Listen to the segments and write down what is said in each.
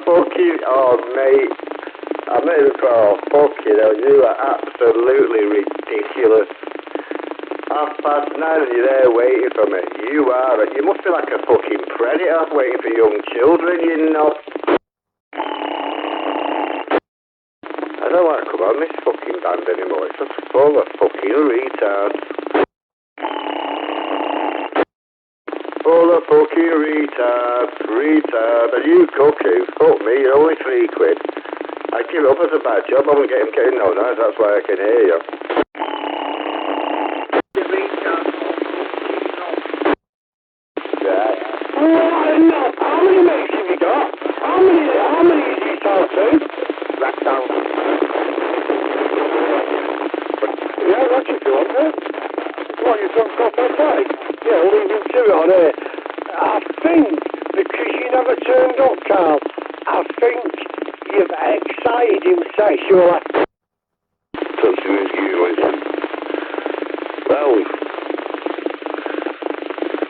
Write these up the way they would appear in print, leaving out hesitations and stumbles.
fucking... Oh, mate. I'm not even for fucking hell. You are absolutely ridiculous. 9:30 and you're there waiting for me. You must be like a fucking predator waiting for young children, you know. I don't want to come on this fucking band anymore. It's just full of fucking retards. Full of fucking retards. And you cuckoo, fuck me, you're only £3. I'd give it up as a bad job. I wouldn't get him getting no noise, that's why I can hear you. How many mates have you got? How many is you talk to? That sounds... Yeah, that's if you want it. What, you've done stuff outside? Yeah, leave him to it on here. I think, because you never turned up, Carl, I think you've excited him sexually. Touching his gears. Well,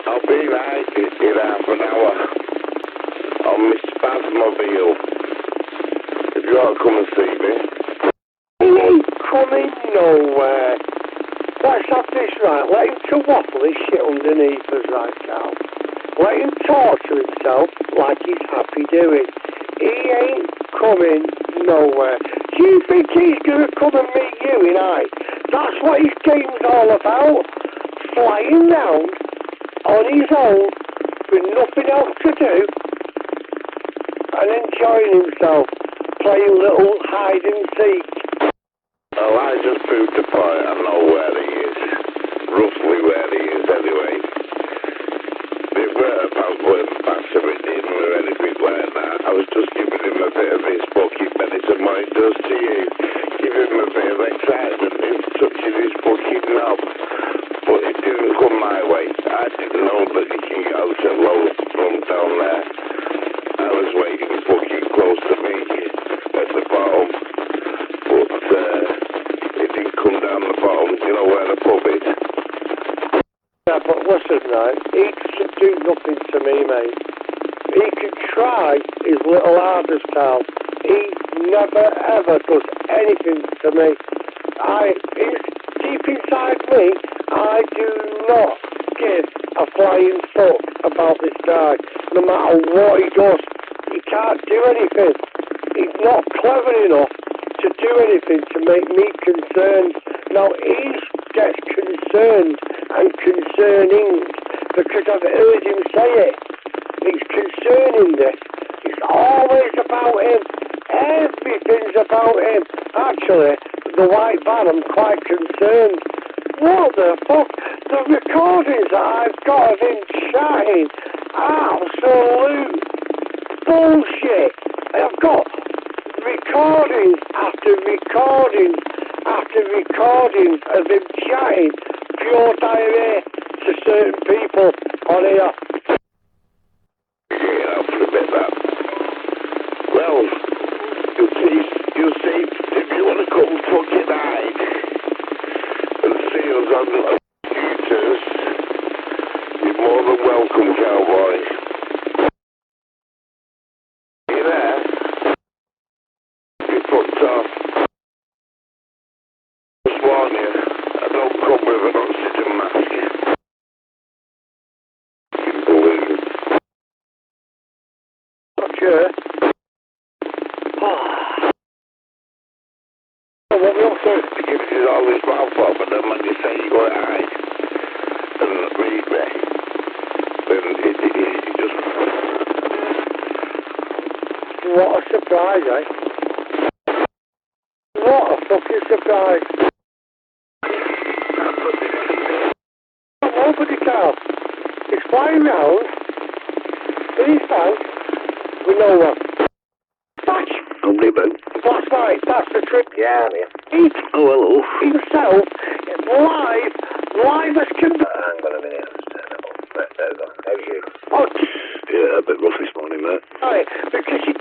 I'll be right in half an hour on my Spazmobile. If you want to come and see me. He ain't coming nowhere. Let's have this right. Let him to waffle his shit underneath us, right, Carl. Let him talk to himself like he's happy doing. He ain't coming nowhere. Do you think he's going to come and meet you in Hyde? That's what his game's all about. Flying round on his own with nothing else to do and enjoying himself, playing little hide and seek. Oh, I just proved the point. I know where he is. Roughly where he is, anyway. They were about going back to him or anything like that. I was just giving him a bit of his fucking medicine, what it does to you. Give him a bit of excitement in touching his fucking knob. But it didn't come my way. I didn't know that you can get out of low from down there. I was waiting fucking close to me at the bottom. But it didn't come down the bottom, you know where the pub is. Yeah, but listen, right, he can do nothing to me, mate. He can try his little hardest, Carl. He never ever does anything to me. Deep inside me, I do not give a flying fuck about this guy. No matter what he does, he can't do anything. He's not clever enough to do anything to make me concerned. Now, he gets concerned and concerning because I've heard him say it. It's concerning this. It's always about him. Everything's about him. Actually, the white van, I'm quite concerned. What the fuck? The recordings that I've got of him chatting, absolute bullshit. I've got recordings after recordings after recordings of him chatting pure diarrhea to certain people on here. Yeah, I'll admit that. Well, you see, if you want to come fucking hide and see us on the computers, you're more than welcome, cowboy. You there? You fucked off. Just warn you, I don't come with an oxygen mask. You balloon. Sure. What we also He gives you all his mouth off, and then when you say you go to hide and read me, then he just... What a surprise, eh? What a fucking surprise. Nobody can. He's flying round in his van with no one. Batch! Omniman. Last night, that's the trick. Yeah, I'm here. He Oh, hello. himself, live as can be. Hang on a minute, I'll just turn that off. There we go. How's you? Oh, Yeah, a bit rough this morning, mate. sorry, because he...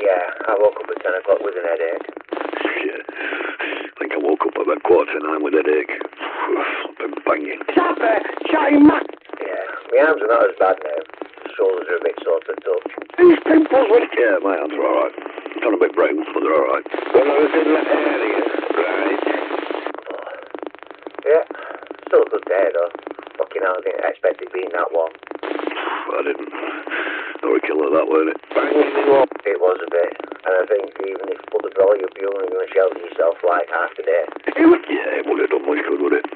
Yeah, I woke up at 10 o'clock with an headache. Yeah. I think I woke up about 9:15 with a headache. Been banging. Sat there, chatting Mac. Yeah, my arms are not as bad now. Shoulders are a bit sore to touch. These pimples were... Yeah, my hands are alright. Got a bit brown, but they're alright. When I was in that area, right? Yeah, still a good day though. Fucking hell, I didn't expect it being that warm. I didn't. Or a killer that, weren't it? Banging him up. It was a bit, and I think even if you put the brolly up, you're only going to shelter yourself for like half the day. Yeah, it wouldn't have done much good, would it?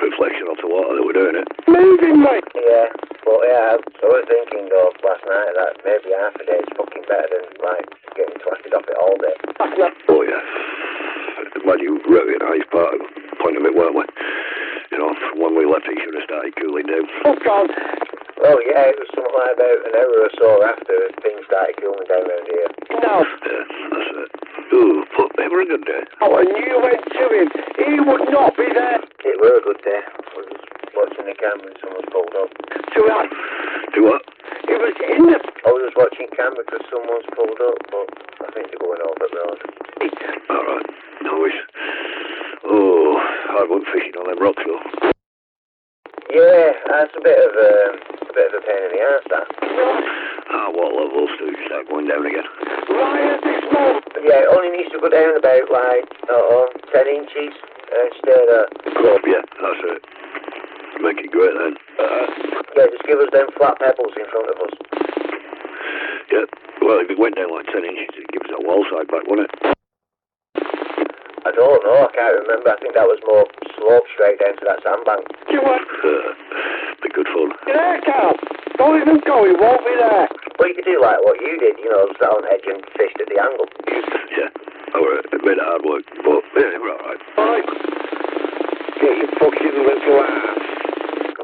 Reflection off the water that we're doing it. Moving, mate. Yeah, but yeah, I was thinking though last night that maybe half a day is fucking better than like getting twisted off it all day. That's not... Oh, yeah. Well, you wrote it a nice part, point of it, weren't we? You know, from when we left, it should have started cooling down. Oh, God. Oh yeah, it was something like about an hour or so after things started cooling down around here. No. Yeah, that's it. Ooh, but they were a good day. Oh, and you went to him. He would not be there. It were a good day. I was watching the camera and someone pulled up. To us. Do what? He was in the... I was just watching camera because someone's pulled up, but I think they're going over the road. Alright, no worries. Oh, I went fishing on them rocks, though. Yeah, that's a bit of a pain in the ass, that. Ah, what levels do you start going down again? Right at this moment. Yeah, it only needs to go down about, like, 10 inches and stay there. Club, yeah, that's it. Make it great then. Yeah, just give us them flat pebbles in front of us. Yeah, well, if it went down like 10 inches, it'd give us that wall side back, wouldn't it? I don't know, I can't remember. I think that was more slope straight down to that sandbank. You want... Be good fun. Get there, Carl. Don't even go. He won't be there. Well, you could do like what you did, you know, sat on edge and fished at the angle. Yeah, alright, a bit of hard work, but yeah, we're alright. Right. Get your fucking little ass.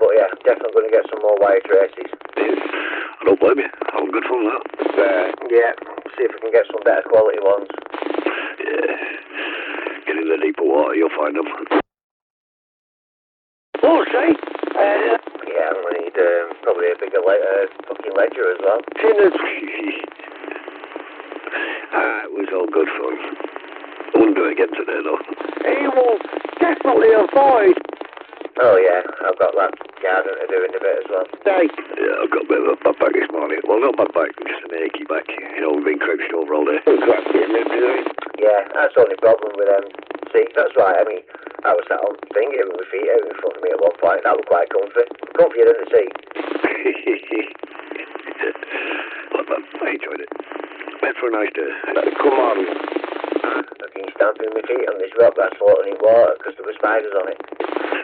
But yeah, definitely going to get some more wire traces. I don't blame you. Having good fun, that. There. Yeah, see if we can get some better quality ones. Yeah. Get in the deeper water, you'll find them. Oh, see? Yeah, I'm going to need probably a bigger fucking ledger as well. Tinners. It was all good fun. I wouldn't do it again today, though. He will definitely avoid... Oh yeah, I've got that garden to do in a bit as well. Day. Yeah, I've got a bit of a bad back this morning. Well, not bad back, just an achy back. You know, we've been crouched over all day. Yeah, that's the only problem with them seats. That's right, I mean, I was sat on thinking with my feet out in front of me at one point. That was quite comfy. Comfier than the seat. Well, man, I enjoyed it. Meant for a nice day. Come on. I've been stamping my feet on this rock that's floating in water because there were spiders on it.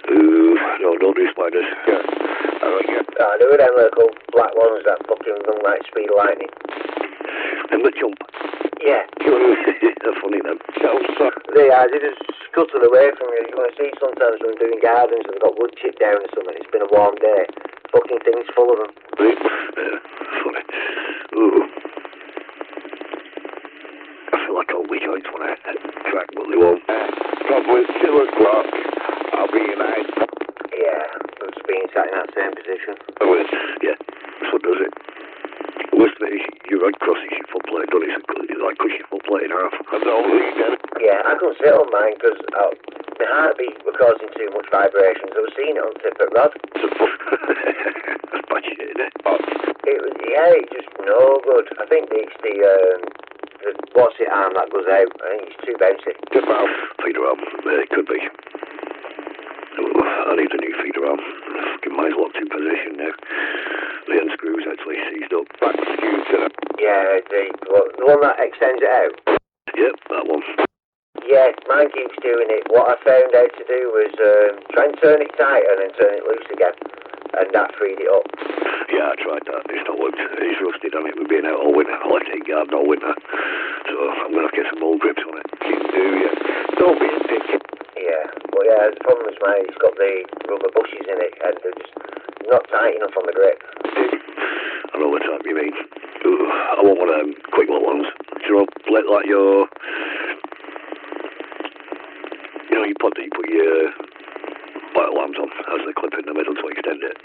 Ooh, no, don't do spiders. Yeah. I like it. There were them little black ones that fucking run like speed of lightning. And the chump. Yeah. They're funny, them. They just scuttle away from you. You want to see sometimes when doing gardens and they've got wood chipped down or something, it's been a warm day. Fucking things full of them. Yeah, funny. Ooh. I feel like all my joints want to crack, but they won't. Probably 2 o'clock. I'll be in night. Yeah, I've just been sat in that same position. Yeah, so does it. Worst bit is your head crosses your foot plate, don't it? It's like cuts your foot plate in half. I don't need it. Yeah, I couldn't sit on mine because my heartbeat was causing too much vibrations. I was seeing it on tip at rod. That's bad shit, isn't it? It's just no good. I think it's the what's it arm that goes out. I think it's too bouncy. Feeder arm, it could be. I need a new feeder arm. Fucking mine's locked in position now. The end screw's actually seized up. Back scooter. Yeah, the one that extends it out. Yep, that one. Yeah, mine keeps doing it. What I found out to do was try and turn it tight and then turn it loose again. And that freed it up. Yeah, I tried that. It's not worked. It's rusted on it. We've been out all winter. I left it in garden all winter. So I'm going to have to get some old grips on it. Do you? Don't be a dick. Yeah, but yeah, the problem is mine, it's got the rubber bushes in it and they're just not tight enough on the grip. I know the type you mean. Ooh, I want one of them quick little ones. You know, like your... You know, you put your bite lamps on as they clip in the middle to extend it.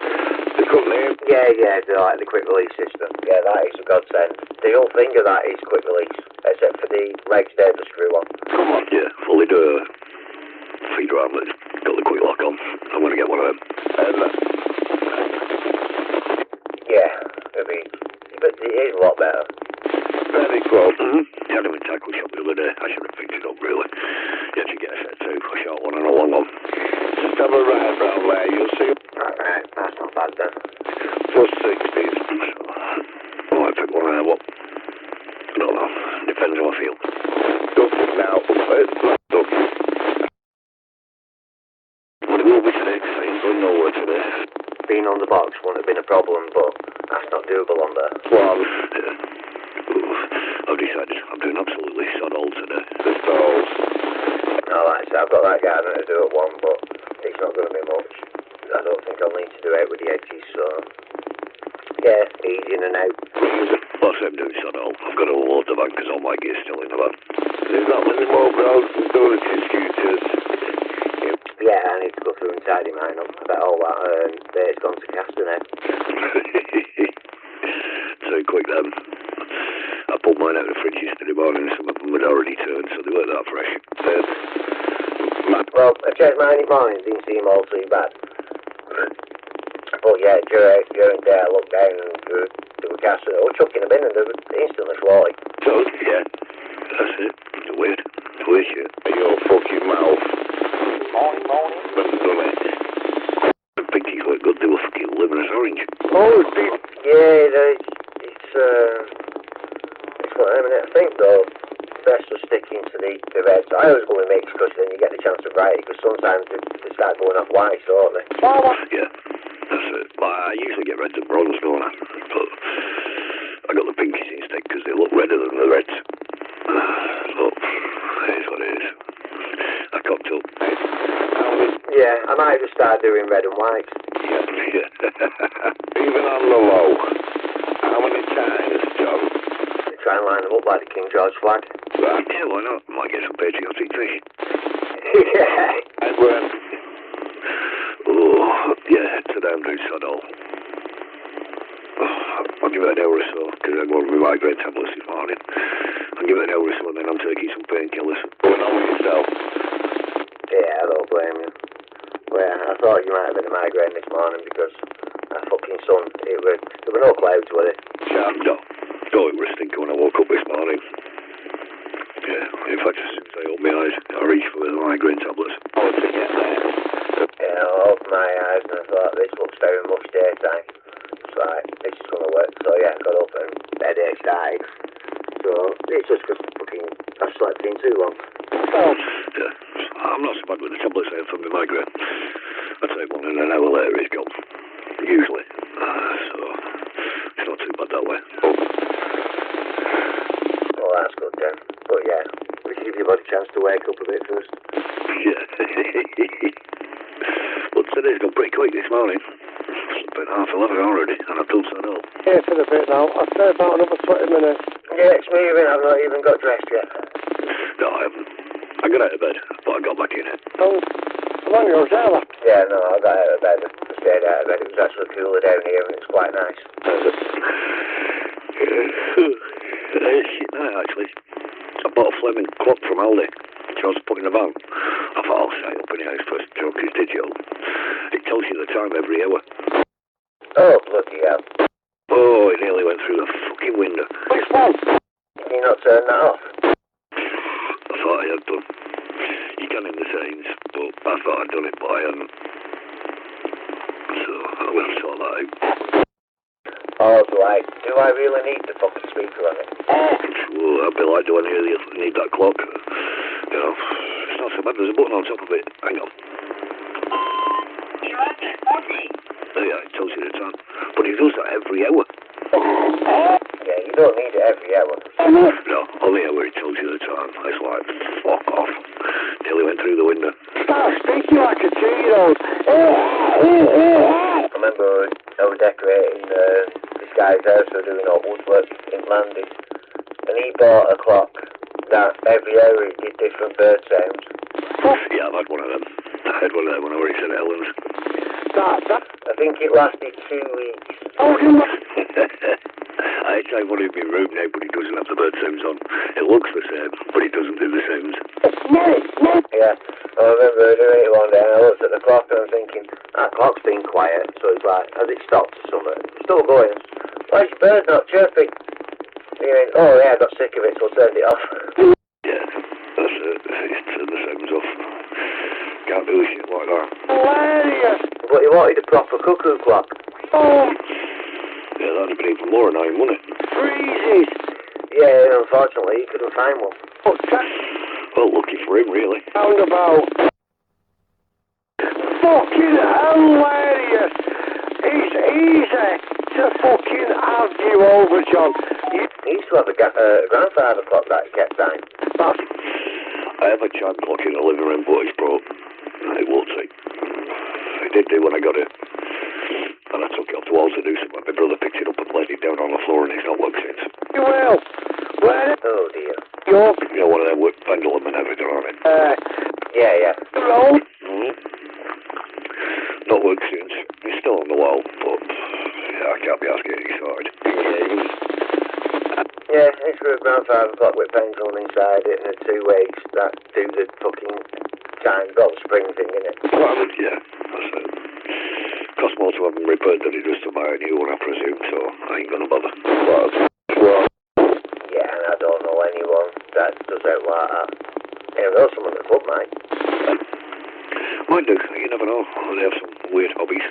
The company. Yeah, they're like the quick release system. Yeah, that is a godsend. The whole thing of that is quick release, except for the legs there to screw on. Come on. Yeah, fully do a feeder arm that's got the quick lock on. I'm going to get one of them. Yeah, it'd be but it is a lot better. Very close. You had him in tackle shop the other day. I should have picked it up, really. You had to get a set too. A short one and a long one. Just have a ride round there, you'll see. Right, that's not bad then. Plus 60s. I might pick one out of what? I don't know. Depends how I feel. Nothing now. It's not up. But it will be today, because I ain't going nowhere today. Being on the box wouldn't have been a problem, but that's not doable on there. One. I've decided I'm doing absolutely sod all today. The stalls. Alright, so I've got that garden to do at 1, but it's not going to be much. I don't think I'll need to do it with the edges, so... Yeah, easy in and out. Whilst I'm doing sod all, I've got to load the van because all my gear's still in the van. There's not many more grounds and storage scooters. Yeah, I need to go through and tidy mine up. I bet all that there's gone to Castor now. So quick then. I pulled mine out of the fridge yesterday morning and some of them had already turned, so they weren't that fresh. Well, I checked mine in the morning, didn't seem all too bad. But yeah, during the day I looked down and they were Castor. I was chucking them in and they were instantly floating. So, yeah, that's it. It's weird. Weird shit. Your fucking mouth. Morning. Haven't done it. The pinkies look good. They were fucking luminous orange. Oh, dear. Yeah, it's what I mean. I think though, best to sticking to the reds. I always go with mix because then you get the chance to write it, because sometimes they start going off white, don't they? Yeah, that's it. Well, I usually get reds and bronze, don't I? But I got the pinkies instead because they look redder than the reds. But it is what it is. I cocked up. Yeah, I might just start doing red and white. Yeah. Even on the low. How many times, John? Try and line them up like the King George flag. Right, yeah, why not? Might get some patriotic fish. Yeah. I went. Oh, yeah, today I'm doing sod all. I'll give it an hour or so, because I'm going with my migraine tablets this morning. I'll give it an hour or so, and then I'm taking some painkillers. Going on with yourself. Yeah, I don't blame you. Well, I thought you might have been a migraine this morning because that fucking sun, there were no clouds, were there? No. Oh, it was stinking when I woke up this morning. Yeah, in fact, as soon as I opened my eyes, I reached for the migraine tablets. Oh, to get there. Yeah, I opened my eyes and I thought, this looks very much daytime. It's like, this is going to work. So yeah, I got up and headache started. So it's just because fucking I slept in too long. Oh, Yeah, I'm not so bad with the tablets I have for my migraine. I take one and an hour later it's gone. Usually. So, it's not too bad that way. Well, that's good then. But yeah, we should give your body a chance to wake up a bit first. Yeah. But today's gone pretty quick this morning. It's about 11:30 already, and I've done so all. here for a bit now. I'll say about another 20 minutes. Yeah, it's moving. I've not even got dressed yet. No, I haven't. I got out of bed, but I got back in it. How long you was there, lad? Yeah, no, I got out of bed. I stayed out of bed. It was actually cooler down here, and it's quite nice. Shit, no, actually. I bought a flaming clock from Aldi, which I was putting in the van. I thought I'll set it up in the house first, because it's digital. It tells you the time every hour. Oh, bloody hell. Oh, it nearly went through the fucking window. Which one? Can you not turn that off? I thought I had done. You can in the settings, but I thought I'd done it, but I hadn't. So, I will sort that out. Oh, do I really need the fucking speaker on it? Well, I'd be like, do I need that clock? You know, it's not so bad. There's a button on top of it. Hang on. 11:40. Yeah, it tells you the time. But it does that every hour. Yeah, you don't need it every hour. No, only hour it tells you the time. It's like, fuck off. Nearly went through the window. Start speaking like a 2-year-old. I remember I was decorating this guy's house, so doing all woodwork in Landis, and he bought a clock that every hour it did different bird sounds. Yeah, I've had one of them. I had one of them when I already said Ellen's. I think it lasted 2 weeks. Oh, I tried one in my room now, but it doesn't have the bird sounds on. It looks the same, but it doesn't do the sounds. Yeah, I remember doing it one day and I looked at the clock and I'm thinking, that clock's been quiet, so it's like, has it stopped or something? It's still going, Why's your bird not chirping? You mean, oh yeah, I got sick of it, so I turned it off. Yeah, that's it. It's turned the sounds off. Can't do shit like that. Hilarious. But he wanted a proper cuckoo clock. Oh, Yeah, that'd have been even more annoying, wouldn't it? freezes. Yeah, unfortunately, he couldn't find one. Oh, Well, lucky for him, really. roundabout. Fucking hilarious. It's easy to fucking argue over, John. He used to have a grandfather clock that he kept time. That's I have a chime clock in the living room, but it's broke. It won't take. I did do when I got it. And I took it off the wall to do something. My brother picked it up and laid it down on the floor, and it's not worked since. well. Where Oh dear. you're You know, one of them with pendulum and everything on it. Yeah. roll. Not worked since. It's still on the wall, but yeah, I can't be asked getting started. Yeah, it's got a grandfather clock with pendulum inside it and the 2 weights that do the fucking time, got the spring thing in it. Yeah, that's it. Costs more to have them repaired than it does to buy a new one, I presume, so I ain't gonna bother. Well, Yeah, and I don't know anyone that does it like that. Yeah, I know someone at the club, mate. Might do, you never know. They have some weird hobbies.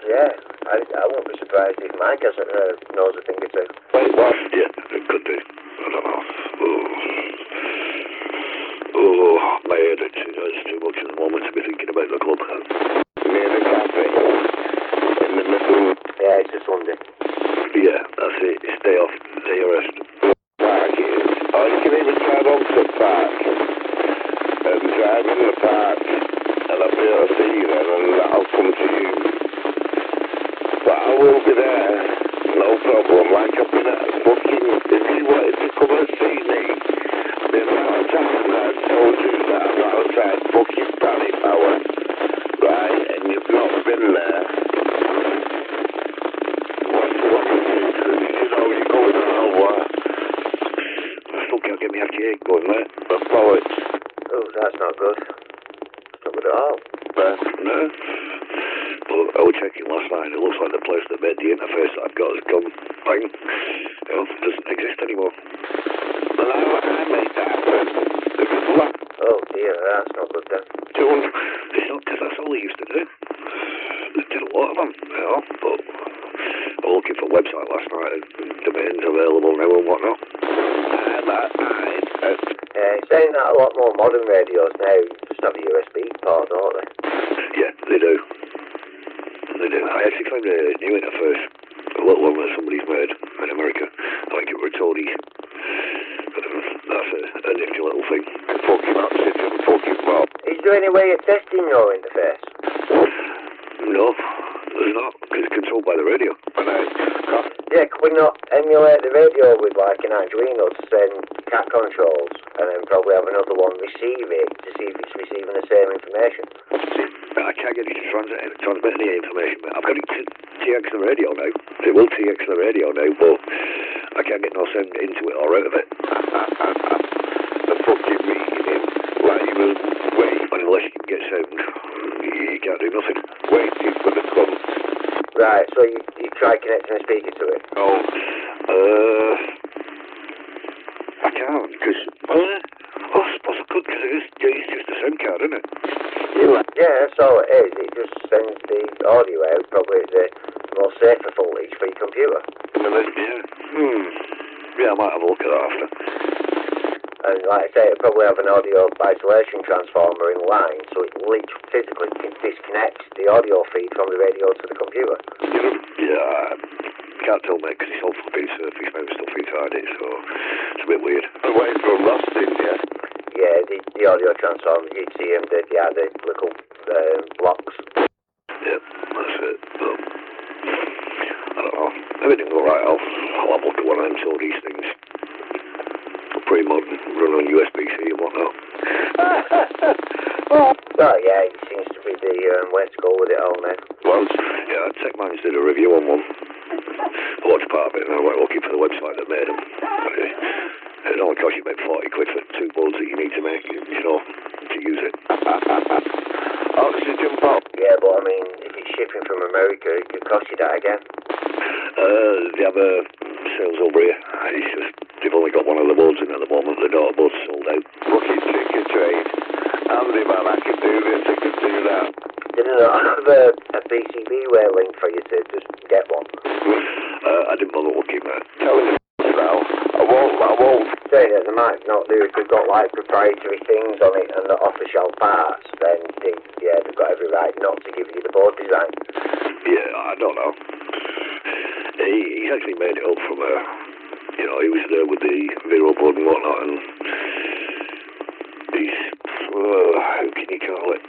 Yeah, I won't be surprised if Mike hasn't knows a thing or two. wait, what? Yeah, it could be. I don't know. Oh, my head, it's too much at the moment to be thinking about the club. Near the cafe. In the middle. Yeah, it's a Sunday. Yeah, that's it. It's day off, day of rest. Park is. Or you can even drive on to the park. And drive in the park. And I'll be able to see you then, and I'll come to you. But I will be there. No problem. Like I've been at fucking. If you wanted to come and see me, the amount of time that I told you that I'm outside fucking Panic Power. Right? And you've not been there. What you do? You know, you're going on what? I still can't get me FGA going, mate. The poets. Oh, that's not good. It's not good at all. No. Well, I was checking last night. It looks like the place that made the interface that I've got has gone bang. You know, doesn't exist anymore. Well, I made that happen. It was like Oh dear, that's not good then. 200. It's not because that's all they used to do. They did a lot of them, you know, but I was looking for a website last night and domains available now and whatnot. Yeah, it's saying that a lot more modern radios now just have a USB port, don't they? Yeah, they do. They do. I actually found a new interface, a little one that somebody's made in America. I think it were Tony's. That's a nifty little thing. Fucking oxygen, fucking Bob. Is there any way of testing your interface? No, there's not, because it's controlled by the radio. Yeah, could we not emulate the radio with like an Arduino to send cat controls and then probably have another one receive it to see if it's receiving the same information? I can't get it to transmit any information. I've got it to TX the radio now. It will TX the radio now, but I can't get no sound into it or out of it. The fucking meeting, like you was waiting. Unless you can get sound, you can't do nothing. Waiting for the come. Right, so you try connecting a speaker to it? Oh, I can't, because... I suppose I could, because it's just a sound card, isn't it? Yeah, that's all it is. It just sends the audio out, probably the more safer voltage for your computer. Yeah. Yeah, I might have a look at that after. And like I say, it'll probably have an audio isolation transformer in line, so it physically disconnects the audio feed from the radio to the computer. Yeah, can't tell, mate, because it's all flipping surface mount stuff inside it, so it's a bit weird. away from rusting, yeah. Yeah, the audio transformer, you'd see them, the little blocks. Yeah, that's it. But, I don't know. Everything's alright. I'll have a look at one of them, all these things. Pretty modern, run on USB-C and whatnot. Well, yeah, it seems to be the way to go with it all now. Once, yeah, Tech Minds did a review on one. I watched part of it and I went looking for the website that made them. It only cost you about 40 quid for 2 boards that you need to make, you know, to use it. Oxygen pop. Yeah, but I mean, if shipping from America, it could cost you that again. They have sales over here. It's just, they've only got one of the boards in at the moment. The daughter board's sold out. Lucky ticket trade. Andy, man, I can do this, I can do that. Didn't I have a PCB ware link for you to just get one? I didn't bother looking, mate. Tell me now. I won't. Saying that they might not do if they've got like proprietary things on it and the off-the-shelf parts, then they've got every right not to give you the board design. Yeah, I don't know. He's actually made it up from he was there with the video board and whatnot, and he's, how can you call it?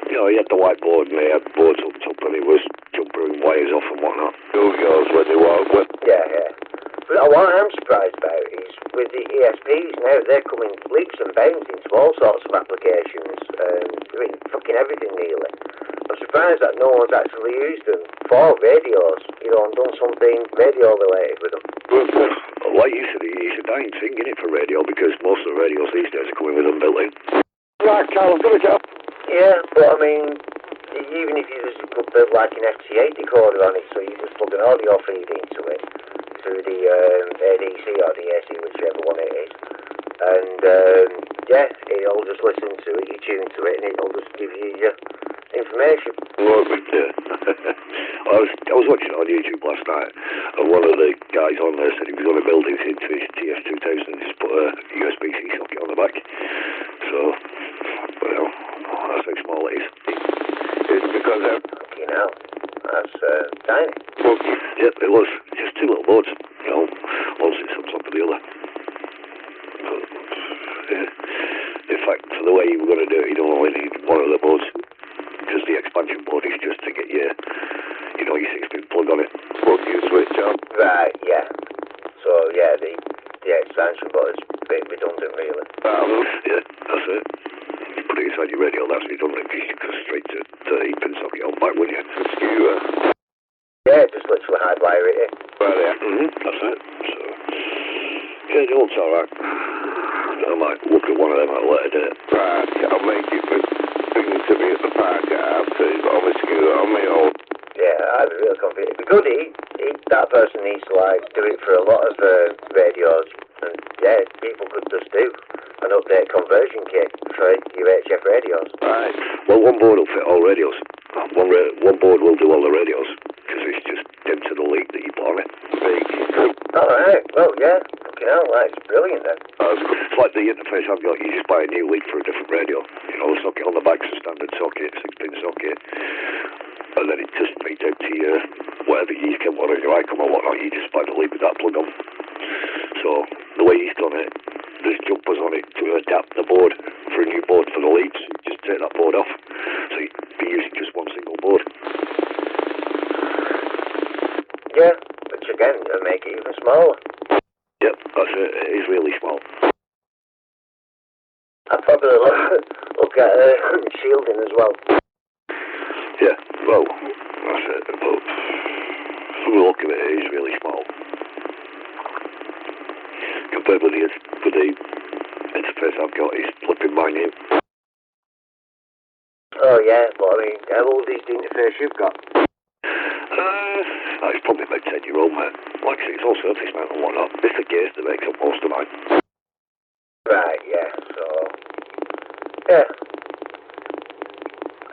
He had the whiteboard and he had boards hooked up and he was jumping wires off and whatnot. Who goes when you walk with? Yeah. But what I'm surprised about is with the ESPs now, they're coming leaps and bounds into all sorts of applications, fucking everything nearly. I'm surprised that no one's actually used them for radios, and done something radio related with them. Like you said, it's a dying thing, isn't it, for radio, because most of the radios these days are coming with them built in. Right, Carl, I'm going to get up. Yeah, but I mean, even if you just could build like an FT8 decoder on it, so you just plug an audio feed into it through the ADC or the AC, whichever one it is, and it'll just listen to it, you tune to it, and it'll just give you your information. Yeah. I was watching it on YouTube last night, and one of the guys on there said he was going to build it into his TS2000 and just put a USB-C socket on the back. So, that's how small it is. It's because That's tiny. Yep, it was. Just two little boards, one sits on top of the other. But, yeah. In fact, for the way you were going to do it, you don't only need one of the boards, because the expansion board is just to get your 6-pin plug on it. plug you switch on. Right, yeah. So, yeah, the expansion board is a bit redundant, really. Yeah, that's it. You put it inside your radio, that's redundant, because you go straight to the 8-pin socket on back, wouldn't you? Skewer. Yeah, just literally hardwire it in. Well, yeah. That's it. So, yeah, it looks alright. I might look at one of them at a later date. Right, I'll make it bring it to me at the park after he's on my scooter on my own. Yeah, I'd be real confident. It'd be good. That person needs to do it for a lot of radios, and people could just do an update conversion kit for UHF radios. Right. Well, one board will fit all radios. One board will do all the radios, because it's just into the lead that you put on it. Alright, well, yeah. Fucking hell, that's brilliant then. It's like the interface I've got, you just buy a new lead for a different radio. The socket on the back's a standard socket, 6-pin socket. And then it just feeds out to you, whatever you can, whatever you like or whatnot, you just buy the lead with that plug on. So, the way he's done it, there's jumpers on it to adapt the board for a new board for the leads. You just take that board off. So you'd be using just one single board. Yeah, which again, will make it even smaller. Yep, that's it. It is really small. I'd probably look at shielding as well. Yeah, well, that's it. But from the look of it, it is really small. Compared with the interface I've got, it's flipping minute. Oh yeah, but I mean, how old is the interface you've got? It's probably about 10-year-old, man. Like I say, it's all surface mount and whatnot. It's the case that makes up most of mine. Right, yeah, so... Yeah.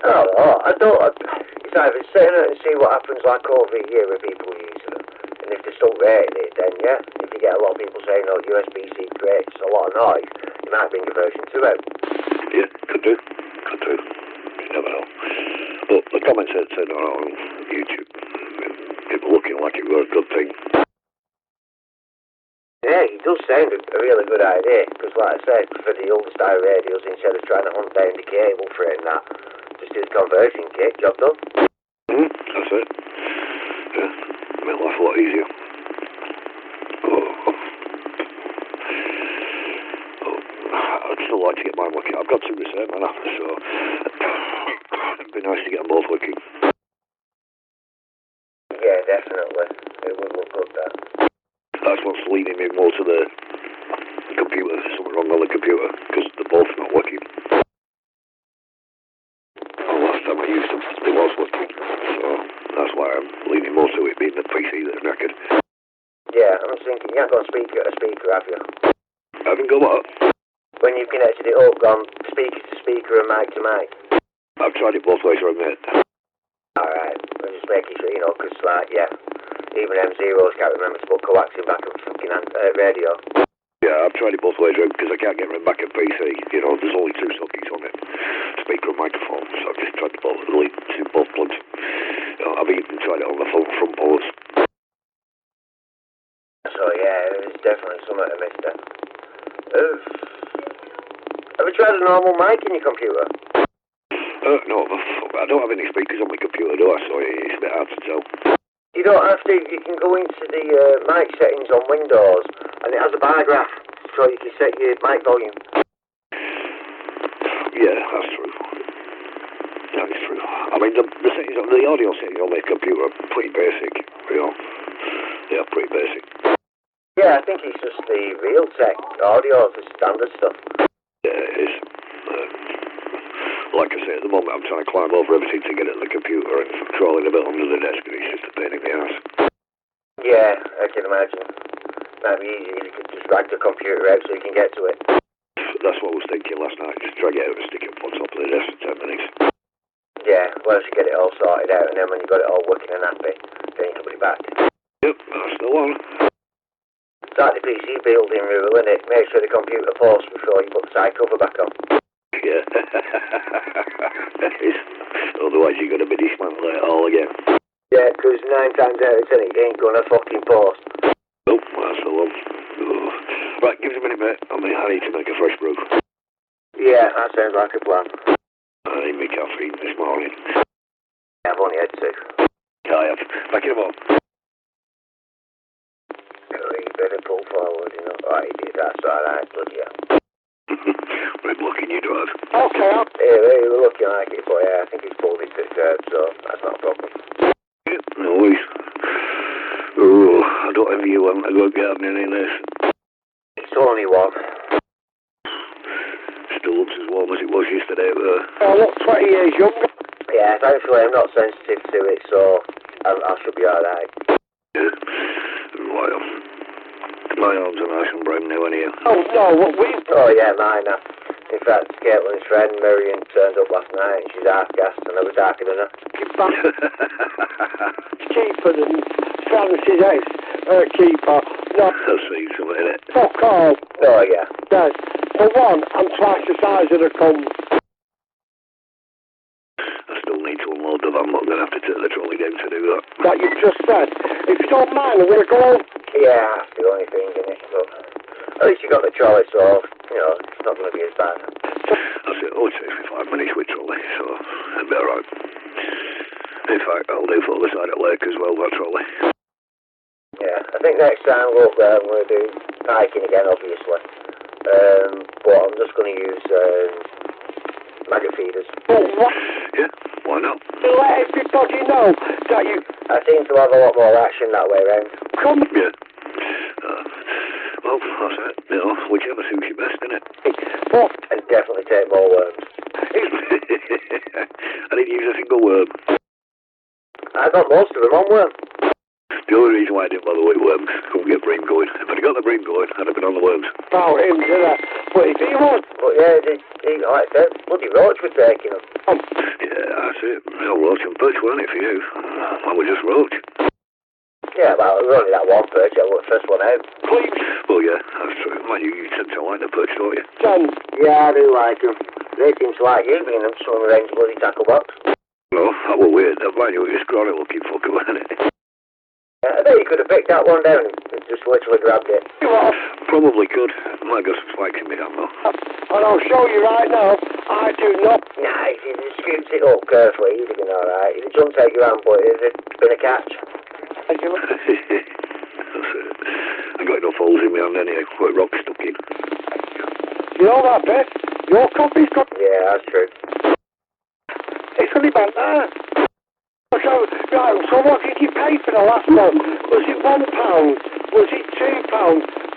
I don't know. It's either sitting and see what happens like over here with people using them. And if they're still rating it, then yeah. If you get a lot of people saying, USB-C creates a lot of noise, you might bring a version 2 out. Yeah, could do. You never know. But the comments that said on YouTube, it was looking like it was a good thing. Yeah, it does sound a really good idea, because like I said, for the older style radios, instead of trying to hunt down the cable for it and that, just do the conversion kit, job done. That's it. Yeah, made life a lot easier. I'd still like to get mine working. I've got 2 reserve man after, so it'd be nice to get them both working. Yeah, definitely. It would look good, that. That's what's leading me more to the computer. There's something wrong on the computer, because they're both not working. Oh, last time I used them, they was working. leaning more to it being the PC that's knackered. Yeah, I'm just thinking, you haven't got a speaker, have you? I haven't got what? When you've connected it up, gone speaker to speaker and mic to mic. I've tried it both ways, right, mate. Alright, I'm just making sure, you know, because, like, yeah, even M0s can't remember to put coaxium back on fucking radio. Yeah, I've tried it both ways around because I can't get them back at PC. You know, there's only two sockets on it, speaker and microphone, so I've just tried both plugs. I've even tried it on the front ports. So, yeah, it's definitely something to miss then. Have you tried a normal mic in your computer? No, I don't have any speakers on my computer, do I? So it's a bit hard to tell. You don't have to. You can go into the mic settings on Windows, and it has a bar graph, so you can set your mic volume. Yeah, that's true. That is true. I mean, the settings, the audio settings on my computer are pretty basic, you know. They are pretty basic. Yeah, I think it's just the Realtek audio, the standard stuff. Yeah, it is. Like I say, at the moment I'm trying to climb over everything to get at the computer and crawling a bit under the desk, and it's just a pain in the ass. Yeah, I can imagine. Might be easy if you could just drag the computer out so you can get to it. That's what I was thinking last night, just drag it out and stick it up on top of the desk for 10 minutes. Yeah, once you get it all sorted out, and then when you got it all working and happy, then you can put it back. Yep, that's the one. It's like the PC building rule, isn't it? Make sure the computer posts before you put the side cover back on. Yeah. That is. Otherwise you're going to be dismantling it all again. Yeah, because 9 times out of 10 it ain't gonna fucking post. Nope, that's the one. Oh. Right, give us a minute, mate. I need to make a fresh brew. Yeah, that sounds like a plan. I need my caffeine this morning. I've only had 2. I have. Back in a moment. You better pull forward, you know. Right, that's alright, bloody hell. Red blocking you drive. Okay, Yeah, we're looking like it, but yeah, I think he's pulled into the curb, so that's not a problem. Yep, no worries. Oh, I don't envy you having to go gardening in this. It's only one. Still looks as warm as it was yesterday, but... I look 20 years younger. Yeah, thankfully I'm not sensitive to it, so I should be alright. Yeah. Well, my arms are nice and brown now, anyhow. Oh, no, what we... Oh yeah, mine are. In fact, Caitlin's friend Miriam turned up last night and she's half-gassed and I was darker than her. Cheaper than Francis House, keeper. No, I've seen something in it. fuck all. Oh yeah. No. For one, I'm twice the size of the cum. I still need to unload the van, but I'm going to have to take the trolley down to do that. That you just said. If you don't mind, I'm going to go home. Yeah, that's the only thing in it, but at least you got the trolley, so, you know, it's not going to be as bad. That's it. Oh, it takes me 5 minutes with trolley, so it'll be alright. In fact, I'll do for the side of the lake as well, that trolley. Yeah, I think next time we're up there, I'm going to do hiking again, obviously. But I'm just going to use maggot feeders. But what? Yeah, why not? To let everybody know that you I seem to have a lot more action that way round. come... Yeah. Well, that's it. You know, whichever suits you best, innit? But And definitely take more worms. I didn't use a single worm. I got most of them on worm. The only reason why I didn't bother with worms, couldn't get brain going. If I'd got the brain going, I'd have been on the worms. about him to that. But if he was... But yeah, like I said, bloody roach was taking them. Yeah, that's it. Real roach and perch, weren't it, for you? Mine was just roach. Yeah, well, it was only that one perch. I was the first one out. Please, Well, yeah, that's true. Mind you tend to like the perch, don't you? son. Yeah, I do like them. They seem to like you being them swimming around your bloody tackle box. No, that was weird. That mind you, it was scrawny looking fucker, wasn't it? I bet you could have picked that one down and just literally grabbed it. You are. Probably could. Might got some spikes in my hand, though. And I'll show you right now, I do not... Nah, if you just scoops it up carefully, you'd have been alright. If it jumped out your hand, but it'd have been a catch. That's it. I got enough holes in my hand anyhow, quite rock stuck in. You know that bit? Your coffee's got... Yeah, that's true. It's only about there. So, right, so what did you pay for the last one? Was it £1? Was it £2?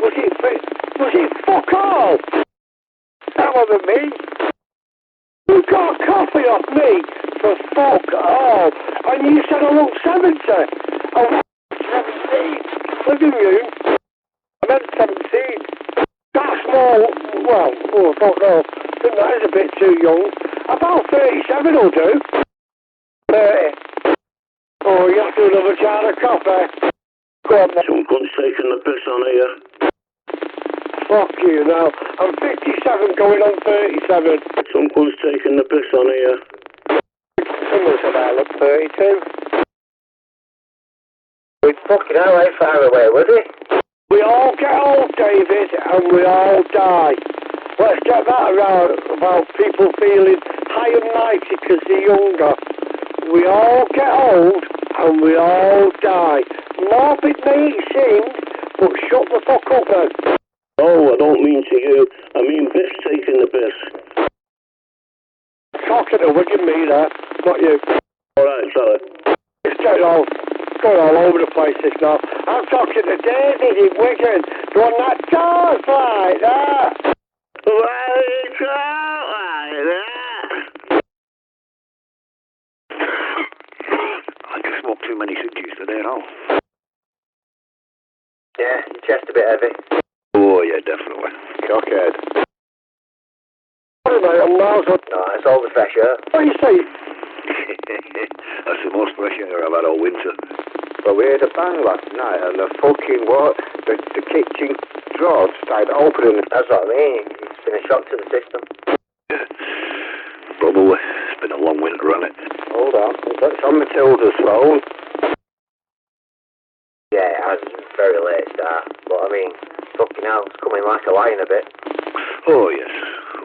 Was it... Was it fuck all? That wasn't me. You got a coffee off me for 'Cause fuck all. And you said I look 70. I'm 17. Living room. I meant 17. That's more, well, oh, I don't know. I think that is a bit too young. About 37 will do. 30. Oh, you have to do another jar of coffee. Go on, then. Someone's taking the piss on here. Fuck you now. I'm 57 going on 37. Someone's taking the piss on here. Someone said I look 32. We fucking hell, how far away, was he? We all get old, David, and we all die. Let's get that around about people feeling high and mighty because they're younger. We all get old and we all die. Morbid may it seem, but shut the fuck up then. Oh, I don't mean to you. I mean Biff's taking the piss. Talking to Wigan me there, not you. Alright, sorry. It's going all over the place this now. I'm talking to David in Wigan. You want that talk like that? Why you talk like that? I just smoked too many cigarettes today and all. Yeah, your chest a bit heavy. Oh, yeah, definitely. Cockhead. Sorry mate, I'm miles on. No, it's all the fresh air. What do you say? That's the most fresh air I've had all winter. But we had a bang last night and the fucking the kitchen drawers started opening. That's what I mean. It's been a shock to the system. Yeah, probably. It's been a long winter, hasn't it? Hold on, it's on Matilda's phone. Yeah, it has a very late start. But I mean, fucking hell, it's coming like a lion a bit. Oh, yes.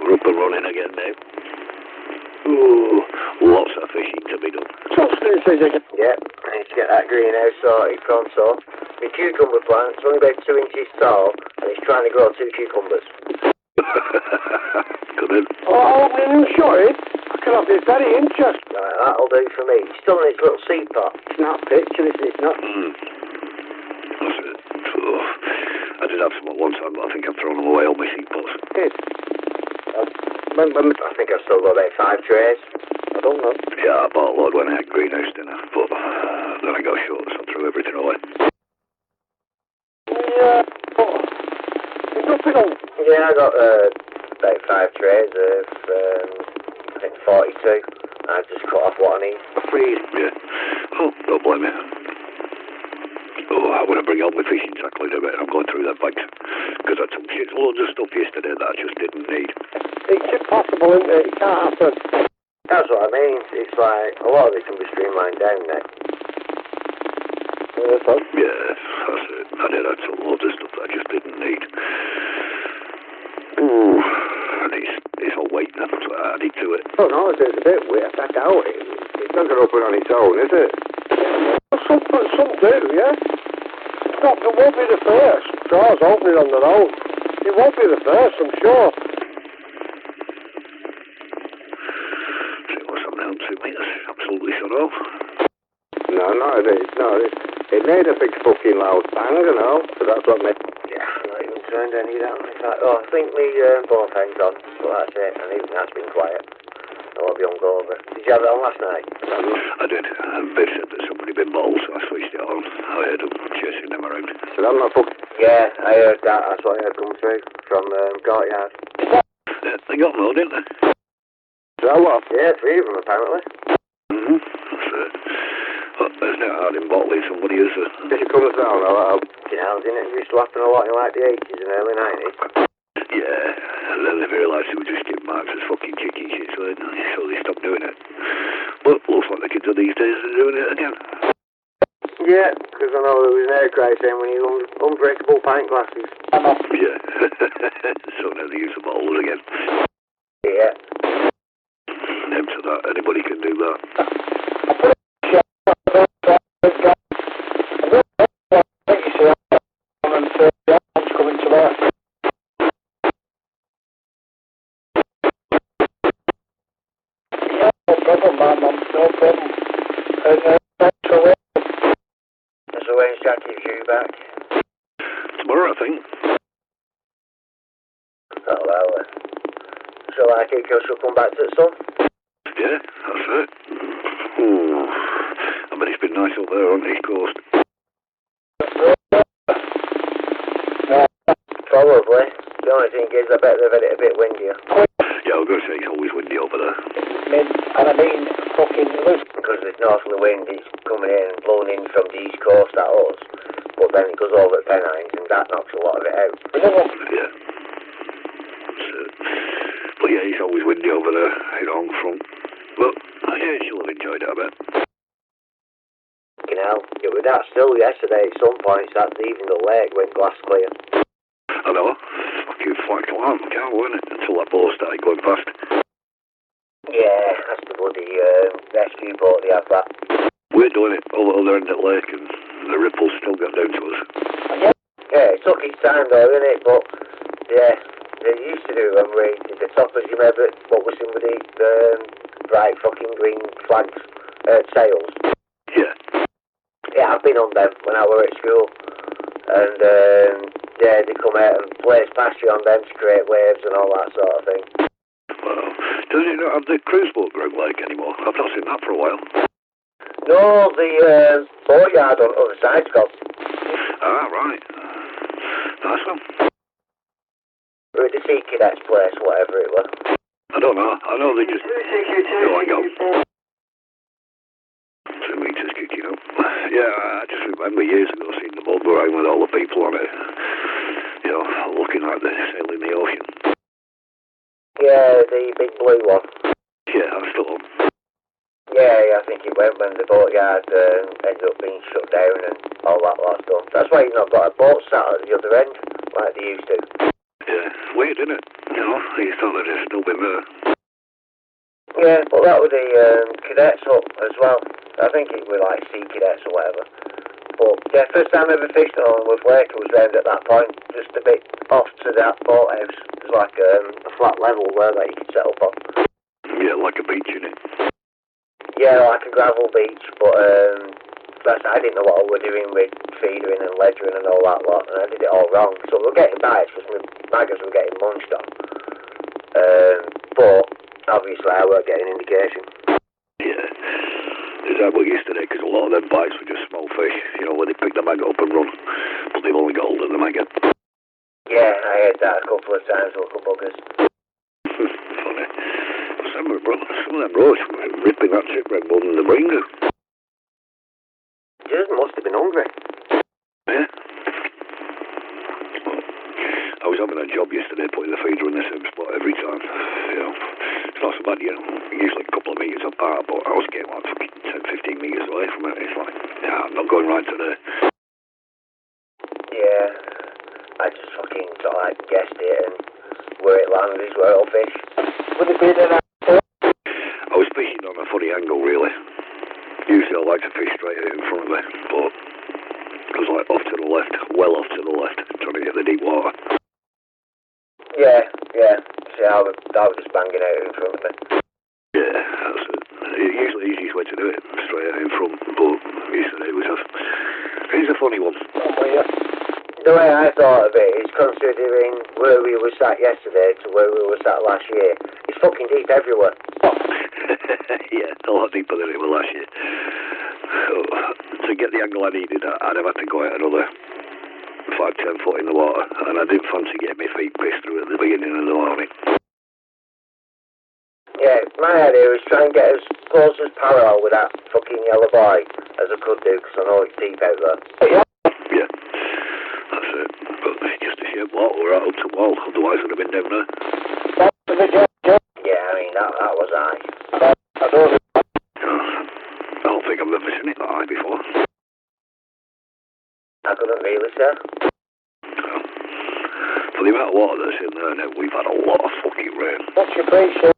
We're up and running again now. Ooh, lots of fishing to be done. Substances again. Yep, I need to get that greenhouse sorted pronto. My cucumber plant's only about 2 inches tall, and it's trying to grow 2 cucumbers. Come in. Oh, opening and shutting? I can have this very interesting. Right, that'll do for me. It's still in its little seed pot. It's not a picture, it's not. That's it. Oh, I did have some at one time, but I think I've thrown them away, all my seed pots. I think I've still got about 5 trays. I don't know. Yeah, I bought a lot when I had greenhouse dinner, but then I got short, so I threw everything away. Yeah, but there's nothing on. Yeah, I got about 5 trays of, I think 42. I've just cut off what I need. Freeze. Yeah. Oh, don't blame me. Oh, I want to bring all my fishing tackle in a bit. I'm going through that bags. Because I took shitloads of stuff yesterday that I just didn't need. It's impossible, isn't it? It can't happen. That's what I mean. It's like, a lot of it can be streamlined down now. Yeah, that's it. I did. I took loads of stuff that I just didn't need. Ooh, and it's all weight now, so I added to it. Oh no, it's a bit weird. I doubt it. It's not going to open on its own, is it? Some do, yeah? It won't be the first. Drawers opening on their own. It won't be the first, I'm sure. See what's on down 2 meters. Absolutely shut off. It made a big fucking loud bang, you know. So that's what made. Yeah, I'm not even turned any down. It's like, oh, I think my bone fan's on. But that's it. And even that's been quiet. I won't be hungover. Did you have it on last night? I did. Biff said that somebody been bottled, so I switched it on. I heard them chasing them around. So I'm not fucking. Yeah, I heard that. That's what I heard come through from Courtyard. Yeah, they got more, didn't they? Is that what? Yeah, 3 of them apparently. That's it. Well, there's no hard in bottling somebody, is there? If it comes down, I'll. You know, didn't it used to happen a lot in like the 80s and early 90s? Yeah, and then they realised they were just getting marks as fucking chicken shit, so they stopped doing it. But looks like the kids of these days are doing it again. Yeah, because I know there was an air cry saying we need unbreakable pint glasses. Yeah. So now they use the bottles again. Yeah. After that, anybody can do that. Coming to that. No problem, my mum, no problem. So when's Jackie due back? Tomorrow, I think. Oh, well, so I think she'll come back to the sun? Yeah, that's it. but it's been nice up there on the East Coast. Probably. The only thing is, I bet they've had it a bit windier. Yeah, I was going to say it's always windy over there. And I mean, fucking loose. Because there's northerly wind, it's coming in and blowing in from the East Coast at us. But then it goes over at Pennines and that knocks a lot of it out. Yeah. But yeah, it's always windy over there, on the front. But yeah, she'll have enjoyed it, I bet. You know, it was that still yesterday at some points that even the lake went glass clear. I know. Fucking flagged alarm, can't, wasn't it? Until that boat started going past. Yeah, that's the bloody rescue boat they have that. We're doing it all at the other end of the lake and the ripples still got down to us. Yeah, it took its time though, didn't it? But yeah, they used to do it when we did the toppers, you remember what was in with the bright fucking green flags, sails? Yeah. Yeah, I've been on them when I were at school. And yeah, they come out and blaze past you on them to create waves and all that sort of thing. Well, does it not have the cruise boat ground lake anymore? I've not seen that for a while. No, the boatyard on the other side's gone. Ah, right. Nice one. We're at the Sea Cadets place, whatever it was. I don't know. I know they just... Go on, go. 2 meters kicking up. Yeah, I just remember years ago seeing the boat go around with all the people on it. Looking like they're sailing the ocean. Yeah, the big blue one. Yeah, that's still on. Yeah, I think it went when the boatyard ended up being shut down and all that lot's done. That's why you've not got a boat sat at the other end, like they used to. Yeah, weird, isn't it? You thought they'd still been there. Yeah, but that was the cadets up as well. I think it was like Sea Cadets or whatever. But yeah, first time I ever fished on with Lake was round at that point, just a bit off to that boathouse. There's like a flat level there that you could set up on. Yeah, like a beach, innit? Yeah, like a gravel beach, but I didn't know what I was doing with feedering and ledgering and all that lot, and I did it all wrong. So we were getting bites because my maggers were getting munched on. But obviously I weren't getting indication. Yeah. Is that what yesterday? Because a lot of them bites were just small fish, when they pick the maggot up and run. But they've only got hold of the maggot. Yeah, I had that a couple of times with the buggers. Funny. Some of them roach were ripping that shipwreck more than the brain do. Just must have been hungry. Yeah. I was having a job yesterday putting the feeder in the same spot every time. It's not so bad, usually a couple of metres apart, but I was getting like fucking 10, 15 metres away from it. It's like, I'm not going right today. Yeah, I just fucking sort of like guessed it and where it landed is where it'll fish. Would it be an I was fishing on a funny angle, really. Usually I like to fish straight out in front of me, but I was like off to the left, well off to the left, trying to get the deep water. Yeah. See, I was just banging out in front of me. Yeah, that's it. Usually the easiest way to do it, straight out in front, but yesterday it's a funny one. Oh, yeah. The way I thought of it is considering where we were sat yesterday to where we were sat last year, it's fucking deep everywhere. Yeah, a lot deeper than it was last year. So, to get the angle I needed, I'd have had to go out another 5-10 foot in the water, and I didn't fancy getting my feet pissed through at the beginning of the morning. Yeah, my idea was try and get as close as parallel with that fucking yellow boy as I could do, because I know it's deep out there. Yeah, that's it. But it's just a shame water right up to the wall, otherwise I'd have been down there. Yeah, I mean, that was high. I don't think I've ever seen it that high before. I couldn't really say. For the amount of water that's in there now, we've had a lot of fucking rain. What's your pressure?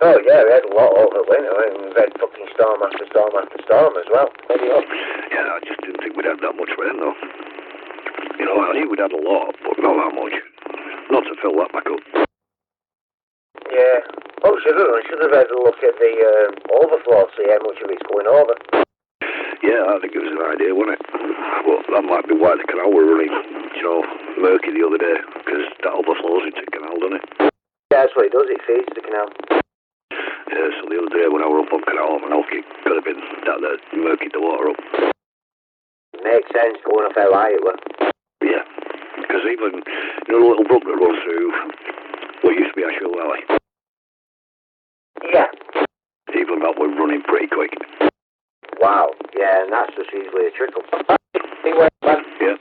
Oh yeah, we had a lot over winter, and we've had fucking storm after storm after storm as well. Yeah, I just didn't think we'd had that much rain though. I knew we'd had a lot, but not that much. Not to fill that back up. Yeah. Oh, should have had a look at the overflow, see how much of it's going over. Yeah, I think it was an idea, wasn't it? Well, that might be why the canal were running, murky the other day, because that overflows into the canal, doesn't it? Yeah, that's what it does, it feeds the canal. Yeah, so the other day when I were up on Canal and off, it could have been down there murking the water up. Makes sense, going off how high it was. Yeah, because even, the little brook that runs through what used to be Asheville Valley, Yeah. even that was running pretty quick. Wow. Yeah, and that's just usually a trickle. Yeah,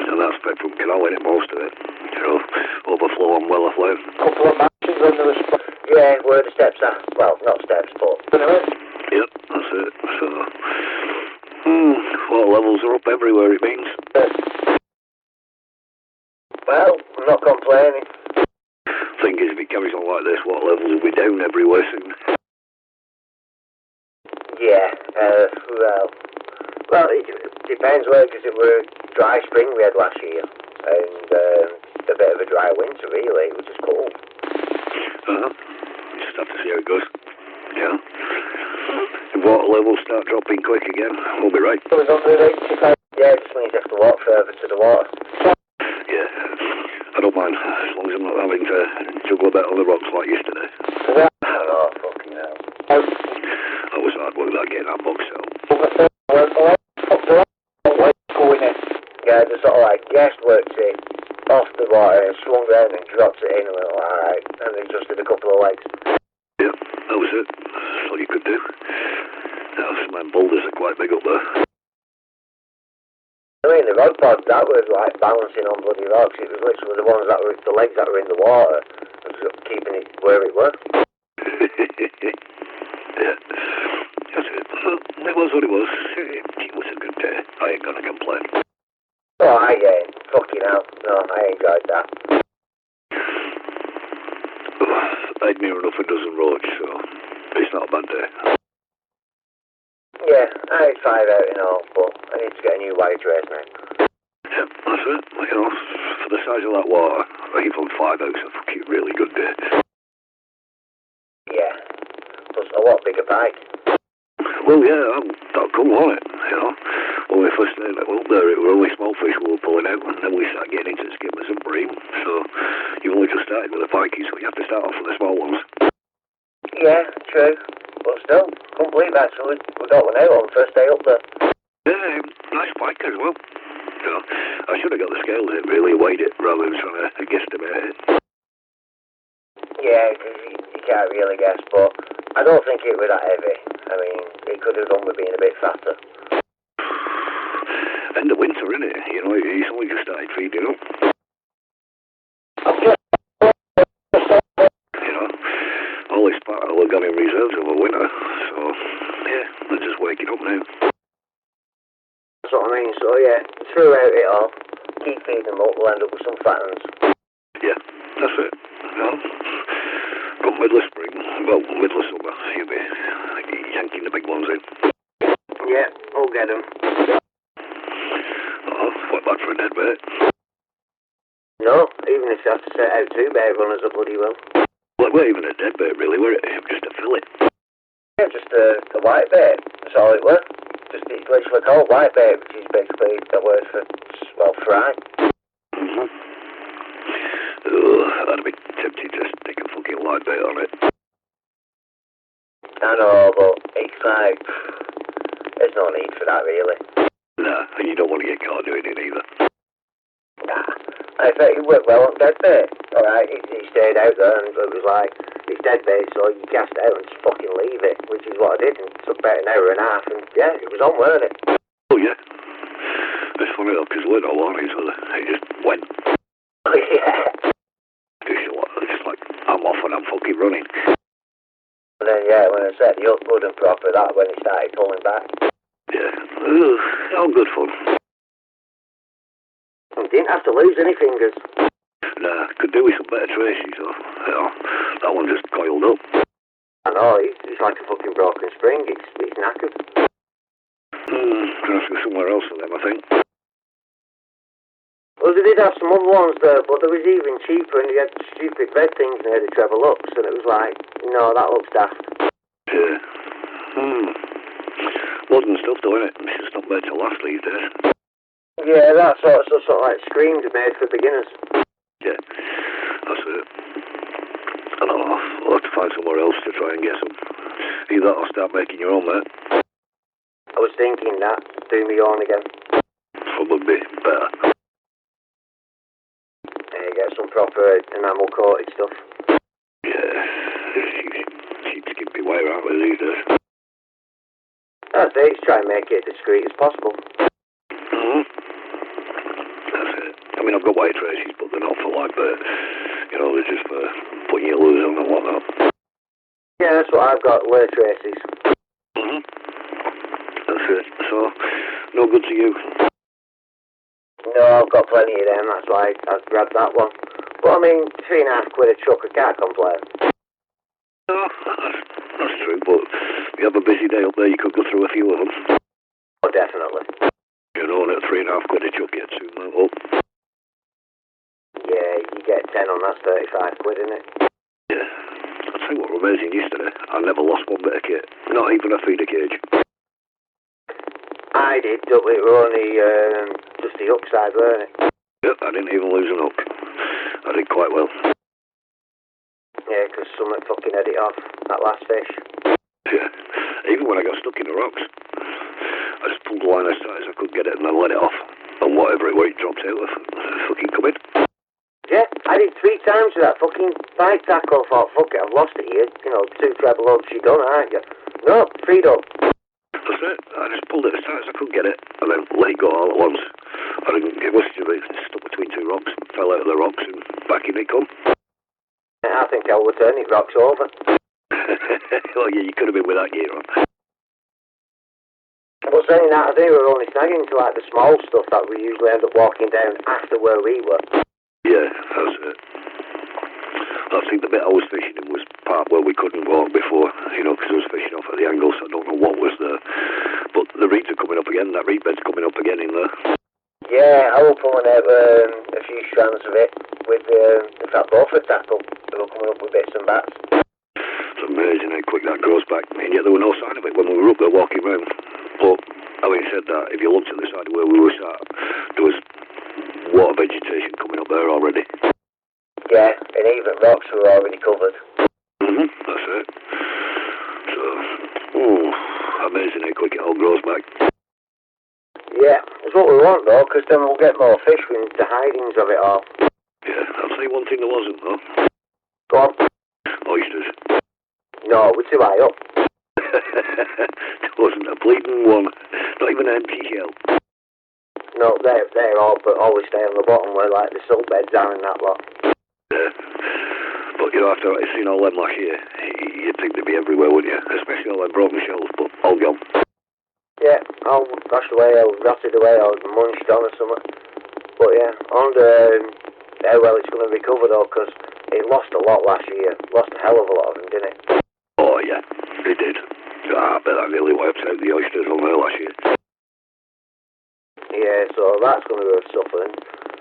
and that's fed from Canal in it, most of it. You know, overflow on Weller Flame. Couple of matches under the spot. Yeah, where the steps are. Well, not steps, but... Yep, that's it. So, water levels are up everywhere, it means. Well, I'm not complaining. Thing is, if it carries on like this, water levels will be down everywhere soon. Yeah, well, it depends where, because it were a dry spring we had last year, and a bit of a dry winter, really, which is cool. You just have to see how it goes. Yeah. If water levels start dropping quick again, we'll be right. Yeah, it just means you have to walk further to the water. Yeah, I don't mind, as long as I'm not having to juggle a bit on the rocks like yesterday. Oh, fucking hell. That was hard work, that getting that box out. Yeah, just sort of like guest worked it off the water and swung around and dropped it in and went, alright, and then just did a couple of legs. Yeah, that was it. That's all you could do. Now, some of them boulders are quite big up there. I mean, the rod pod, that was like balancing on bloody rocks. It was literally the ones that were, the legs that were in the water, and just keeping it where it was. Yeah, that's it. It was what it was. It was a good day. I ain't gonna complain. Oh, I ain't. Fucking hell. No, I enjoyed that. I'd near enough a dozen roads, so it's not a bad day. Yeah, I had 5 out in all, but I need to get a new wire trace now. Yeah, that's it. You know, for the size of that water, even 5 out's a fucking really good day. Yeah. Plus a lot bigger pike. Well, yeah, that'll come on it, you know. When we first started up there, it were only small fish we were pulling out, and then we started getting into skimmers and bream. So, you've only just started with the pikeys, so you have to start off with the small ones. Yeah, true. But still, couldn't believe actually we got one out on the first day up there. Yeah, nice pike as well. You know, I should have got the scales in, really weighed it, rather than trying to guesstimate it. Yeah, because you can't really guess, but I don't think it was that heavy. I mean, it could have done with being a bit fatter. End of winter, innit? You know, he's only just started feeding up. You know, all this part will have gone in reserves over winter, so, yeah, they're just waking up now. That's what I mean, so yeah, throughout it all, keep feeding them up, we'll end up with some fat ones. Yeah, that's it. You know, come middle of spring, well, middle of summer, you'll be yanking the big ones in. Yeah, we'll get them. Oh, what bad for a dead bait? No, even if you have to set out 2 bait runners, I bloody will. Well, we're even a dead bait, really, we're just a fillet. Yeah, just a white bait, that's all it was. Just, it's literally called white bait, which is basically the word for, well, fry. I'd be tempted to stick a fucking light bait on it. I know, but it's like, there's no need for that, really. Nah, and you don't want to get caught doing it either. Nah, I bet it worked well on dead bait. Alright, it stayed out there and it was like, it's dead bait, so you cast out and just fucking leave it, which is what I did, and it took about an hour and a half, and yeah, it was on, weren't it? Oh, yeah. It's funny though, because we're not warnings, so it just went. Oh, yeah. It's like, I'm off and I'm fucking running. And then, yeah, when I set the hook good and proper, that's when it started pulling back. Yeah. All good fun. I didn't have to lose any fingers. Nah, could do with some better traces, though. You know, that one just coiled up. I know, it's like a fucking broken spring, it's knackered. Gonna have to go somewhere else for them, I think. Well, they did have some other ones there, but they was even cheaper, and they had stupid red things near the treble looks, and it was like, no, that looks daft. Yeah. Modern stuff, though, innit? It's just not made to last these days. Yeah, that sort of like screamed made for beginners. Yeah, that's it. I don't know, I'll have to find somewhere else to try and get some. Either that or start making your own, mate. I was thinking that, do me own again. Probably better. Get some proper enamel coated stuff. Yeah, she'd skip me way around with these days. That's it, try and make it as discreet as possible. Mm-hmm. That's it. I mean, I've got white traces, but they're not for like, you know, they're just for putting your lures on and whatnot. Yeah, that's what I've got, wear traces. Mm-hmm. That's it. So, no good to you. No, I've got plenty of them, that's why I've grabbed that one. But I mean, £3.5 a truck, I can't complain. No, that's true, but you have a busy day up there, you could go through a few of them. Oh, definitely. You know, and at £3.5 a chuck, you soon mount up. Yeah, you get 10 on that's £35, isn't it? Yeah. I'll tell you what was amazing yesterday. I never lost one bit of kit. Not even a feeder cage. I did, but it were only just the upside, weren't it? Yep, I didn't even lose an hook. I did quite well. Yeah, because someone fucking had it off, that last fish. Yeah. Even when I got stuck in the rocks, I just pulled the line as tight as I could get it and then let it off. And whatever it was, it dropped out of fucking come in. Yeah, I did 3 times with that fucking bite tackle. Thought, fuck it, I've lost it here. You know, 2 treble hooks, you done, aren't you? No, 3 done. That's it. I just pulled it as tight as I could get it and then let it go all at once. It was stuck between 2 rocks, fell out of the rocks and back in it come. I think I would turn it rocks over. Oh yeah, you could have been with that gear on. But saying that, I think we were only snagging to like the small stuff that we usually end up walking down after where we were. Yeah, that's it. I think the bit I was fishing in was part where we couldn't walk before, you know, because I was fishing off at the angle, so I don't know what was there. But the reeds are coming up again, that reed bed's coming up again in there. Yeah, I was pulling out a few strands of it with that Bamford tackle. They were coming up with bits and bats. It's amazing how quick that grows back, and yet there were no sign of it when we were up there walking round. But having said that, if you looked at the side of where we were sat, there was water vegetation coming up there already. Yeah, and even rocks were already covered. That's it. So, amazing how quick it all grows back. Yeah, that's what we want though, because then we'll get more fish with the hidings of it all. Yeah, I'll tell you one thing there wasn't though. Go on. Oysters. No, we're too high up. There wasn't a bleeding one. Not even an empty shell. No, they're all, but always stay on the bottom where like the silt beds are and that lot. Yeah. But you know, after I've seen all them last year, you'd think they'd be everywhere, wouldn't you? Especially all them broken shells, but all gone. Yeah, all washed away or rotted away or munched on or something. But yeah, on how well it's going to recover though, because it lost a lot last year. Lost a hell of a lot of them, didn't it? Oh yeah, it did. I bet that nearly wiped out the oysters on there last year. Yeah, so that's going to be suffering.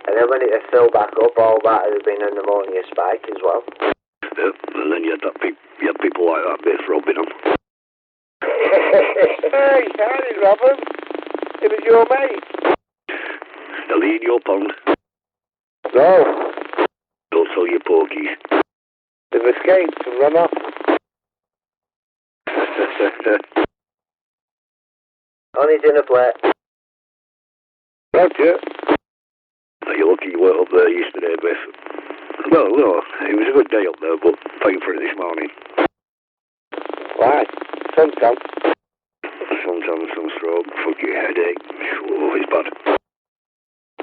And then when it filled back up, all that had been a pneumonia spike as well. Yep, and then you had people like that bit robbing them. Hey, howdy, Robin. It was your mate. Are they in your pond? No, Don't sell your porkies. they've escaped and run off. On his dinner plate. Roger. Are you lucky you weren't up there yesterday, Biff? No, it was a good day up there, but thank you for it this morning. Why? Sometimes. Sometimes some stroke, fucking headache. Oh, it's bad.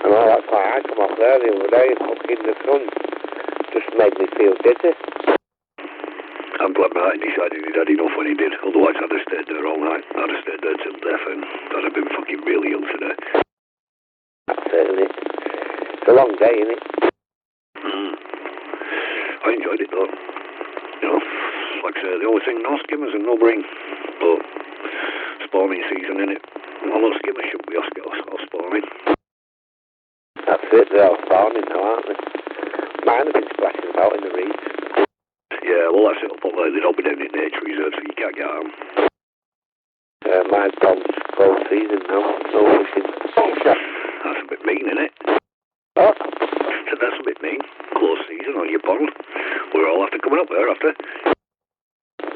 I know, that's why I come up there the other day, fucking the sun. Just made me feel dizzy. I'm glad my heart decided he'd had enough when he did. Otherwise, I'd have stayed there all night. I'd have stayed there till death, and I'd have been fucking really ill today. That's it, isn't it? It's a long day, isn't it? I enjoyed it, though. You know, like I say, the only thing, no skimmers and no bream. But spawning season, innit? Well, no skimmers should be all spawning. That's it, they're all spawning now, aren't they? Mine have been splashing about in the reeds. Yeah, well, that's it up there. They'd all be down in nature reserve, so you can't get them. My pond's full season now, no fishing. That's a bit mean, innit? Oh, So that's a bit mean. Close season on your pond. We're all after coming up there after.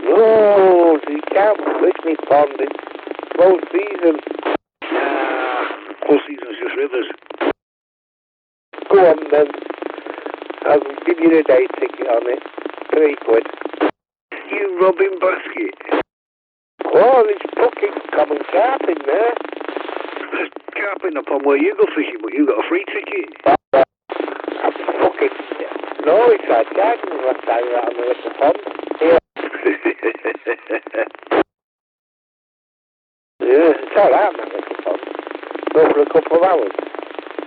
No, you can't switch me pond. It's slow season. All season's just rivers. Go on then. I'll give you a day ticket on it. £3. You robbing basket. Oh, there's fucking common carp in there. There's carp in the pond where you go fishing, but you got a free ticket. I'm fucking... No, it's like gardening last time out on the little pond. Yeah. Yeah, it's alright, that little pond. Go for a couple of hours.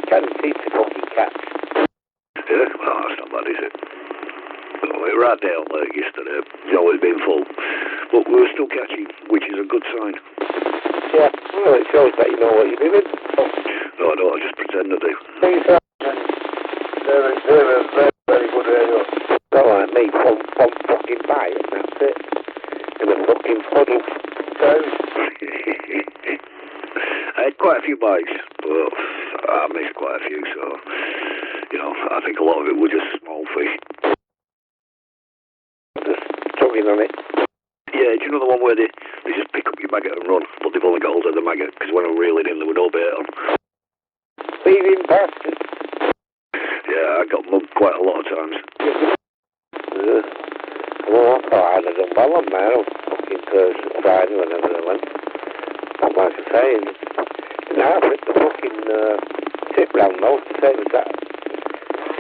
Can't teach the fucking cats. Yeah, well, that's not bad, is it? Well, we were out there on lake yesterday. It's always been full. But we were still catching, which is a good sign. Yeah, well, it shows that you know what you're doing. No, I don't, I just pretend to do. They're a very, very good radio. Not like me, one fucking bite and that's it. In a fucking puddle. So... I had quite a few bites, but I missed quite a few, so, you know, I think a lot of it were just small fish. Just tugging on it. Yeah, do you know the one where they just pick up your maggot and run, but they've only got hold of the maggot, because when I reeled in, there were no bait on. Thieving bastard. Yeah, I got mugged quite a lot of times. Well, I thought I'd have done well on there on fucking Thursday, Friday, whenever I went. Not like I say, in Africa, the fucking tip round though, the same as that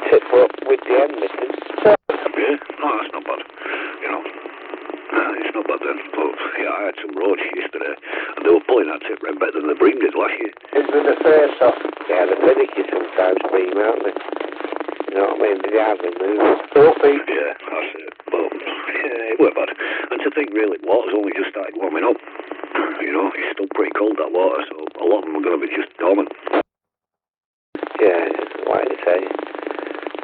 tip up with the end missing. Yeah, no, that's not bad, you know. It's not bad then, but yeah, I had some roach yesterday, and they were pulling that tip round better than the bring did last year. It's with the face off. Yeah, the finicky sometimes beam, aren't they? You know what I mean? They hardly move. Yeah, that's it. But yeah, it weren't bad. And to think really, water's only just started warming up. You know, it's still pretty cold, that water, so a lot of them are going to be just dormant. Yeah, like you say.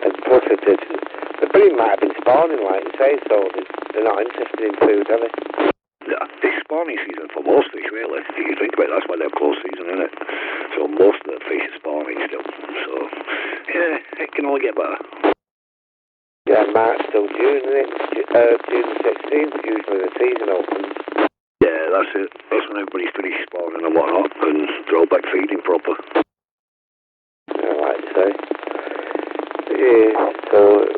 And plus, the bream might have been spawning, like you say, so they're not interested in food, are they? Yeah, it's spawning season for most fish, really. If you think about it, that's why they have close season, isn't it? So most of the fish are spawning still. So, yeah, it can only get better. Yeah, March till June, isn't it? June the 16th, usually the season opens. Yeah, that's it. That's when everybody's finished spawning and whatnot, and they're all back feeding proper. Yeah, like you say. Yeah, so...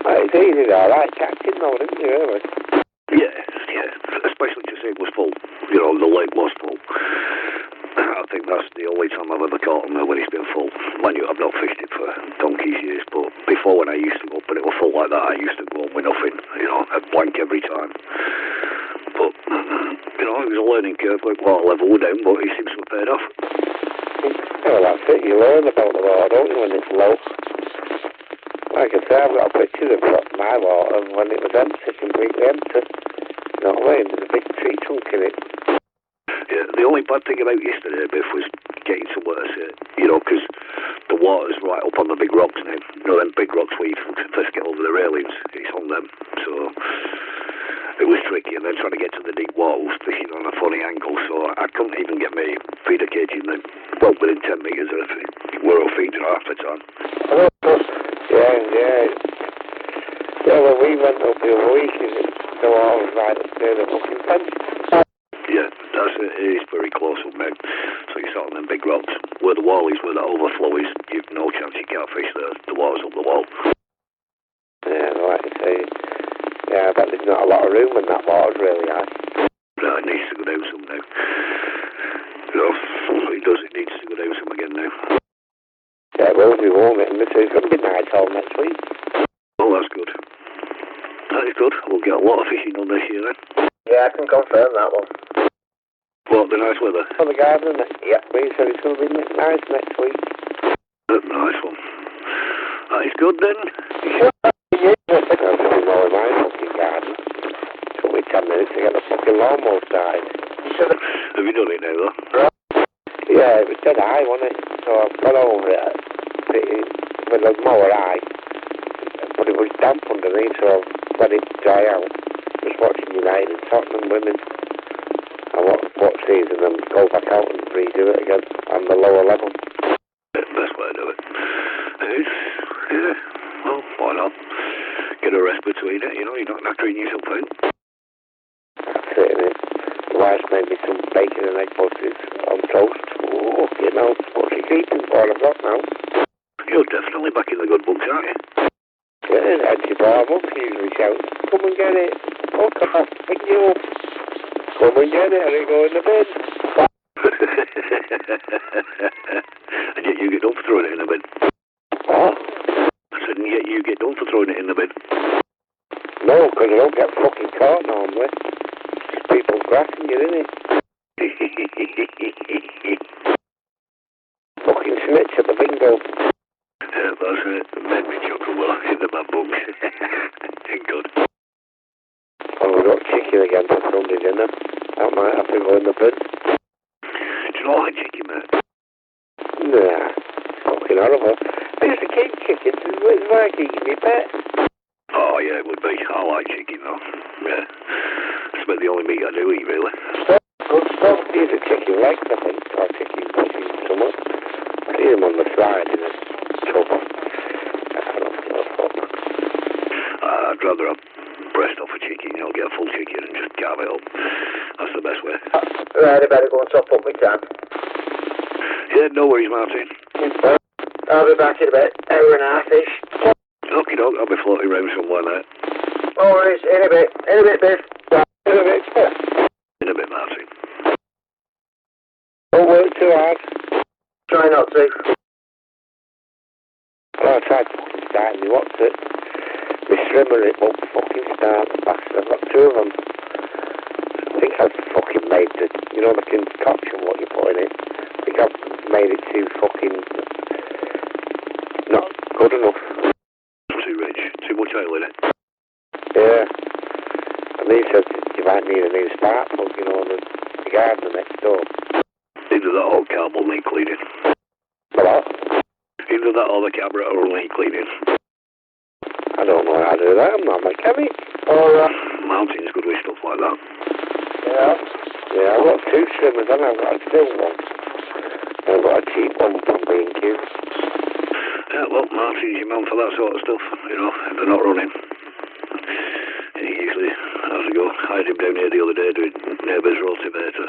It's easy though, right catching though, didn't you, really? Yeah, especially to say it was full. You know, the lake was full. I think that's the only time I've ever caught them when it's been full. Mind you, I've not fished it for donkey's years, but before when I used to go up and it was full like that, I used to go on with nothing, you know, a blank every time. But, you know, it was a learning curve, like water level were down, but it seems to have paid off. Well, that's it, you learn about the water, don't you, when it's low? Like I say, I've got a picture of my water when it was empty, completely empty. You know what I mean? There's a big tree trunk in it. Yeah, the only bad thing about yesterday, Biff, was getting somewhere to sit, you know, because the water's right up on the big rocks now. You know, them big rocks where you first get over the railings, it's on them. So it was tricky, and then trying to get to the deep water was fishing on a funny angle, so I couldn't even get my feeder cage in them. Well, within 10 metres of it. We're all feeding half the time. Yeah. Yeah, well, we went up the other week, and the water was right up near the fucking fence. Yeah, that's it. It is very close up now. So you sat on them big rocks. Where the wall is, where the overflow is, you've no chance you can't fish there. The water's up the wall. Yeah, like I say. Yeah, I bet there's not a lot of room when that water's really high. No, it needs to go down some now. You know, it does. It needs to go down some again now. Yeah, it will be, won't it? And it's going to be night all next week. Oh, that's good. That is good. We'll get a lot of fishing on this year then. Yeah, I can confirm that one. What, the nice weather? For the garden, Yeah. We said it's going to be nice next week. Nice one. That is good then. I've been mowing my fucking garden. It took me 10 minutes to get the fucking lawnmower started. Have you done it now though? Yeah, it was dead high, wasn't it? So I've got over it with the mower high. But it was damp underneath, so I've let it dry out. Just watching United and Tottenham women. I watch these and then go back out and redo it again on the lower level. Best way to do it. Yeah. Well, why not? Get a rest between it, you know, you're not knackering yourself out. sitting it. The wife's made me some bacon and egg butties on toast. Oh, you know, what's she keeping for? I've got now. You're definitely back in the good books, aren't you? Yeah, and she brought them up, she usually shouts, come and get it. Fuck off, pick you up. Come and get it, and they go in the bin. And yet you get done for throwing it in the bin. What? I said, and yet you get done for throwing it in the bin. No, because I don't get fucking caught normally. Just people grassing you, innit? Fucking snitch at the bingo. Yeah, that's it. It made me chuckle well in the bad books. Good. Well, we've got chicken again for Sunday dinner. That might have to go in the bin. Do you not like chicken, mate? Nah, it's fucking horrible. I used to keep chickens. It's like eating me pet. Oh, yeah, it would be. I like chicken, though. Yeah. It's about the only meat I do eat, really. Good stuff. These are chicken legs, I think, or chicken stomach. I see them on the side in a tub. I don't give a fuck. I'd rather have breast off a chicken, you know, get a full chicken and just carve it up. That's the best way. Right, I better go and top up my time. Yeah, no worries, Martin. I'll be back in about an hour and a half-ish. Okie doke, I'll be floating around somewhere, mate. No worries, in a bit, Biff. In a bit. In a bit, Martin. Don't work too hard. Try not to. Well, I tried fucking starting me. What's it? My strimmer, it won't fucking start. Bastard. I've got two of them. I think I've fucking made the, you know, the concoction what you put in it. I think I've made it too fucking not good enough. Too rich. Too much oil in it. Yeah. And he said you might need a new spark plug, you know, the gardener next door. Either that or carbon leak cleaning. What? Either that or the carburetor will leak cleaning. I don't know how to do that. I'm not a mechanic. Martin's good with stuff like that. Yeah. Yeah, I've got two trimmers and I've got a still one. I've got a cheap one from B&Q. Yeah, well, Martin's your man for that sort of stuff, you know, if they're not running. He usually has to go. I had him down here the other day doing neighbour's rotivator.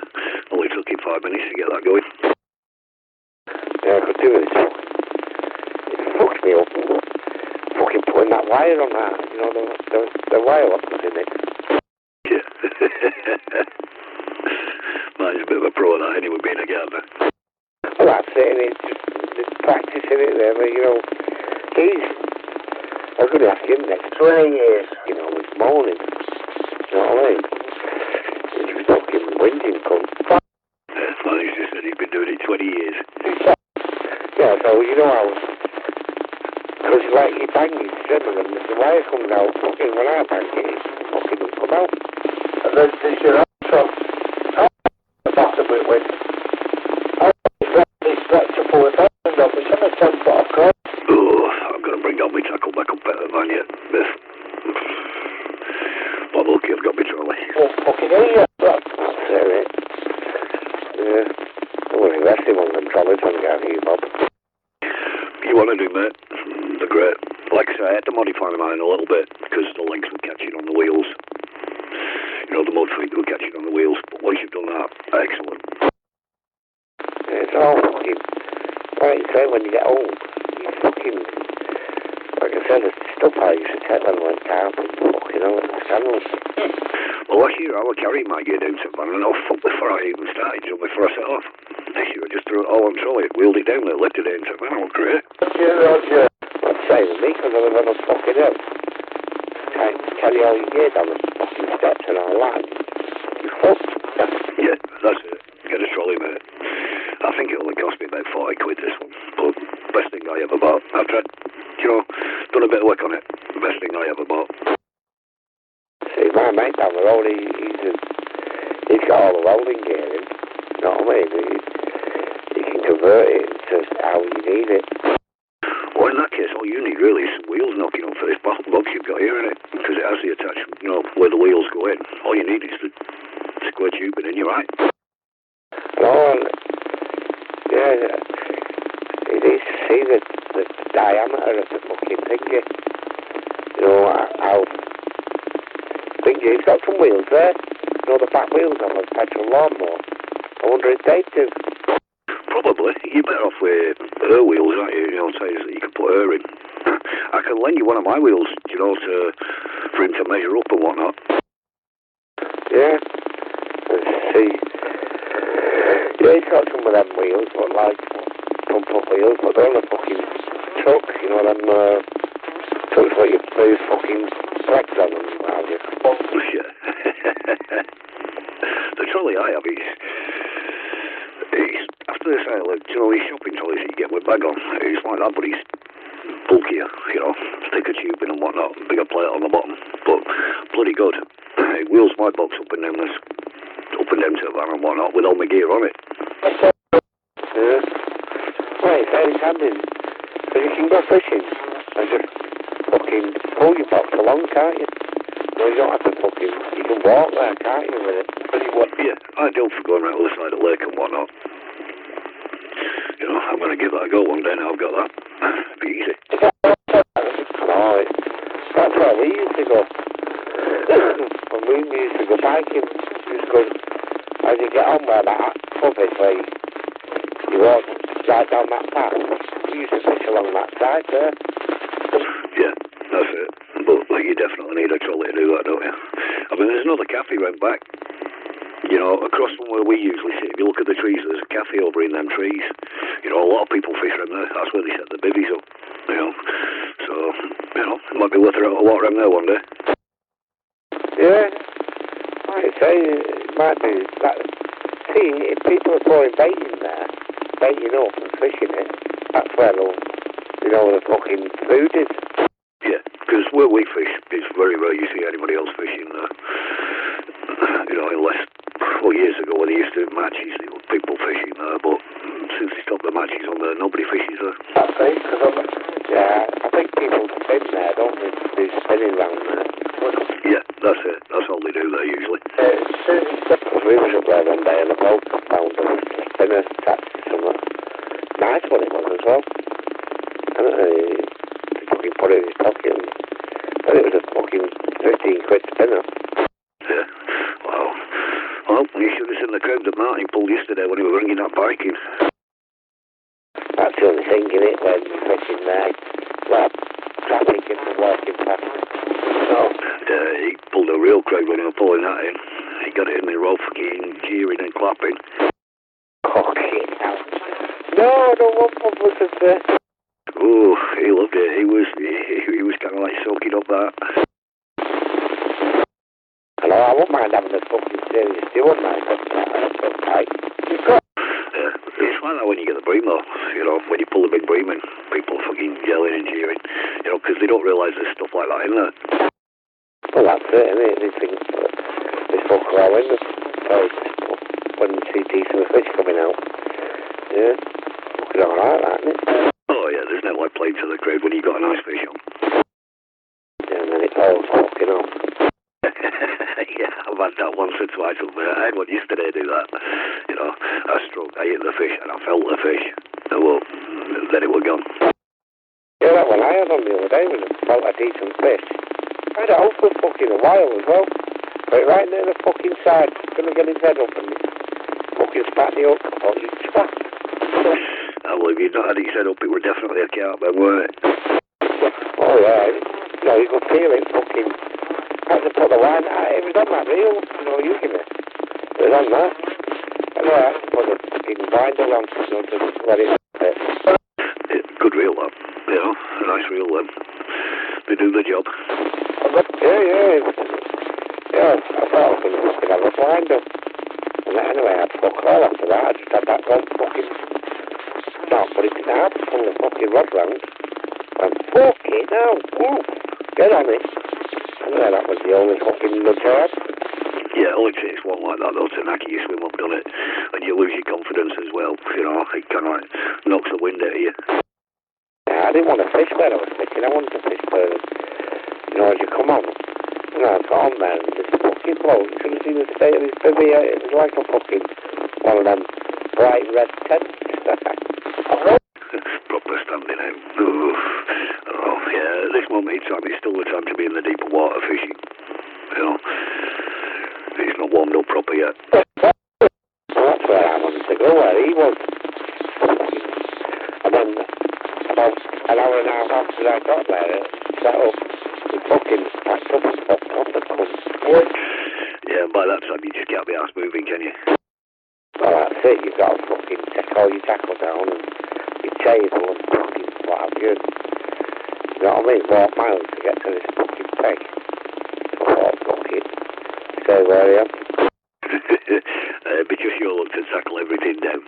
Only took him 5 minutes to get that going. Yeah, I could do it. It fucked me up. Fucking putting that wire on that, you know, the wire what was in it. Yeah. Mine's a bit of a pro at that anyway, being a gardener. Well, that's it, and it's just practicing it there, but, you know, I was going to ask him next 20 years, you know, he's moaning, you know what I mean? He's fucking whinging, cunt. Well, he's just said he's been doing it 20 years. Yeah, so, you know how, because like you bang your strimmer and the wire comes out, fucking when I bang it, it fucking doesn't come out. And then there's your answer. The bottom bit with. This stretchable with hand on me, some of them what I've got. Oh, I'm going to bring out my tackle back up better than yet, Biff. Well, lucky I've got my trolley. Oh, fucking hell, yeah. That's it. Yeah. I want to invest in one of them trolleys when I get out of you, Bob. You want to do, mate? They're great. Like I say, I had to modify mine a little bit because the legs were catching on the wheels. You know, the mud feet were catching on the wheels. But once you've done that, excellent. Yeah, it's all fucking, like you say, when you get old, you fucking, like I said, the stuff I used to take when I went camping, fucking hell, it's scandalous. Well, last year I was carrying my gear down to the van and I fucked before I even started, so before I set off. Next year I just threw it all on trolley, wheeled it down there, lifted it into the van, all great. Roger. That's the same with me, because I live on a fucking hill. Carry all your gear down the fucking steps and all that. You fucked. Yeah, that's it. Get a trolley, mate. I think it only cost me about 40 quid this one, but best thing I ever bought. I've tried, you know, done a bit of work on it. Best thing I ever bought. See, my mate down the road, he's got all the welding gear in. You know what I mean? He can convert it into how you need it. Well, in that case, all you need really is some wheels knocking on for this box you've got here, innit? Because it has the attachment, you know, where the wheels go in. All you need is the square tubing in, you're right. No, yeah, he needs to see the diameter of the fucking thingy. You know, how thingy, he's got some wheels there. know, the back wheels on a petrol lawnmower. I wonder if they do. Probably. You're better off with her wheels, aren't you? You know, tires that you can put her in. I can lend you one of my wheels, you know, for him to measure up and whatnot. Yeah. Let's see. Yeah, he's got some of them wheels, but like pump-up wheels, but they're on a fucking truck, you know, them trucks where you move fucking legs on them, have you? Yeah. The trolley I have, it's after the sale of, you know, these shopping trolleys that you get with bag on, it's like that, but it's bulkier, you know, thicker tubing and whatnot, bigger plate on the bottom, but bloody good. It wheels my box up and down to the van and whatnot with all my gear on it. Yeah. Well, it's very handy, because you can go fishing and just fucking pull your box along, can't you? No, you don't have to fucking, you can walk there, can't you, with it? Yeah, ideal for going around the other side of the lake and whatnot. You know, I'm going to give that a go one day now I've got that. Be easy. No, that's where we used to go. When we used to go biking, we used to go, as you get on where that pub is, where you walk right down that path, we used to fish along that side there. Yeah, that's it. But like, you definitely need a trolley to do that, don't you? I mean, there's another cafe round back. You know, across from where we usually sit, if you look at the trees, there's a cafe over in them trees. You know, a lot of people fish around there. That's where they set the bivvies up, you know. So, you know, it might be worth a walk around there one day. Yeah, like I say, it might be that. See, if people are throwing bait in there, baiting up and fishing it, that's where you know, the fucking food is. Yeah, because where we fish, it's very rare you see anybody else fishing there. You know, unless, well, years ago when they used to have matches, there were people fishing there, but since they stopped the matches on there, nobody fishes there. That's right, yeah, I think people spin there, don't they? They're spinning around there. Yeah, that's it. That's all they do there usually. We was up there one day and the bloke found a spinner attached to something. Nice one it was as well. And he fucking put it in his pocket and it was a fucking 15 quid spinner. Yeah. Wow. Well, you should have seen the crowd that Martin pulled yesterday when he was bringing that bike in. That's the only thing in it when you're fishing there. Well, traffic isn't working past. So, he pulled a real crowd when he was pulling that in. He got it in the road fucking jeering and clapping. Fucking hell. No, I don't want publicity. Oh, he loved it. He was kind of like soaking up that. Hello, I wouldn't mind having a fucking serious do on that. That's okay. Yeah, it's like that when you get the bream though, you know, when you pull the big bream in, people fucking yelling and cheering, you know, because they don't realise there's stuff like that in there. Well, that's it, isn't it? They think this fuck all in the when you see decent fish coming out. Yeah, looking alright, that, isn't it? Oh yeah, there's no like playing to the crowd when you got a nice fish on. Yeah, and then it all fucking off. Yeah, I've had that once or twice up there. I had one yesterday do that. You know, I hit the fish and I felt the fish. And well, then it was gone. Yeah, that one I had on the other day was about a decent fish. I had it out for fucking a while as well. But right near the fucking side, gonna get his head up and fucking spat the hook. I thought, you twat. Well, if you'd not had his head up, it were definitely a carp then, weren't it? Oh yeah, no, you could feel it fucking. I had to put the line, it was on that reel, you know, using it. It was on that. And I had to put the fucking binder on, you know, to let it fit. Yeah, good reel, that. You know, a nice reel, then. They do the job. Yeah. Yeah, I thought I was going to fucking have a blinder. And anyway, I had fuck all after that. I just had that rod fucking... No, but it didn't have to pull the fucking rod round. And fuck it now. Ooh, get on it. Anyway, that was the only fucking nudge I had. Yeah, it only takes one like that, though, to knock you swim up, doesn't it? And you lose your confidence as well. You know, it kind of like knocks the wind out of you. Yeah, I didn't want to fish where I was fishing. I wanted to fish where, you know, as you come on. You know, I got on there and this fucking bloke, you should have seen the state of his bivvy. It was like a fucking, one of them bright red tents. Proper standing out. Ooh. Oh, yeah, at this moment in time, it's still the time to be in the deeper water fishing. You know, it's not warmed up proper yet. Well, that's where I wanted to go, where he was. And then, about an hour and a half after I got there, set up, he fucking packed up and fucked off the cunt. Yeah, and by that time you just can't be asked moving, can you? Well, that's it. You've got to fucking take all your tackle down and your table and fucking what have you. You know what I mean? Walk miles to get to this fucking peg. So I thought, fuck it. Stay where I am. But just your luck to tackle everything down.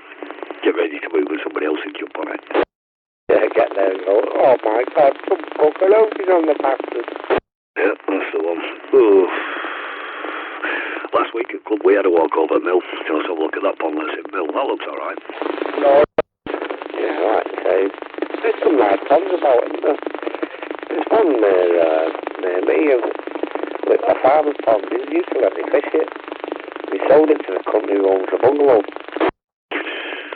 Get ready to move and somebody else will jump on it. Yeah, get there and go, oh my god, some fucker else is on the bastard. Yeah, that's the one. Oh. Last week at club we had a walk over Mill. So let's have a look at that pond that's in Mill. That looks alright. No. Yeah, like I say, there's some nice ponds about it. There's one near me, a farmer's pond. He used to let me fish it. He sold it to the company who owns the bungalow.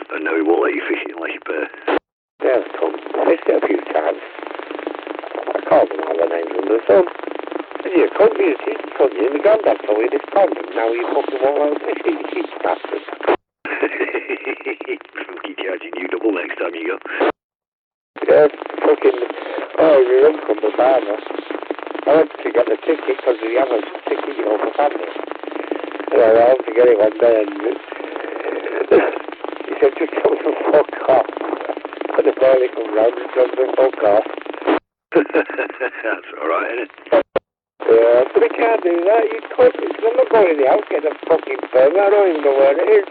And now he won't let you fish it unless you pay. Yeah, I've fished it a few times. I called them all the names under the sun. You couldn't be a cheeky, couldn't you? My granddad told you this pond, and now you fucking won't let him fish it, you cheeky bastard. Funky charging you double next time you go. Yeah, fucking... Oh, your uncle, the farmer. I went to get the ticket because he had a ticket, you know, for family. And I went to get it one day, and he said, just tell me to fuck off. And the boy come round and told me to fuck off. That's alright, isn't it? Yeah, but I can't do that. You could. I'm not going in the house, get a fucking permit. I don't even know where it is.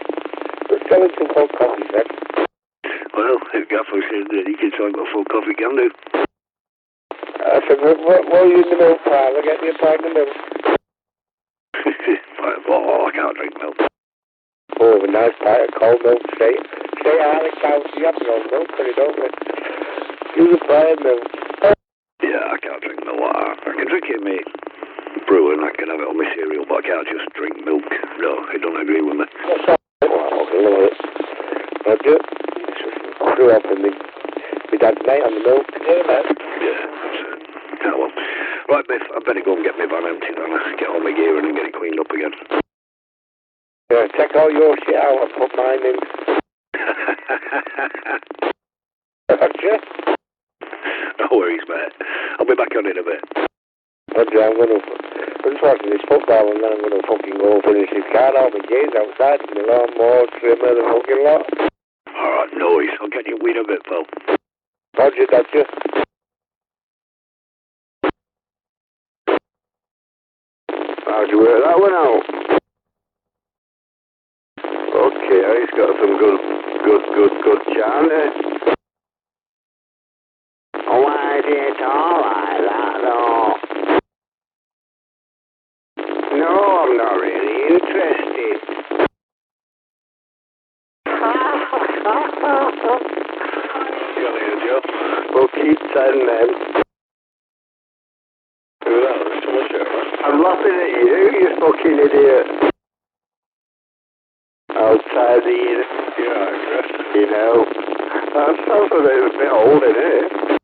Just tell him to fuck off, he said. Well, if Gaffer said that he can talk about full coffee, can do. I said, what are you in the milk pile? I'll get me a pint of milk. Oh, I can't drink milk. Oh, a nice pint of cold milk, straight out of the couch. You have your own milk, don't you? Use a pint of milk. Yeah, I can't drink milk. I can drink it in my brew and I can have it on my cereal, but I can't just drink milk. No, it don't agree with me. Well, I love it. I just grew up with me dad's mate on the milk. Yeah, man. Yeah, that's it. Yeah, well. Right, Biff, I better go and get my van emptied and get all my gear in and get it cleaned up again. Yeah, take all your shit out and put mine in. Okay. No worries, mate. I'll be back on in a bit. I'm just watching this football and then I'm going to fucking go finish this car. All my gears outside and the lawnmower, trimmer, the fucking lot. Alright, no worries. I'll get you weed a bit, pal. Roger, Dodger. How'd you work that one out? Okay, he's got some good charm there. Why is it all like that, though? No, I'm not really interested. You got here, Joe? We'll keep 10 men. Who that? Mr. Musher? I'm laughing at you, you fucking idiot. How tidy you Yeah, I guess. you know. That sounds a bit old, isn't it?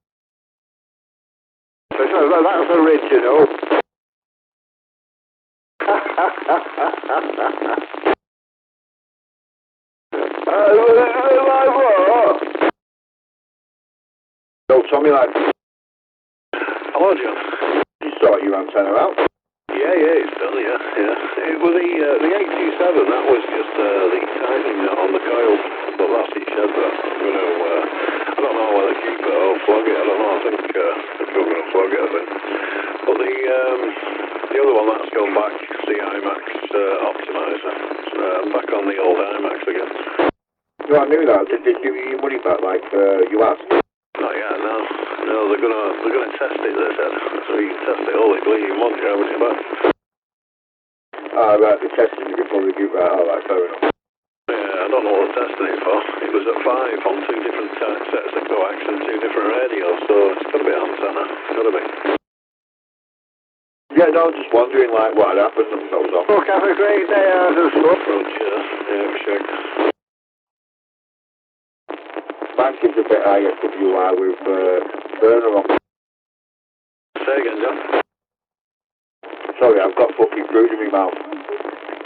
That's original. Like what? Don't tell me like... Hello, Joe. You sort your antenna out. Yeah, it's done, yeah. It was the 827, that was just the tightening on the coil, but that's it, said that. I'm going to, I don't know whether to keep it or flog it, I don't know, I think we're going to flog it, I think. But the other one, that's gone back, the IMAX optimizer. I'm back on the old IMAX again. No, I knew that. Did they give you your money back like you asked? Not yet, no. No, they're gonna test it, they said. So you can test it all they believe you want, you're having it back. Ah, right, they're testing it before they give it out. Right, fair enough. Yeah, I don't know what they're testing it for. It was at 5 on 2 different sets of coax and 2 different radios, so it's gotta be an antenna. It's gotta be. Yeah, no, just wondering like what had happened and goes on. Look, have a great day out of stuff. Roger. Yeah, sure. Bank is a bit higher WI with burner on. Say again, John. Sorry, I've got fucking food in my mouth.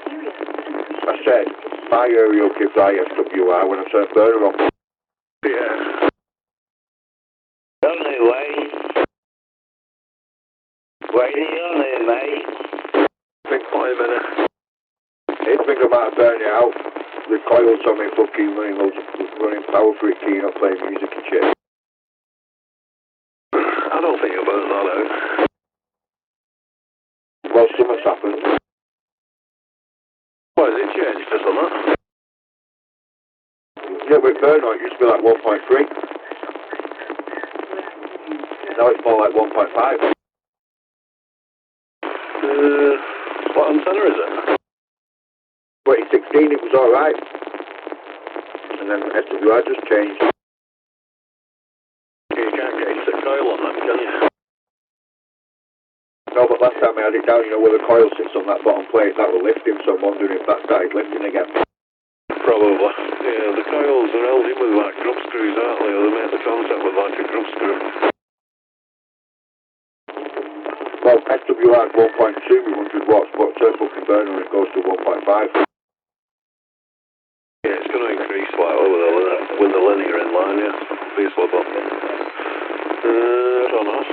I said, my area gives ISWI when I turn burner on. Yeah. Anyway, why are you on there, mate? Big 5 minutes. He'd think about burning it out. The coils on me fucking running power for it, keying up, playing music and shit. I don't think you'll burn that out. Well, something's happened. Why has it changed or something? Yeah, with burn on it used to be like 1.3. Now it's more like 1.5. What antenna is it? 2016 it was alright. And then SWI just changed. You can't get into the coil on them, can you? No, but last time I had it down, you know, where the coil sits on that bottom plate, that will lift him, so I'm wondering if that started lifting again. Probably. Yeah, the coils are held in with like grub screws, aren't they? Or they make the contact with like a grub screw. Well, SWI is 1.2 with 100 watts, but turn fucking burner and it goes to 1.5. Yeah, it's going to increase slightly with the linear in line, yeah. Obviously, but I don't know.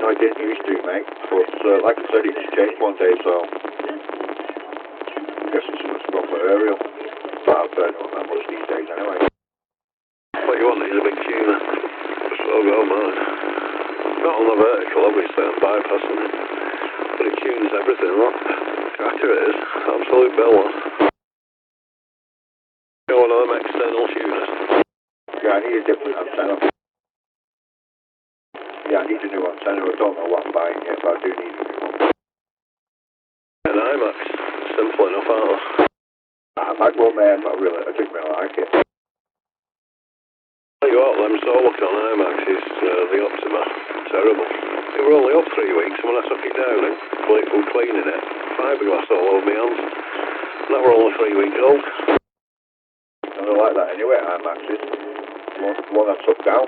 No, I didn't used to, mate. But like I said, it just changed one day, so I guess it's something wrong with aerial. But I burn on that much these days anyway. What you want is a big tuner. That's what I've got on mine. Not on the vertical, obviously, I'm bypassing it. But it tunes everything, look. Accurate it is. Absolute bell. Go on them external tuners. Yeah, I need a different antenna. Yeah, I need a new antenna. I don't know what I'm buying yet, but I do need a new one. An IMAX. Simple enough, aren't they? I've had one there, but I didn't really like it. Tell you what, them Solok on IMAX is the Optima. Terrible. They were only up 3 weeks, and when I took it down and from cleaning it, fiberglass all over my hands. And that were only 3 weeks old. I don't like that anyway, IMAXs. One I took down.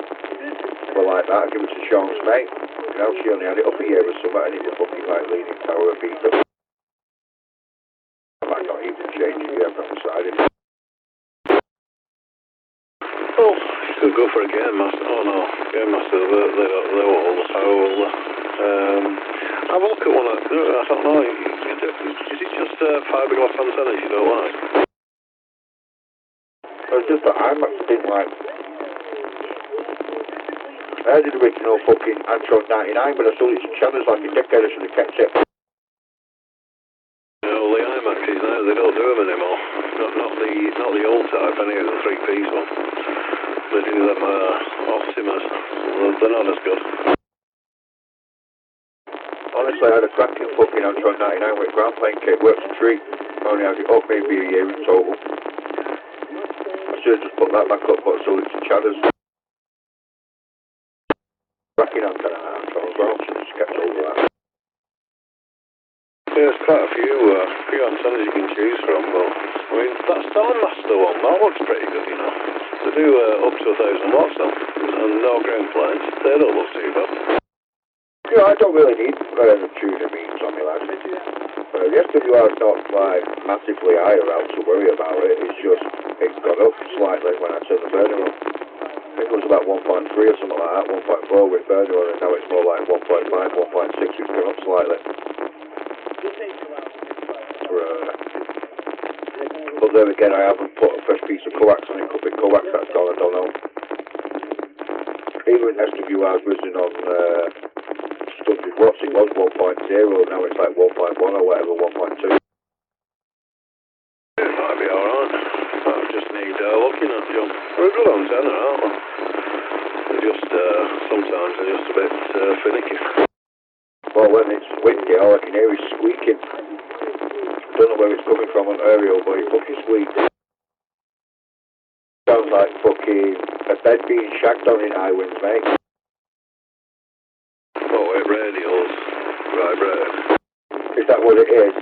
Well, like that, I give it to Sean's mate. You know, she only had it up a year or something, and it was fucking like leaning tower of Peter. I might not even change it yet, I've decided. Oh, you could go for a Game Master. Oh no, Game Master, they're all so old. Have a look at one of I don't know, is it just fiberglass antennas you don't like? It's just that IMAX didn't like. I had the original fucking Antron 99, but I sold it to Channels like a dickhead. I should have kept it. No, the IMAXs now, they don't do them anymore. Not the old type, any of the 3-piece one. They do them Optimas. They're not as good. Honestly, I had a cracking fucking Antron 99 with ground plane kit, works a treat. Only had it up maybe a year in total. I should have just put that back up, but I sold it to Channels. Cracking antenna Antron as well, should have just kept hold of that. Yeah, there's quite a few antennas you can choose from, but I mean, that Master one, that looks pretty good, you know. They do up to 1,000 watts though, and no ground planes. They don't look too bad. Yeah, I don't really need tuner means on me, lad. The SWI is not like massively higher out to worry about it. It's just it got up slightly when I turned the burner on. I think it was about 1.3 or something like that, 1.4 with burner on, and now it's more like 1.5, 1.6. It's gone up slightly. But then again, I haven't put a fresh piece of coax on it. Could be coax that's gone, I don't know. Even SWI's risen on 100 watts, it was 1.0, now it's like 1.1 or whatever, 1.2. It might be alright. I just need looking at, John. They're a good antenna, aren't they? They're just, sometimes they're just a bit finicky. Well, when it's windy, all I can hear is squeaking. Don't know where it's coming from on aerial, but it fucking squeaks. Sounds like fucking a bed being shagged on in high winds, mate. Oh, it radials. Vibrate. Is that what it is?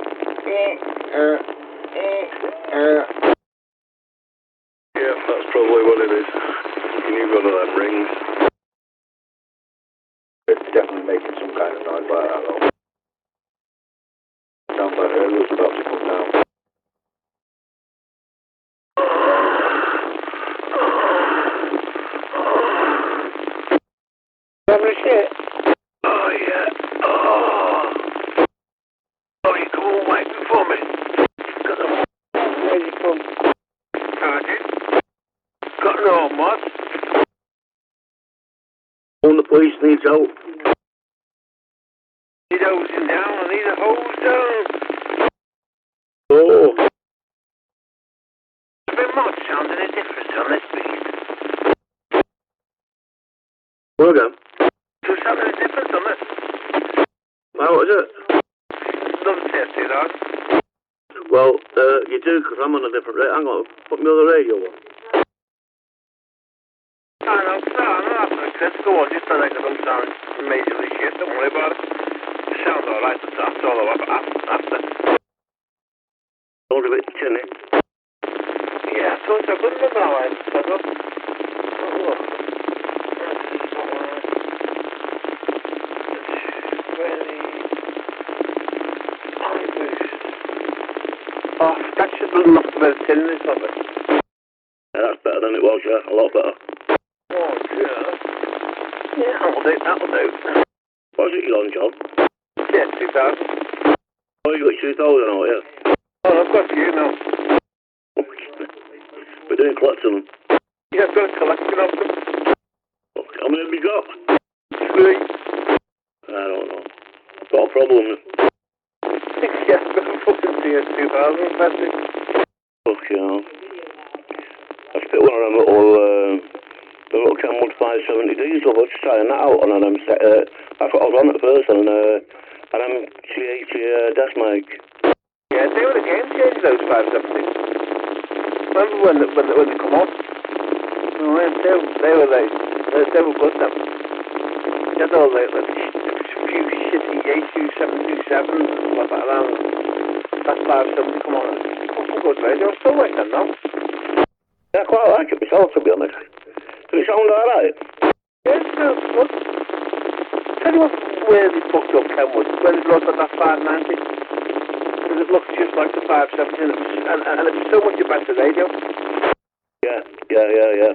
Yeah, that's probably what it is. You need one of them rings. It's definitely making some kind of noise like that, though. Sounds like on, what? When the police needs help. Need hosing down, I need a hose down. Oh. Has been much sound any difference on this beat? Well again. Does sound any difference on this? How is it? Doesn't say too loud. Well, you do, because I'm on a different rate. Hang on, put me on the radio one. No, I'm not having a critical one, just so that I don't sound majorly shit, don't worry about it. It sounds alright, that's all I want after. Sounds a bit tinny. Yeah, so it's a good number now, I said, look. Oh, that should be enough to better tin this of it. Yeah, that's better than it was, yeah, a lot better. Oh, yeah. Yeah, that'll do. What's it you're on, John? Yeah, 2,000. Oh, you got 2,000 out, yeah? Oh, I've got you now. We're doing collecting them. Yeah, I've got a collection of them. Okay. How many have you got? 3. I don't know. I've got a problem. Yeah, I've got a fucking CS2000, Patrick. Okay, no. I spit one of them little Kenwood 570 diesel. I was just trying that out on them set. That's what I was on at first, and I'm GH desk mic. Yeah, they were the game changers, those 570s. Remember when they come on? Oh, they were good, them. They had all the few shitty Yaesu 727s and stuff like that. That 570 come on. It's fucking good radio. I still like them now. Yeah, I quite like it myself, to be honest. Does it sound alright? Yeah, it sounds good. Tell you what's really fucked up, Kenwood, when they brought out that 590. Because it looks just like the 570 and it's so much a better radio. Yeah. Yeah,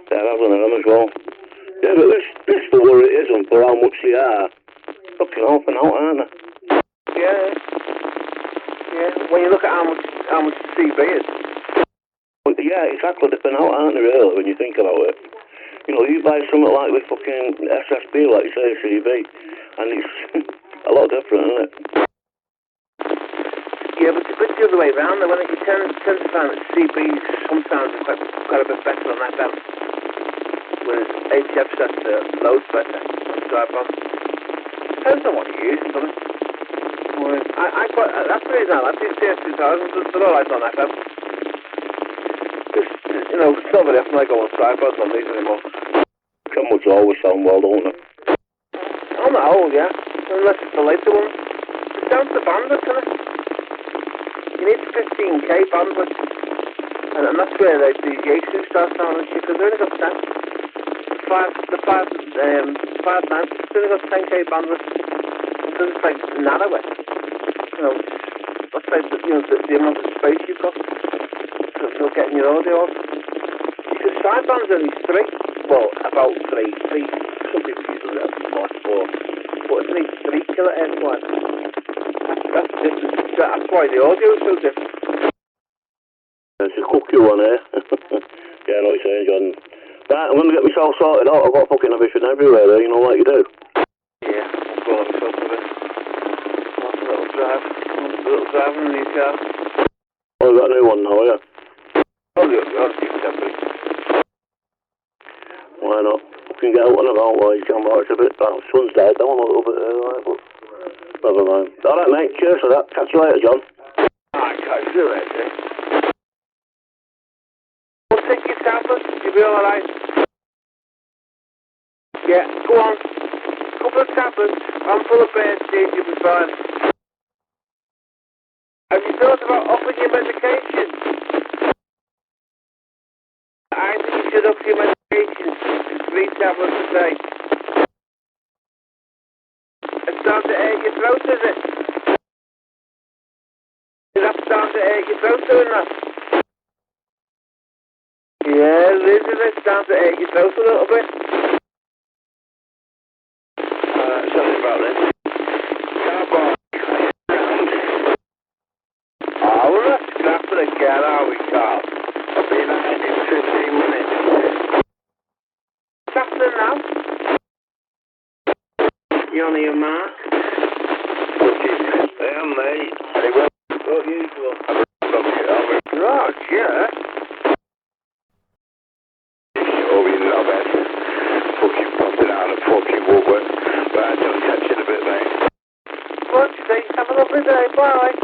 that's one of them as well. Yeah, but this for what it is and for how much they are. Fucking helping out, aren't they? Yeah. When you look at how much the CB is. Yeah, exactly. They've been out, aren't they, really, when you think about it? You know, you buy something like with fucking SSB, like you say, CB, and it's a lot different, isn't it? Yeah, but it's a bit the other way around, though, when you tend to find that CBs sometimes are quite a bit better than FM. Whereas HF sets the loads better on drive on. Depends on what you use, doesn't it? That's the reason I like these CS2000s, they're alright on FM. Just, you know, it's not very often I go on tripods on these anymore. Kenwoods always sound well, don't they? On the whole, yeah. Unless it's the later ones. It's down to the bandwidth, isn't it? You need 15k bandwidth. And that's where the Yaesu start sounding shit, because they only got 10. The 590, it's only got 10k bandwidth. Because it's like narrower. You know, that's like the amount of space you've got for getting your audio off. Because sideband's only 3. Well, about 3. Some people use a little bit more, 4. But it's only 3 kilohertz wide. That's different. That's why the audio is so different. It's a cookie one, eh? Yeah, I know what you're saying, John. Right, I'm going to get myself sorted out. I've got fucking everything everywhere there, you know what you do? Yeah, I'll go on myself a bit. Lots of little driving in these cars. Oh, you've got a new one now, yeah? Oh, you're on deep temporary. Why not? Fucking get out and about while you can, but it's a bit... Oh, sun's died down a little bit early, but... Never mind. Alright, mate, cheers for that. Catch you later, John. I can't do it, eh? Well, take your tablets, you'll be alright. Yeah, go on. Couple of tablets, I'm full of bad days, you'll be fine. Have you thought about upping your medication? I think you should up your medication to 3 tablets a day. It's starting to air your throat, is it? Is that starting to air your throat doing that? Yeah, isn't it starting to air your throat a little bit? Sorry about this. Carbon. Oh, we're not scrapping again, are we, Carl? I'll be back in 15 minutes. You on your mark? Yeah, mate. Hey, well, Not usual. right, yeah. Oh, you love it. Fucking popping out of fucking woodwork. Right, don't touch it a bit, mate. What, Steve? Have a lovely day. Bye.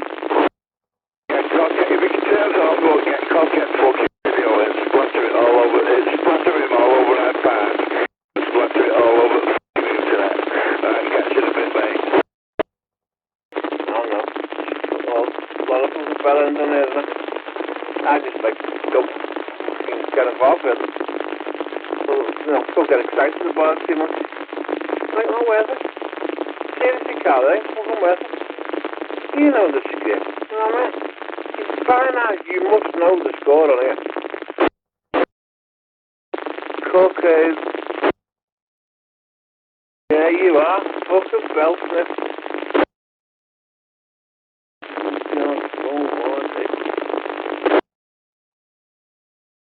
Get cock, if you can turn it off, we'll get cock, get fucking video and splatter it all over. Splatter him all over our park. Splatter it all over the fucking internet. Right, catch it a bit, mate. I don't know. Well, a lot of them are better than it, isn't it? I just like don't get involved with it. Well, you know, don't get excited about it too much. Like, oh, where's it? Seriously, Carl, eh? Fucking where's it? You know the secret. You know what I mean? By now, you must know the score on it. Cocaine. Yeah, you are. Fucking belt snip.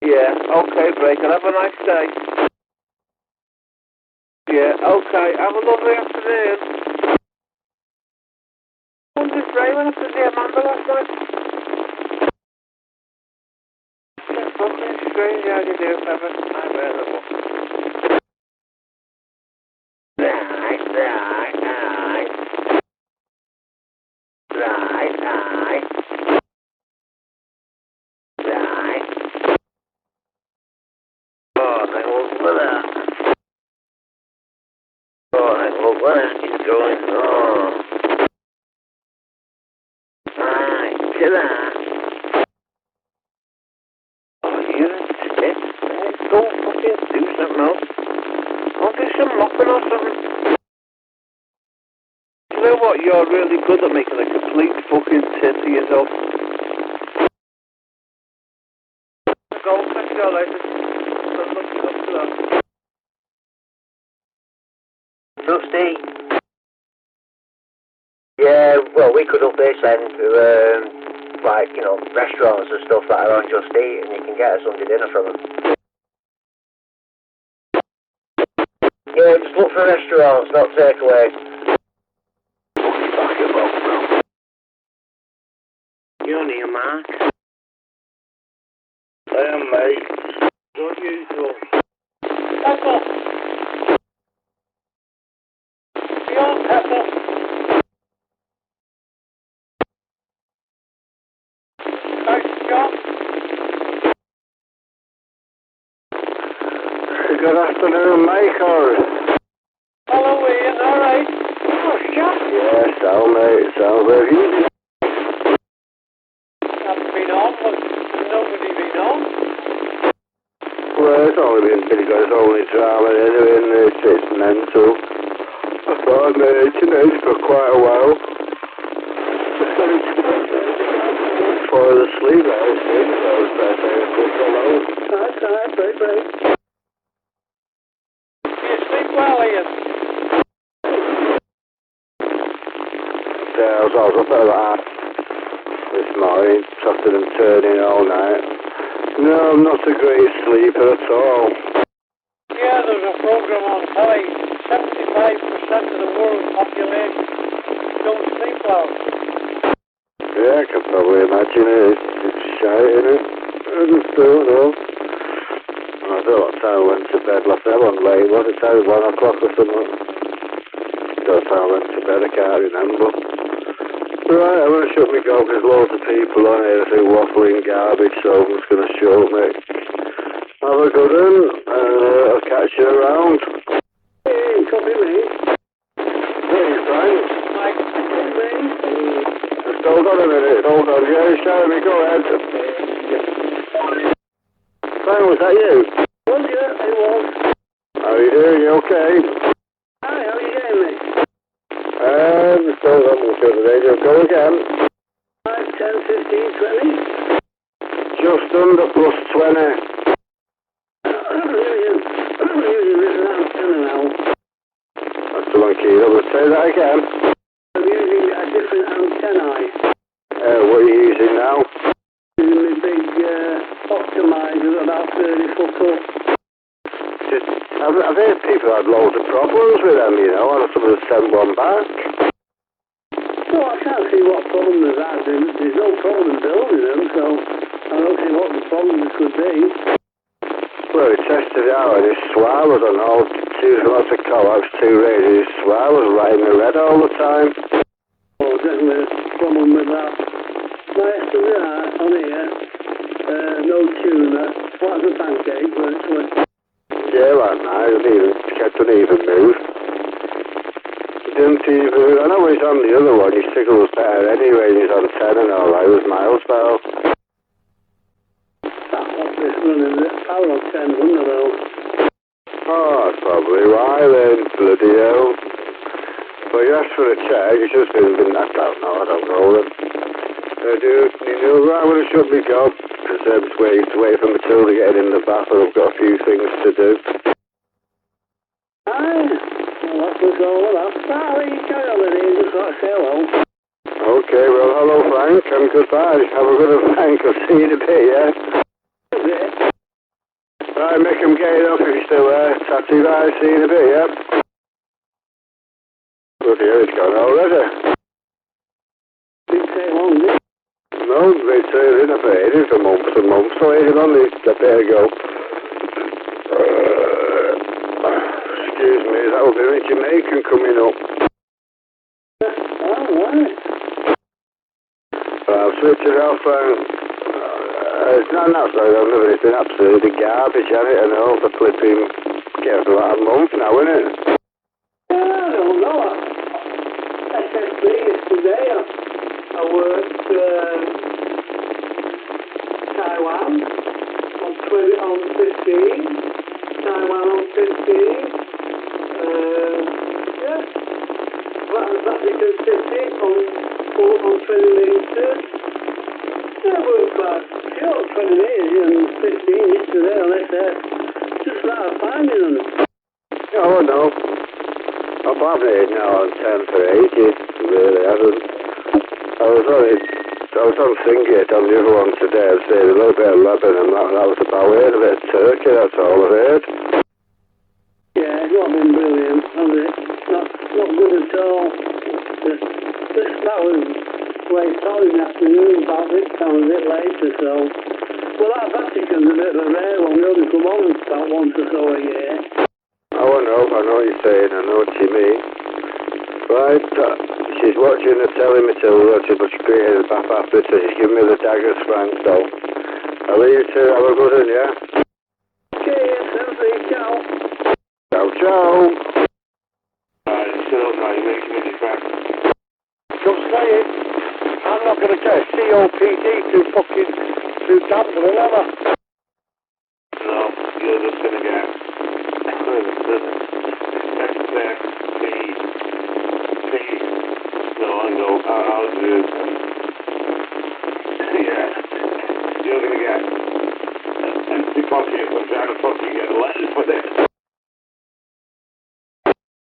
Yeah, okay, Breaker. Have a nice day. Yeah, okay. Have a lovely afternoon. What did Ray went up to see Amanda last night? It's fucking strange how you do, Pepper. I bet it was. Right. Oh, they won't put that. What is going on? Right, to that. Oh, you're a stick. Go fucking do something else. I'll do some mopping or something. You know what? You're really good at making a complete fucking tit of yourself. Go, catch you later. Look that. Trustee. Yeah, well, we could up this end to, like, you know, restaurants and stuff that are on Just Eat, and you can get a Sunday dinner from them. Yeah, just look for restaurants, not takeaway. You're on your mark. I am, mate. Not usual. Pepper. Beyond Pepper. Nice job. Good afternoon, Michael. Hello, Ian. All right. Oh, Jack. Yeah, so mate, so where have you been? Haven't been on, but nobody been on. Well, it's only been pretty good, it's only drama anyway, and it's mental. I thought I'd mention it for quite a while. Before the sleep, I was thinking I was better to quick alone. Bye. Do you sleep well, Ian? Yeah, I was up at that this morning, tossing and turning all night. No, I'm not a great sleeper at all. Yeah, there's a program on telly. 75% of the world's population don't sleep well. Yeah, I can probably imagine it. It's shite, isn't it? I just don't know. I don't know what time I went to bed last night. I wasn't late, was it? It was 1 o'clock or something. I don't know time I went to bed, I can't remember. Right, I'm going to shut me go because loads of people on here who waffling garbage, so I'm just going to shut me. Have a good one, and I'll catch you around. Hey, copy me. Hey, thanks. Like, Just hold on a minute, hold on. Yeah, shout me, go ahead. Fine, was that you? Well, yeah, it was. How are you doing? You okay? Hi, how are you getting me? Still on the radio. Go again. 5, 10, 15, 20? Just under plus 20. I'm usually written out 10 an hour. That's the one keyed up. Say that again. I'm using a different antennae. What are you using now? Using my big optimizer about 30 foot up. Just have I've heard people had loads of problems with them, you know, and some of them sent one back. So I can't see what problem there's at. There's no problem in building them, so I don't see what the problems could be. Well, he tested it out and his swallows and all, using lots of collapse, 2 radios, his swallows right in the red all the time. Oh, definitely a problem with that. My estimate on here, no tune, that flat as a pancake, virtually. Yeah, like that, didn't even move. Didn't even, I know he's on the other one, his signal was better anyway, he's on 10 and all, it was miles better. That office running the power on 10, wouldn't it, though? Oh, that's probably why then, bloody hell. But you asked for a check, it's just been I don't know then. Dude, you knew right when it should be gone, because I'm just waiting for Matilda getting in the bath and I've got a few things to do. Aye, well, that was all of that. Ah, you carry on with it, just got to say hello. Okay, well, hello Frank, and goodbye. Have a good one, Frank, I'll see you in a bit, yeah? Right, make him get it up if he's still there. Tatty, bye, see you in a bit, yeah? Bloody hell, it's gone already. Didn't take long, did it? No, they say it in a bit, it is a month, so it is only a bit ago. Excuse me, that will be a Jamaican coming up. Oh, right. I've switched it off, it's not sorry, I've never, it's been absolutely garbage, hasn't it, and all the flipping, get for about a month now, isn't it? Yeah, I don't know. SSB yesterday, I worked Taiwan on 15, Taiwan on 15, yeah, Vatican City on 20 meters. Yeah, I worked quite short, 20 meters and 15 yesterday on SS. Just started finding them. Oh, no. I'm having it now on 10 for ages, really hasn't. I was on Singate on the other one today, I'd say a little bit of Lebanon, that was about it, a bit of Turkey, that's all I've heard. Yeah, it's not been brilliant, has it? Not good at all. That was late on in the afternoon, about this time a bit later, so... Well, that Vatican's a bit of a rare one, they only come on about once or so a year. Oh, I know what you're saying, I know what you mean. Right, she's watching the telly, Matilda, but she's created the bath after, so she's giving me the daggers, Frank, so... I'll leave you to have a good one, yeah? Okay, yes, ciao. Ciao, ciao. Shut up now, you're making me distracted. Just say it. I'm not going to get a COPD too gambling, am I? No, you're just going to get I'll do it. Yeah, you're going to get an empty pocket from trying to fucking get letters for this.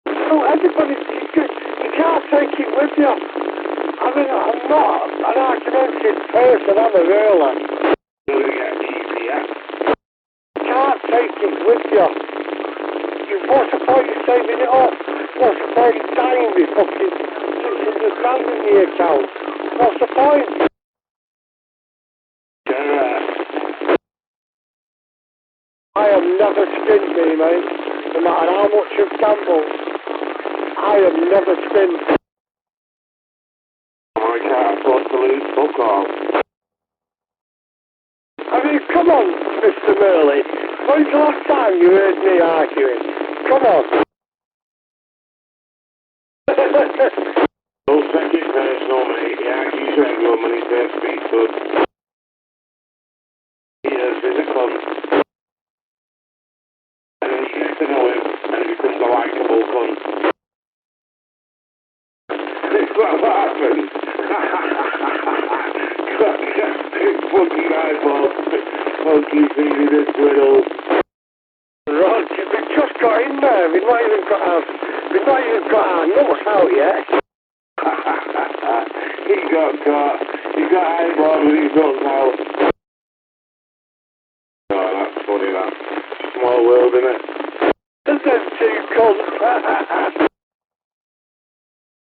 No, everybody, you can't take it with you. I mean, I'm not an argumentative person, I'm a ruler. You're going to get EPS. You can't take it with you. What's the point of saving it up? What's the point of dying with fucking 600 grand in the account? What's the point? I am never skinned, mate. No matter how much you've gambled, I am never skinned. I can't afford to lose fuck all. I mean, come on, Mr. Murley. When's the last time you heard me arguing? Come on. Don't take it personal, mate. Yeah, you spend your money to speak good. Yes, he's a cunt. And then you get to know him, and he becomes a likeable cunt. That's what happens. Fucking eyeball. Fucking feeding the twiddle. Right, we've just got in there. We've not even got our nuts out yet. He got caught. He got eyeballed with his nuts out. Oh, that's funny, that. Small world, innit? Them two cunts.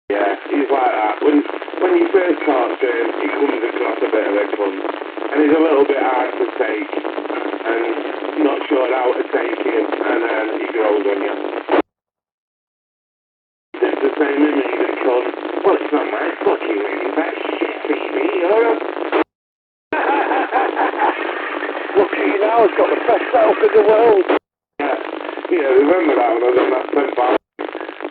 Yeah, he's like that. When you first talk to him, he comes across a bit of a cunt. And he's a little bit hard to take. And not sure how to take him. And then he grows on you. It's the same with me, the cunt. Well, it's not my fucking ring. That shit, baby. Alright? Look at you now, he's got the best self in the world. Yeah, remember that when I was on that £10?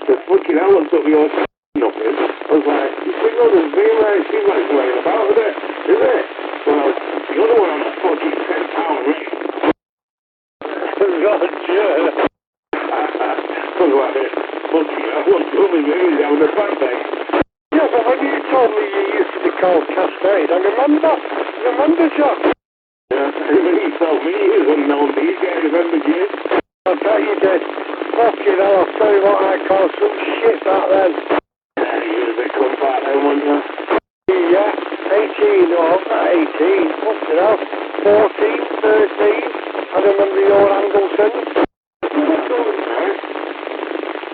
The fucking hell looks up your nothing. I was like, you think all this being like, she's like playing about with it, is it? Well, the other one on the fucking £10 ring. Roger. I was like, fucking hell, what's up with me? He's having a bad day. Yeah, but when you told me you used to be called Cascade, I remember, John. Yeah, when you told me he was unknown DJ, I remembered you. I bet you did. Fucking hell, I'll tell you what, I called some shit back then. Yeah, you was a bit come back then, wasn't you? Yeah, 18 or not 18, fucking hell, 14, 13. I remember your Angletons.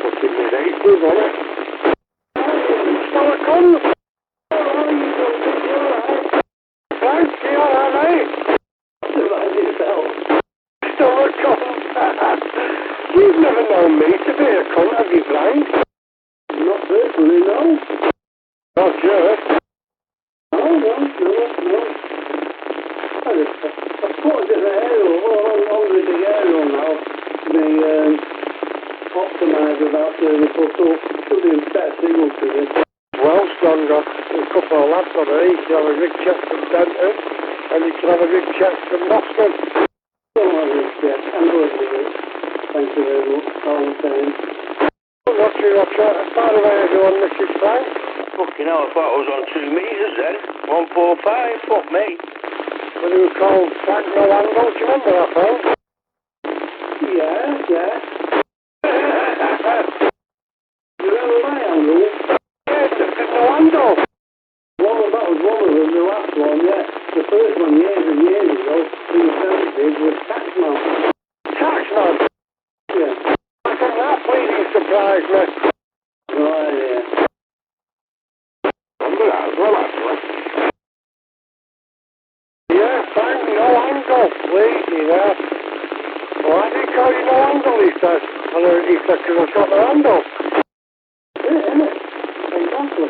Fucking mid-80s, wasn't it? Still a cunt. Frank, you alright, mate? Still a cunt. You've never known me to be a cunt, have you, Frank? Not personally, no. Roger. No. I put a different aerial, on with the aerial now. The optimizer about the put up, should be better signal to it. Well, stronger. There's a couple of lads on there. You can have a rig check from Denton, and you can have a rig check from Boston. Don't have it yet. I'm going to do it. Thank you very much. All the same. Roger. By the way, everyone, this is Frank. Fucking hell, I thought I was on 2 metres then. 145, fuck me. When he was called Frank No Angle, do you remember that, Frank? Yeah. You remember my angle? Yeah, there's no angle. That was one of them, the last one, yeah. The first one years and years ago, in the 70s, was Taxman. Taxman? Yeah. I think that pleasing surprised me. Right, yeah. Remember that as well, actually. Yeah, Frank No Angle, please, yeah. Why did he call you No Angle, he says? And he said, because I've got no handle. Yeah, innit? Exactly.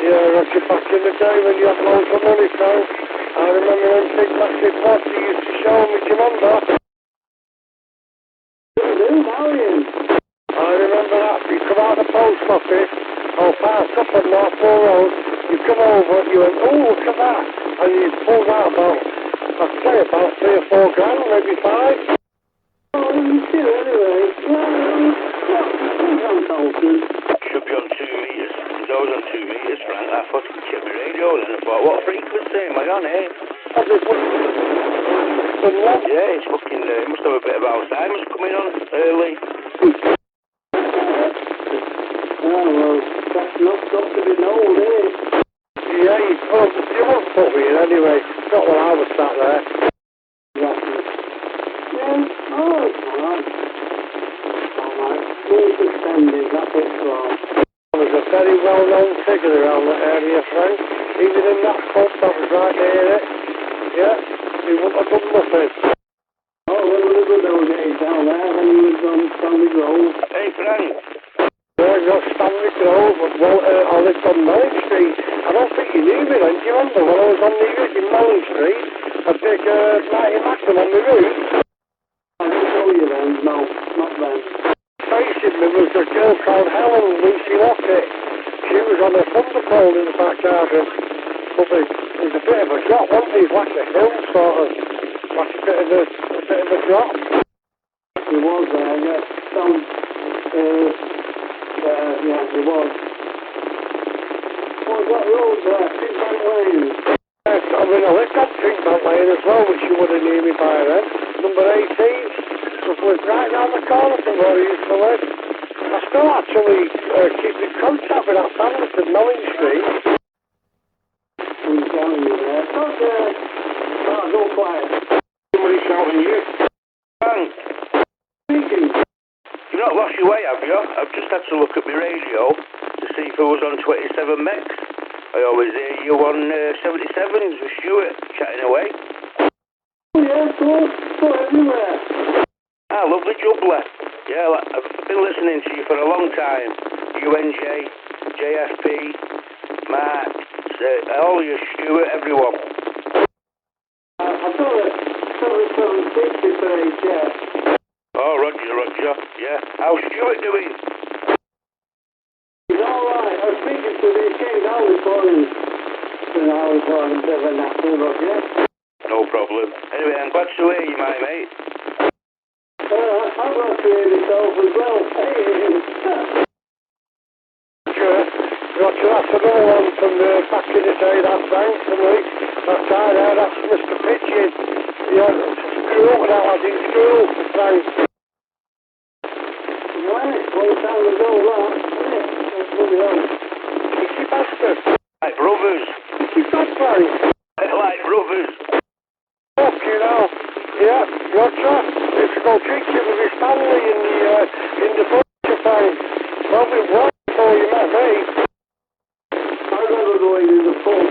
Yeah, Roger, back in the day when you had loads of money, Frank. I remember them big massive pots you used to show me, do you remember? Marion. I remember that. You come out of the post office, parked up on North Road, you come over, you went, oh, look at that. And you pulled out about, I'd say about 3 or 4 grand, maybe 5. Oh, you too, anyway. Should be on 2 metres. Because I was on 2 metres, Frank. I fucking checked my radio and I thought, what frequency am I on here? Yeah, it's fucking, it must have a bit of Alzheimer's coming on early. Oh, well, that's not got to be known, eh? Yeah, you won't put me in anyway. Not while I was sat there. Exactly. Yeah, alright. Fully suspended, that's it, right. There was a very well-known figure around that area, Frank. Even in that pub that was right near it. Yeah, he wouldn't have done nothing. Oh, well, it was a good old days down there when he was on Stanley Grove. Hey, Frank. Yeah, not Stanley Grove, but I lived on Melling Street. I don't think you knew me then. Do you remember when I was on the route in Melling Street? A big Mighty Magnum on the route. I didn't know you then, no, not then. Facing me was a girl called Helen, Lucy Lockett. She was on a thunder pole in the back garden. But there was a bit of a drop, wasn't there? Like a hill, sort of. Like a bit of a drop. It was there, yeah. Yeah, it was. What was that road there? Pinkbank Lane. Yes, I mean, I lived on Pinkbank Lane as well, which you would have knew me by then. Number 18. Just lived right down the corner from where I used to live. I still actually keep in contact with that family from Melling Street. I'm telling you there. Okay. Oh, go quiet. Somebody shouting you. Frank. not lost your way, have you? I've just had to look at my radio to see if I was on 27 megs. I always hear you on 77s with Stuart chatting away. Oh, yeah, go everywhere. Ah, lovely jubbler. Yeah, I've been listening to you for a long time. UNJ, JFP, Mark, all you, Stuart, everyone. I've got a 760 for HS. Oh, Roger. Yeah. How's Stuart doing? He's alright. I was speaking to him. He came down this morning. And I was on a bit of a nappy, but yeah. No problem. Anyway, I'm glad to hear you, my mate. I'm glad to hear myself as well. Roger, that's another one from back in the day, that Frank, from me. That guy there, that's Mr. Pigeon. Yeah, grew up with that lad in school, Frank. Right, long time ago, that. Yeah, that's bloody hell. Cheeky bastard. Like brothers. Cheeky bad, Frank. Like brothers. Fucking hell. Yeah, Roger. Used to go drinking with his family in the butcher, Frank. Well, we were before you met me. I remember going in the pub.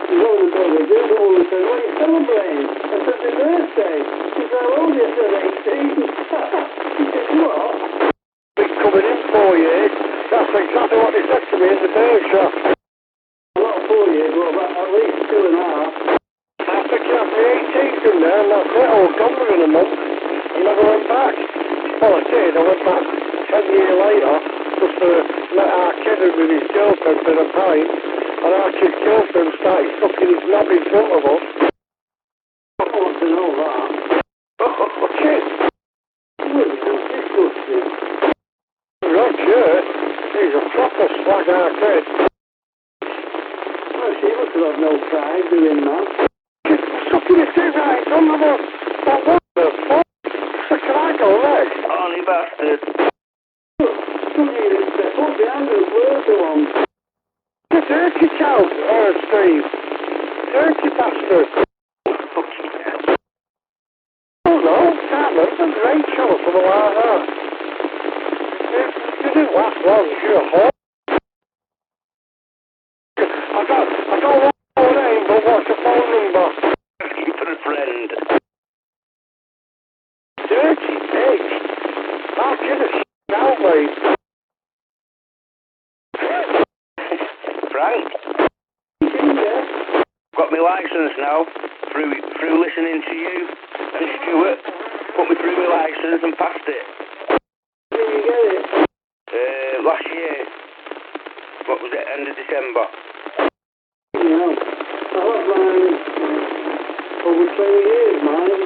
He's on the brother. The other woman said, what are you celebrating? I said, my birthday. She said, how old are you? I said, 18. She said, what? Been coming in 4 years. That's exactly what they said to me in the beer shop. Not 4 years, but about at least 2.5. I took you off my 18th in there, and that's it. I was gone within a month. I never went back. Well, I did. I went back 10 years later, just to let our kid in with his girlfriend for a pint, and our kid's girlfriend started sucking his knob in front of us. I want to know that. Oh, shit. Disgusting. Roger, he's a proper slag-our kid. Well, she must have no pride doing that. She's sucking his dick right in front of us. But what the fuck? So can I go next? Horny bastard. Couldn't even step up behind the worker one. The dirty cow, Steve. Dirty bastard. Fucking hell. Oh no, can't remember. Rachel or something like that. You didn't last long, you're a whore. I don't want your name, but what's the phone number? Asking for a friend. Dirty bitch. I'll get a shit out, mate. Frank? Yeah. Got my licence now through listening to you and Stuart. Put me through my licence and passed it. Did you get it? Last year. What was it? End of December. Yeah. I had mine over 20 years, mine.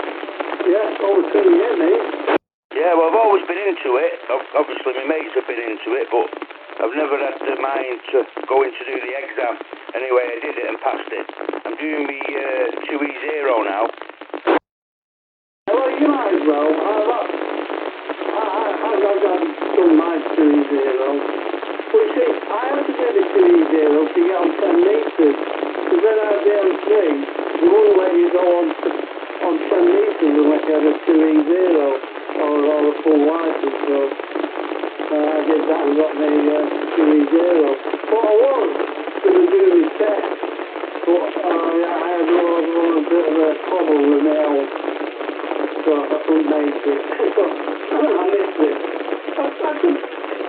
Yeah, over 20 years, mate. Yeah, well, I've always been into it. Obviously, my mates have been into it, but I've never had the mind to go in to do the exam. Anyway, I did it and passed it. I'm doing my 2E0 now. Well, you might as well. I've done my 2E0. But you see, I had to get a 2E0 to get on 10 metres. Because then I'd be on swing. They wouldn't let you go on 10 metres unless you had a 2E0 or a full licence. So I did that and got my 2E0. But I was going to do my test. But I had a bit of a problem with my health. So I couldn't make it. So I missed it. I could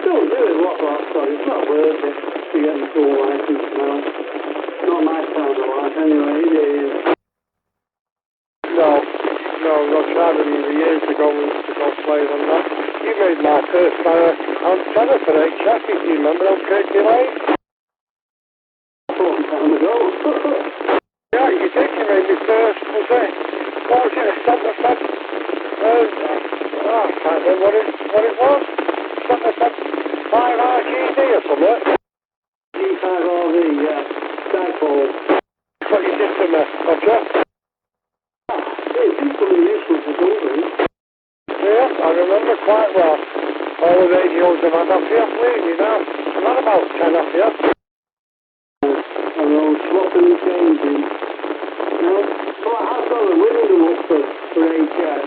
still do it, what last time. It's not worth it to get the full licence now. Not my time of life anyway, it is. No, not trying years ago we used to go play on that. You made my first antenna for HS, if you remember, on Kirky Lane. A long time ago. Yeah, you did. You made me first, was it? What was it, a centre fed? I can't remember what it was. Centre fed 5RGD or something. G5RV, yeah. Dipole. That's what you did to me, Roger. It's equally useless as something. Yeah, I remember quite well. All the radios I've had off here, believe me now. I've had about 10 off here. I know, swapping and changing. No, but I've got a winning them up for HS.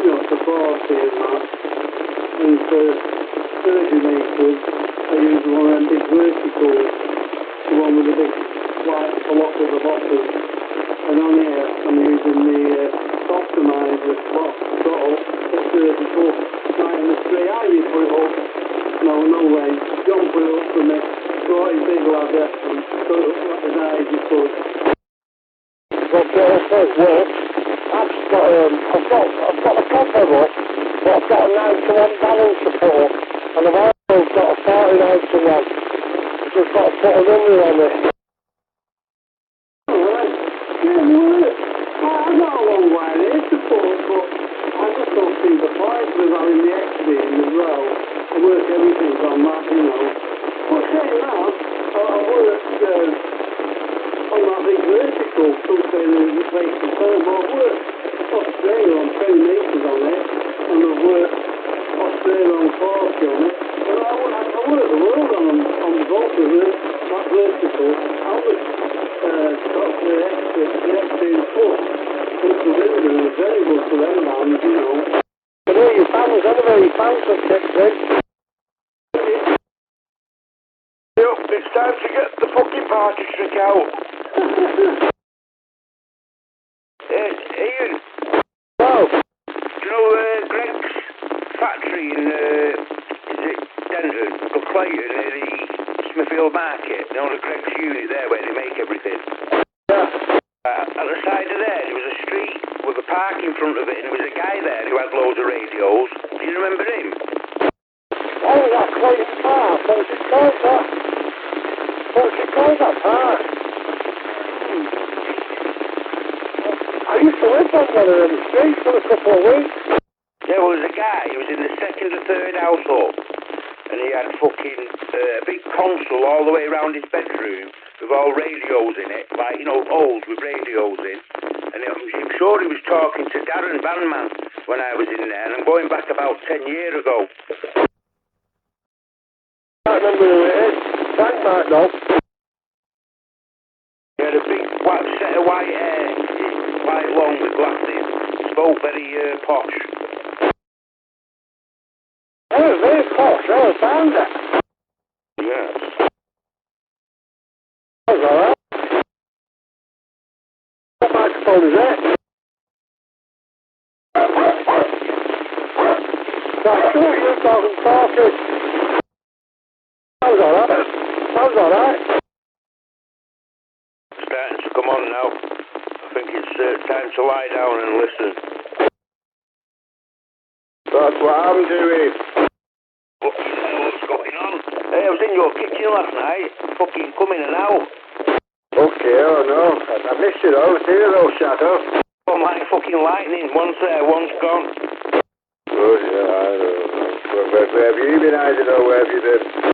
You know, for 40 and that. for surgery makers, I use one of them big verticals, the one with the big white block at the bottom. And on here, I'm using the optimizer throttle, it's vertical, right in the straight. How you put it up? No way. John put it up for me. Got his big ladder and put it up as high as you could. Got it works. I've got a copper up, but I've got a 9-to-1 balance to put up, and I've also got a 49-to-1. Just got to put a number on it. Alright. Yeah, well, I've got a long way there to put up, but I just don't see the point with having the XD in as well. I work everything on that, you know. But saying that, I worked on that big vertical, something in the place to film. I've worked Australia on 20 metres on it, and I've worked Australia on 40 on it. And I worked the world on both of them, that vertical. I was got the XD foot. It's the window, it's very good for them bands, you know. But all your fans, anyway, your fans have kicked in. Yep, it's time to get the fucking party trick out. Ian, No, do you know Greg's factory in, is it Denton, or Clayton, near the Smithfield Market? You know the Greg's unit there where they make everything? yeah. At the side of there was a street with a park in front of it, and there was a guy there who had loads of radios. Do you remember him? Oh, that Clayton Park, what's it called that? What's it called that park? I used to live on one of them streets for a couple of weeks. There was a guy who was in the second or third house up, and he had fucking a big console all the way around his bedroom with all radios in it, like, you know, holes with radios in. And I'm sure he was talking to Darren Vanman when I was in there, and I'm going back about 10 years ago. I can't remember who it is. Frank might know. He had a big white set of white hair, quite long with glasses. Spoke very posh. Oh, very posh. Oh, I found it. Yes. That was alright. What microphone is it? That's good, you're talking. Sounds alright. Starting to come on now. I think it's time to lie down and listen. That's what I'm doing. What's going on? Hey, I was in your kitchen last night, fucking coming and out. Okay, oh no. I missed you though. See you though, Shadow. I'm like fucking lightning. One's there, one's gone. Oh yeah, I don't know. Where have you been? I don't know. Where have you been?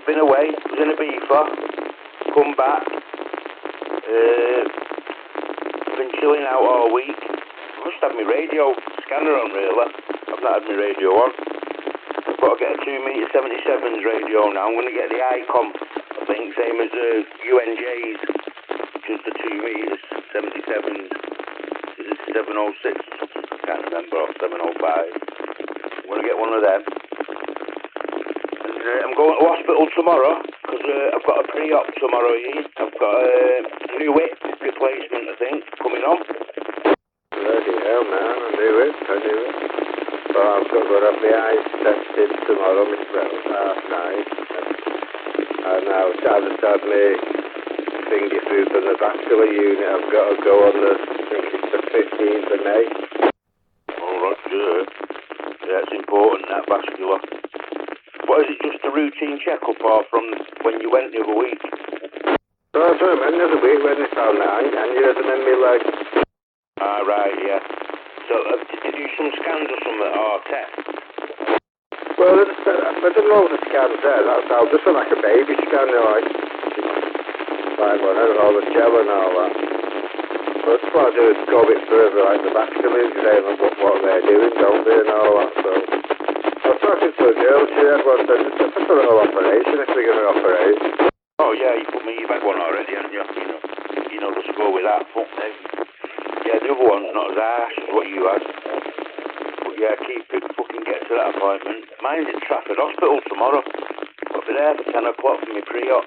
Been away, was in a beefer, come back, been chilling out all week. I must have my radio scanner on really, I've not had my radio on. I've got to get a 2m77's radio now. I'm going to get the ICOM, I think, same as UNJ's, which is the 2m77's. Is it 706? I can't remember, or 705. I'm going to get one of them. I'm going to hospital tomorrow because I've got a pre-op tomorrow. I've got a new hip replacement, I think, coming on. Bloody hell, man! I knew it. Well, I've got to have my eyes tested tomorrow. Well, last night, and now I've just had my finger through from the vascular unit. I've got to go on I think it's the 15th of May. Oh, right, yeah. Yeah, it's important, that vascular. What is it, just a routine checkup or from when you went the other week? So that's what I meant the other week when they found that aneurysm in my leg. Ah, right, yeah. So, did you do some scans or something, or tests? Well, I didn't know the scans there. That's how, just like a baby scan, like one, all the gel and all that. But what I do is go a bit further, like the vascular, saying what they're doing, don't they, and all that, so. I was talking to a girl, she had one, said, it's just a little operation if we're going to operate. Oh, yeah, you've had one already, haven't you? You know, just go with that, fuck me. Yeah, the other one's not as harsh as what you had. But yeah, keep it fucking get to that appointment. Mine's at Trafford Hospital tomorrow. I'll be there for 10 o'clock for my pre-op.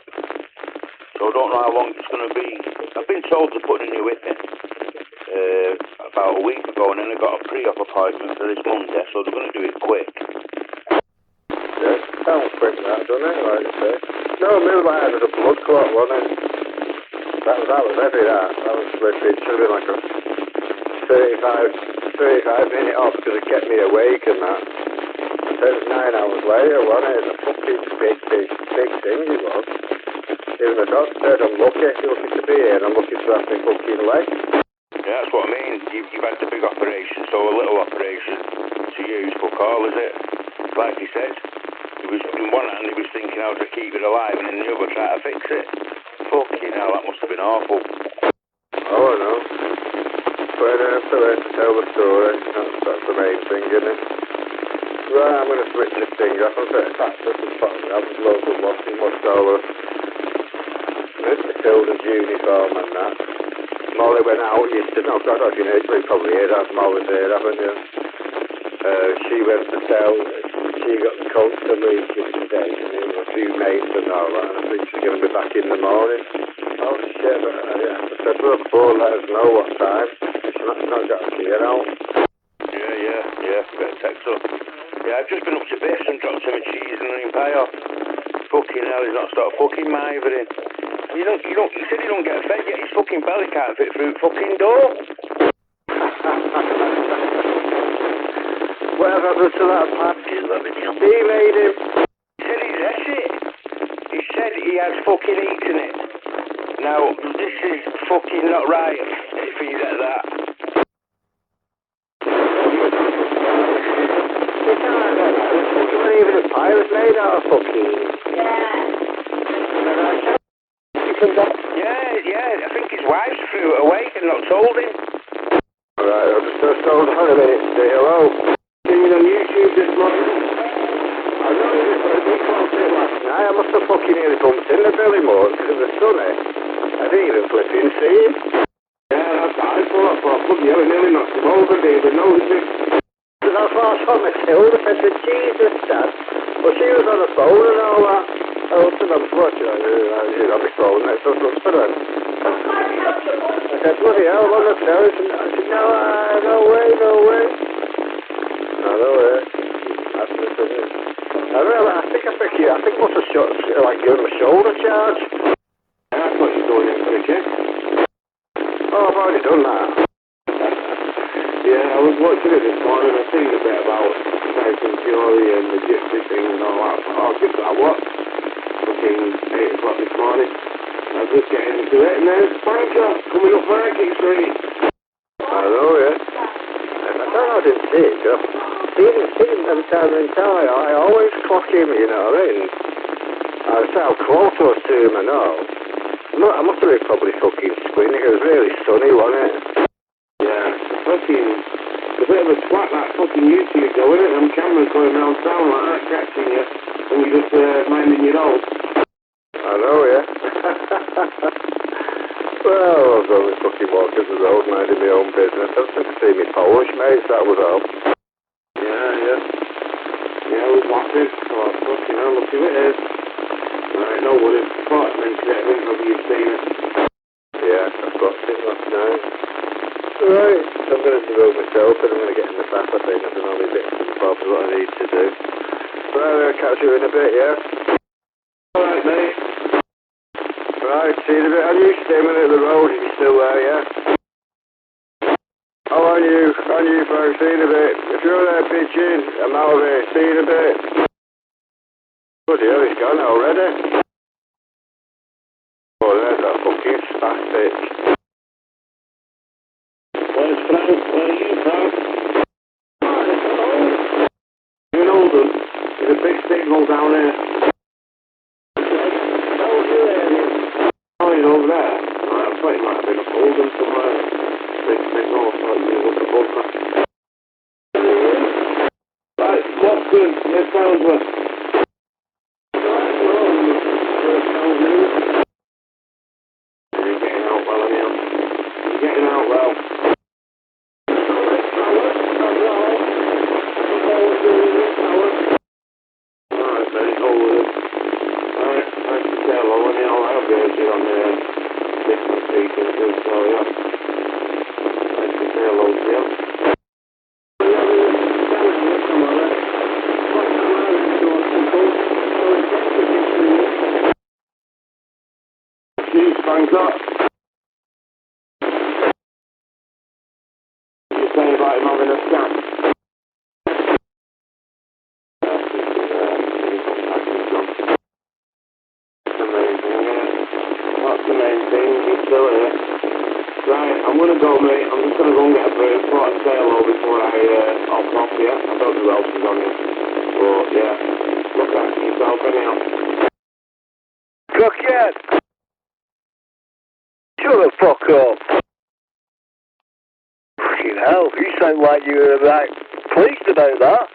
So I don't know how long it's going to be. I've been told to put in your witness about a week ago, and then I got a pre-op appointment for this Monday, so they're going to do it quick. Yeah, sounds quick that, doesn't it? Like you say. No, maybe I had a blood clot, wasn't it? That was heavy, that. That was literally, it should have been like a 35 minute off because it kept me awake and that. Then 9 hours later, wasn't it? It's a fucking big thing it was. Even the doctor said, I'm lucky to be here and I'm lucky to have my fucking leg. Yeah, that's what I mean. You've had the big operation, so a little operation to use for call, is it? Like he said, he was, in one hand he was thinking how to keep it alive, and in the other try to fix it. Fucking hell, that must have been awful. Oh, I know. But I have to learn to tell the story. That's the main thing, isn't it? Right, I'm going to switch this thing off. I'm going to attach this and put it up. Loads of watched all of Matilda's uniform and that. Molly went out yesterday. No, God, if you know, you probably heard that. Molly's here, haven't you? She went to tell. She got the coat to leave yesterday. And there were a few mates and all that. And I think she's going to be back in the morning. Oh, shit. But, yeah. I said, well, before, let us know what time. She's not got a key out. Yeah. Better text her. Yeah, I've just been up to base and dropped some cheese and an empire. Fucking hell, he's not stopped fucking mithering. You said you don't get fed yet, his fucking belly can't fit through the fucking door. Whatever happened to that pad? He made him. He said he's ate it. He said he has fucking eaten it. Now, this is fucking not right if he's at that. Even the pie was made out of fucking... Yeah, I think his wife threw it away and not told him. Alright, I'll just hold on a minute. Say hello. Seen it on YouTube this morning. I know you bumped it last night. I must have fucking nearly bumped in the belly more because it was sunny. I didn't even flipping see him. Yeah, that's what I thought. Bloody hell, it nearly knocked him over, David. Noticing. Because I thought I saw Matilda. I said, Jesus, Dad. Well, she was on the phone and all that. I was watching her on my phone next to her husband. I said, bloody hell, I'm on the terrace. And I said, no way. No way. I think I must have shot, like, given him a shoulder charge. That's what you're doing in for the kick. Oh, I've already done that. Yeah, I was watching it this morning. I seen a bit about Tyson Fury and the gypsy thing and all that. I'll give that a watch. Fucking 8 o'clock this morning. I was just getting into it, and there's Spanker coming up Viking Street. I know, yeah. I don't know, I didn't see it, just see him every time in town. I always clock him, you know what I mean? I was how close I was to him and all. I must have been probably fucking squinting. It was really sunny, wasn't it? Yeah, fucking, a bit of a twat that fucking YouTube though, isn't it? Them cameras going around town like that, catching you, and you just minding your own. I know, yeah. Well, I was only fucking walking the road, minding my own business. I was to see me Polish mates, that was all. Yeah, I was watching, so I was fucking hell, look who it is. Right, no worries, thought I mentioned it, I didn't know you'd seen it. Yeah, I've got it last night. Right, so I'm going to do it myself and I'm going to get in the bath, I think. I've done all the bits and bobs what I need to do. Right, I'll catch you in a bit, yeah? Alright, mate. Right, see you in a bit. And you stay a minute at the road if you're still there, yeah? Oh, on you, folks, see you in a bit. If you're there pitching, I'm out of here, see you in a bit. Bloody hell, he's gone already. Oh, there's that fucking spastic. Where's Frank? Where are you, Frank? You know them. There's a big signal down there. Oh, he's over there. Right, I thought he might have been up Oldham somewhere. Big signal, I thought he was up above that. Right, what's good? Let's sound good. You're getting out well, anyhow. You're getting out well. Jeez, Bangkok. You're saying about him having a scan? That's the main thing, he's still here. Right, I'm gonna go, mate. I'm just gonna go and get a break, thought I'd say hello before I hop off, yeah? I don't know who else is on here. But, yeah, look after yourself anyhow. Cookhead! Shut the fuck up! Fucking hell, you sound like you were right pleased about that.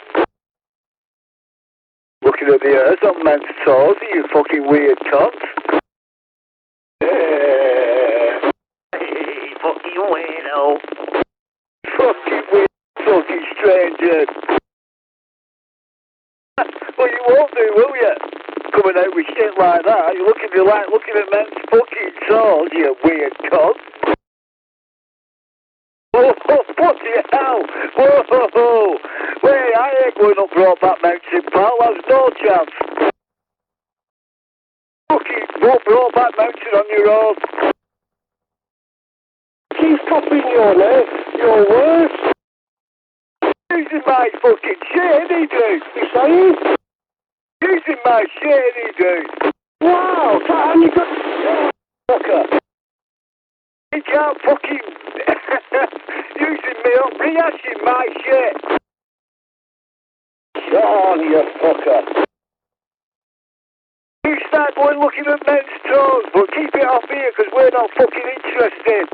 Looking at the earth on men's toes, you fucking weird cunt. Fucking weirdo. Fucking weird, fucking stranger. Well, you won't do, will you? Coming out with shit like that, you're looking at men's fucking toes, you weird cunt. Oh, bloody hell! Whoa! Wait, I ain't going up Broadback Mountain, pal, there's no chance. Fucking go Broadback Mountain on your own. Keep copying your name, your words. Using my fucking shit, he do. You saying? Using my shit, he do. Wow, can't you got... Fucker. He can't fucking... using me up, rehashing my shit. Sean, you fucker. You start going looking at men's toes, but keep it off here, because we're not fucking interested.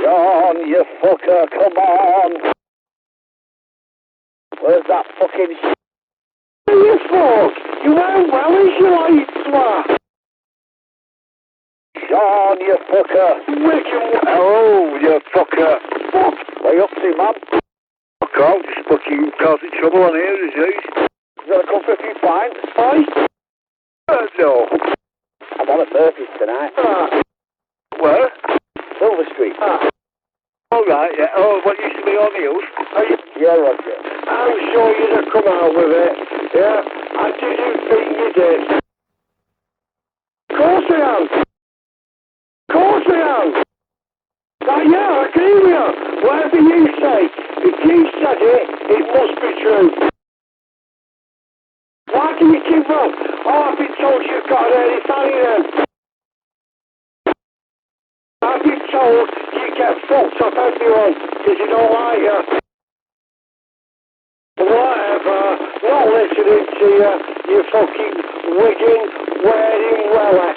Sean, you fucker, come on. Where's that fucking shit? You fuck? You weren't well as you like, twat. Sean, you fucker. Oh, you fucker. Fuck. What are you up to, man? Fuck off, just fucking causing trouble on here, is he? You gonna come for a few pints? Aye? No. I'm on a Murphy's tonight. Where? Silver Street. All right, yeah. Oh, what used to be on Hills? Yeah, Roger. I'm sure you'd have come out with it. Yeah, I didn't think you did. Of course I am. Of course I am. Now, yeah, I agree with you. Whatever you say, if you said it, it must be true. Why do you keep on? Oh, I've been told you've got an early fanny then. I've been told you get fucked off everyone because you don't like you. Whatever, not listening to you, you fucking wigging, wearing welly.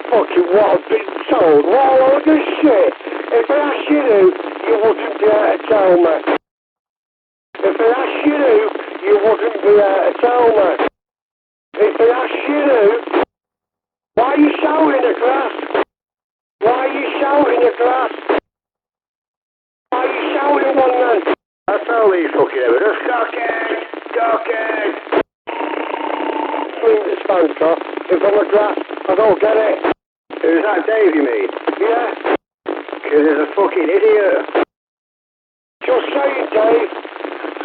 Fucking what I've been told, what a load of shit. If I asked you who, you wouldn't be able to tell me. If I asked you who, you wouldn't be able to tell me. If I asked you who, why are you shouting at grass? Why are you shouting at grass? Why are you shouting one man? That's all these fucking evidence. Cockhead! Swing the spanker. If I'm a grass, I don't get it. Who's that, Dave, you mean? Yeah. Because he's a fucking idiot. Just saying, Dave.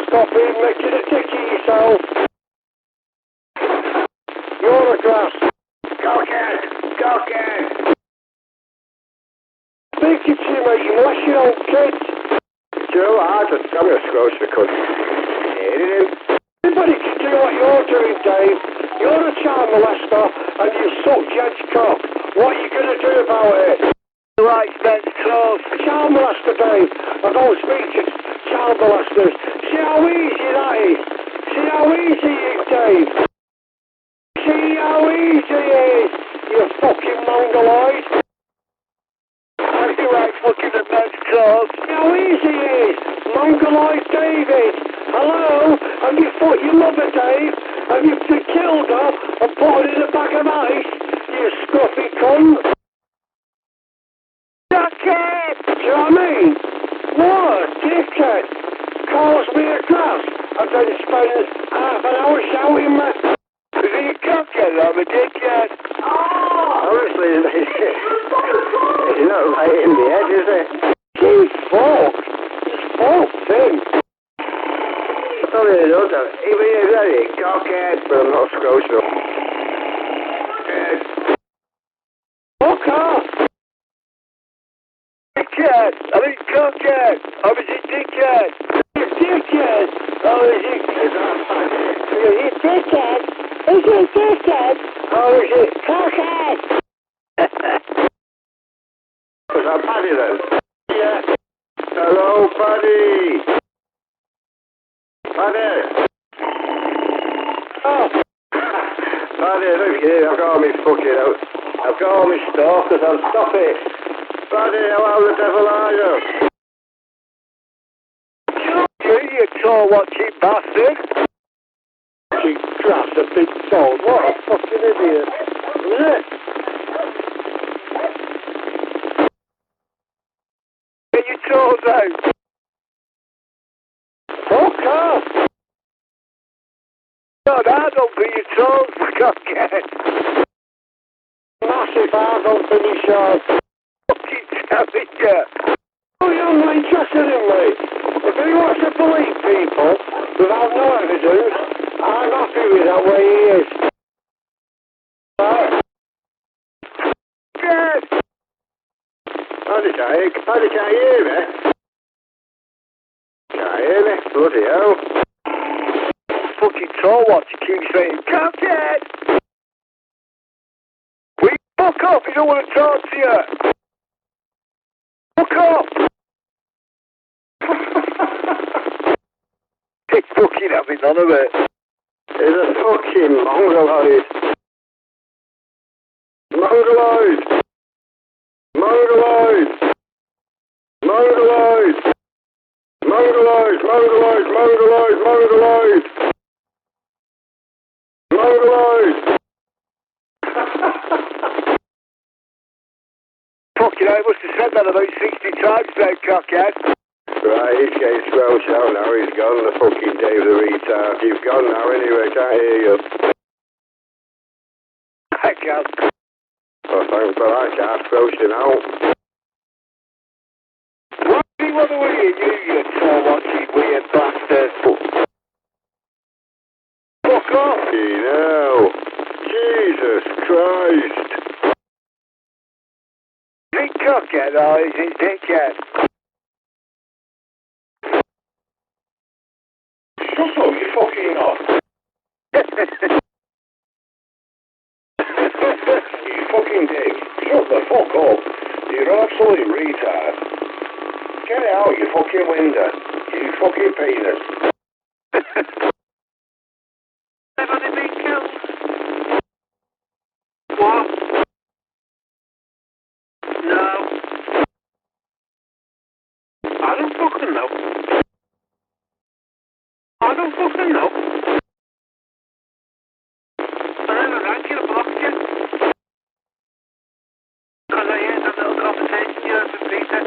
Stop being making a dick of yourself. You're a grass. Cockhead! Speaking to you, mate, you molest your own kids. Joe, I'm gonna scroach the cunt. Anybody can do what you're doing, Dave. You're a child molester and you suck Jed's cock. What are you gonna do about it? Right, men's clothes. Child molester, Dave. I don't speak to child molesters. See how easy that is. See how easy it is, Dave. See how easy it is, you fucking mongoloid. I do like fucking the men's clothes. See how easy it is, mongoloid David. Hello? Have you fought your mother, Dave? Have you killed her and put her in a bag of ice? You scruffy cunt. Dickhead! Do you know what I mean? What? Dickhead! Calls me a grass and then spends half an hour shouting me. Is he a cockhead? I'm a dickhead. Oh! Honestly, he's not right in the head, is he? don't I? Even if that is cockhead, but I'm not social. Fuck off! Dickhead! I mean cockhead! I was a dickhead! Dickhead! Oh, is it? Is it dickhead? Is it dickhead? Oh, is it cockhead? Was that Paddy then? Yeah. Hello, Paddy! Paddy! Oh! Paddy, look here, I've got all my fucking out. I've got all my stalkers on. Stop it! Paddy, how the devil are you? You tall watching bastard! She grabbed a big phone. What a fucking idiot! Isn't it? Get your toes out! Fuck off! God, I don't put your toes, cockhead! Massive hard on finish off! Fucking telling you! Oh, you're not interested in me! If he wants to believe people without no evidence, I'm happy with that way he is. Good! Paddy, can't you hear me? Can't hear me? Bloody hell. Fucking tall watch keeps saying, cockhead! We fuck off, he don't want to talk to you! Fuck off! He's fucking having none of it. He's a fucking mongoloid. Mongoloid! Mongoloid! Mongoloid! Mongoloid! Mongoloid! Mongoloid! Mongoloid! Mongoloid! Fucking I must have said that about 60 times now, cockhead. Right, he's getting squelched out now. He's gone, the fucking Dave the retard. You've gone now anyway, can't hear you. I can't. Oh, thanks for that, can't squelch him out. What do you want to hear, you tall watching weird bastard? Fuck off! You know. Jesus Christ. Is it cockhead or is it dickhead? Shut up, you fucking off. You fucking dick. Shut the fuck up. You're an absolute retard. Get out your fucking window. You fucking penis. Everybody been killed? What? No. I don't fucking know. I don't fucking know. I never rang you or blocked you. Because I heard that little conversation you had with Peter.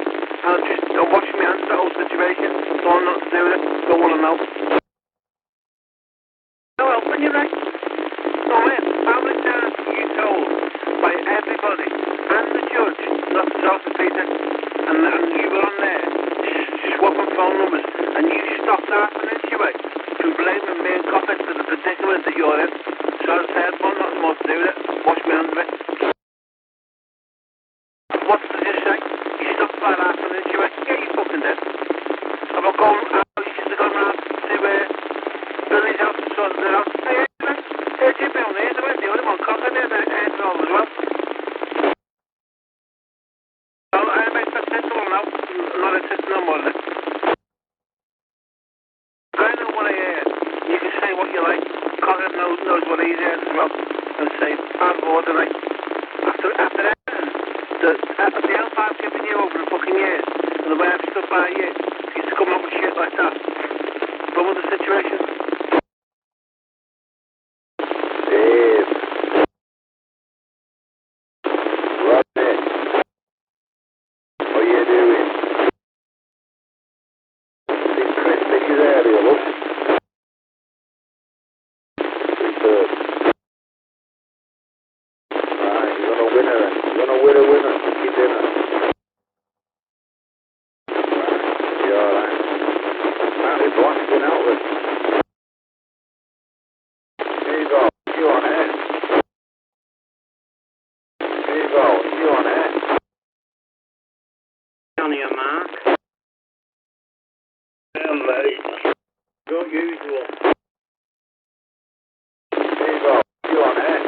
I'm washing my hands of the whole situation. Don't want nothing to do with it. Don't want to know. No helping you, right? No, man. How many times were you told by everybody and the judge not to talk to Peter? And you were on there swapping phone numbers and you stopped laughing into it through blaming me and Coppet for the predicament that you're in. So I said, well, nothing more to do with it. Wash my hands of it. What did you say? You stopped by laughing into it. Yeah, you fucking did. Have I gone out? You should have gone round to Billy's house and sorted it out. Hey, you've been on the internet. The only one Coppet there, they had it all as well. Well, I make that sensible now. Not insisting on more of it. I know what I heard. You can say what you like. Conrad knows what he's heard as well. And say, I'm bored tonight. After that, the help I've given you over the fucking years, and the way I've stood by you, used to come up with shit like that. What was the situation? Dave. Rodney. What are you doing? Big Chris Dicky's area, look. Superb. Right, you're gonna win her then. You're gonna win a winner. Your dinner. Right, you're alright. Might be blasting out then. Johnny and Mark. Yeah, mate. Don't usual. Here you go. You on it?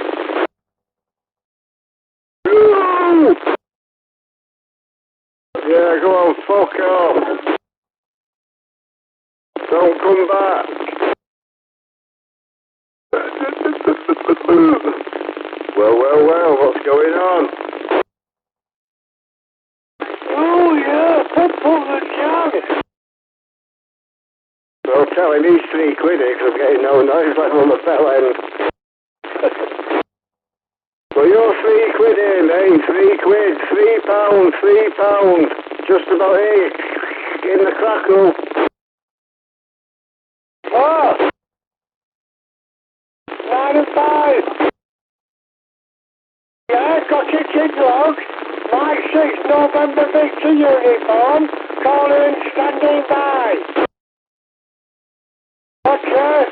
Yeah, go on, fuck off. Don't come back. Well, what's going on? Oh, yeah, football and Johnny. Well, tell him he's £3 here, because I'm getting no noise level on the bell end. Well, you're £3 here, mate. £3, £3. Just about it. In the crackle. Oh! 9 and 5. Yeah, got your kid log. Mike 6, November Victor uniform. Caller and standing by. Okay.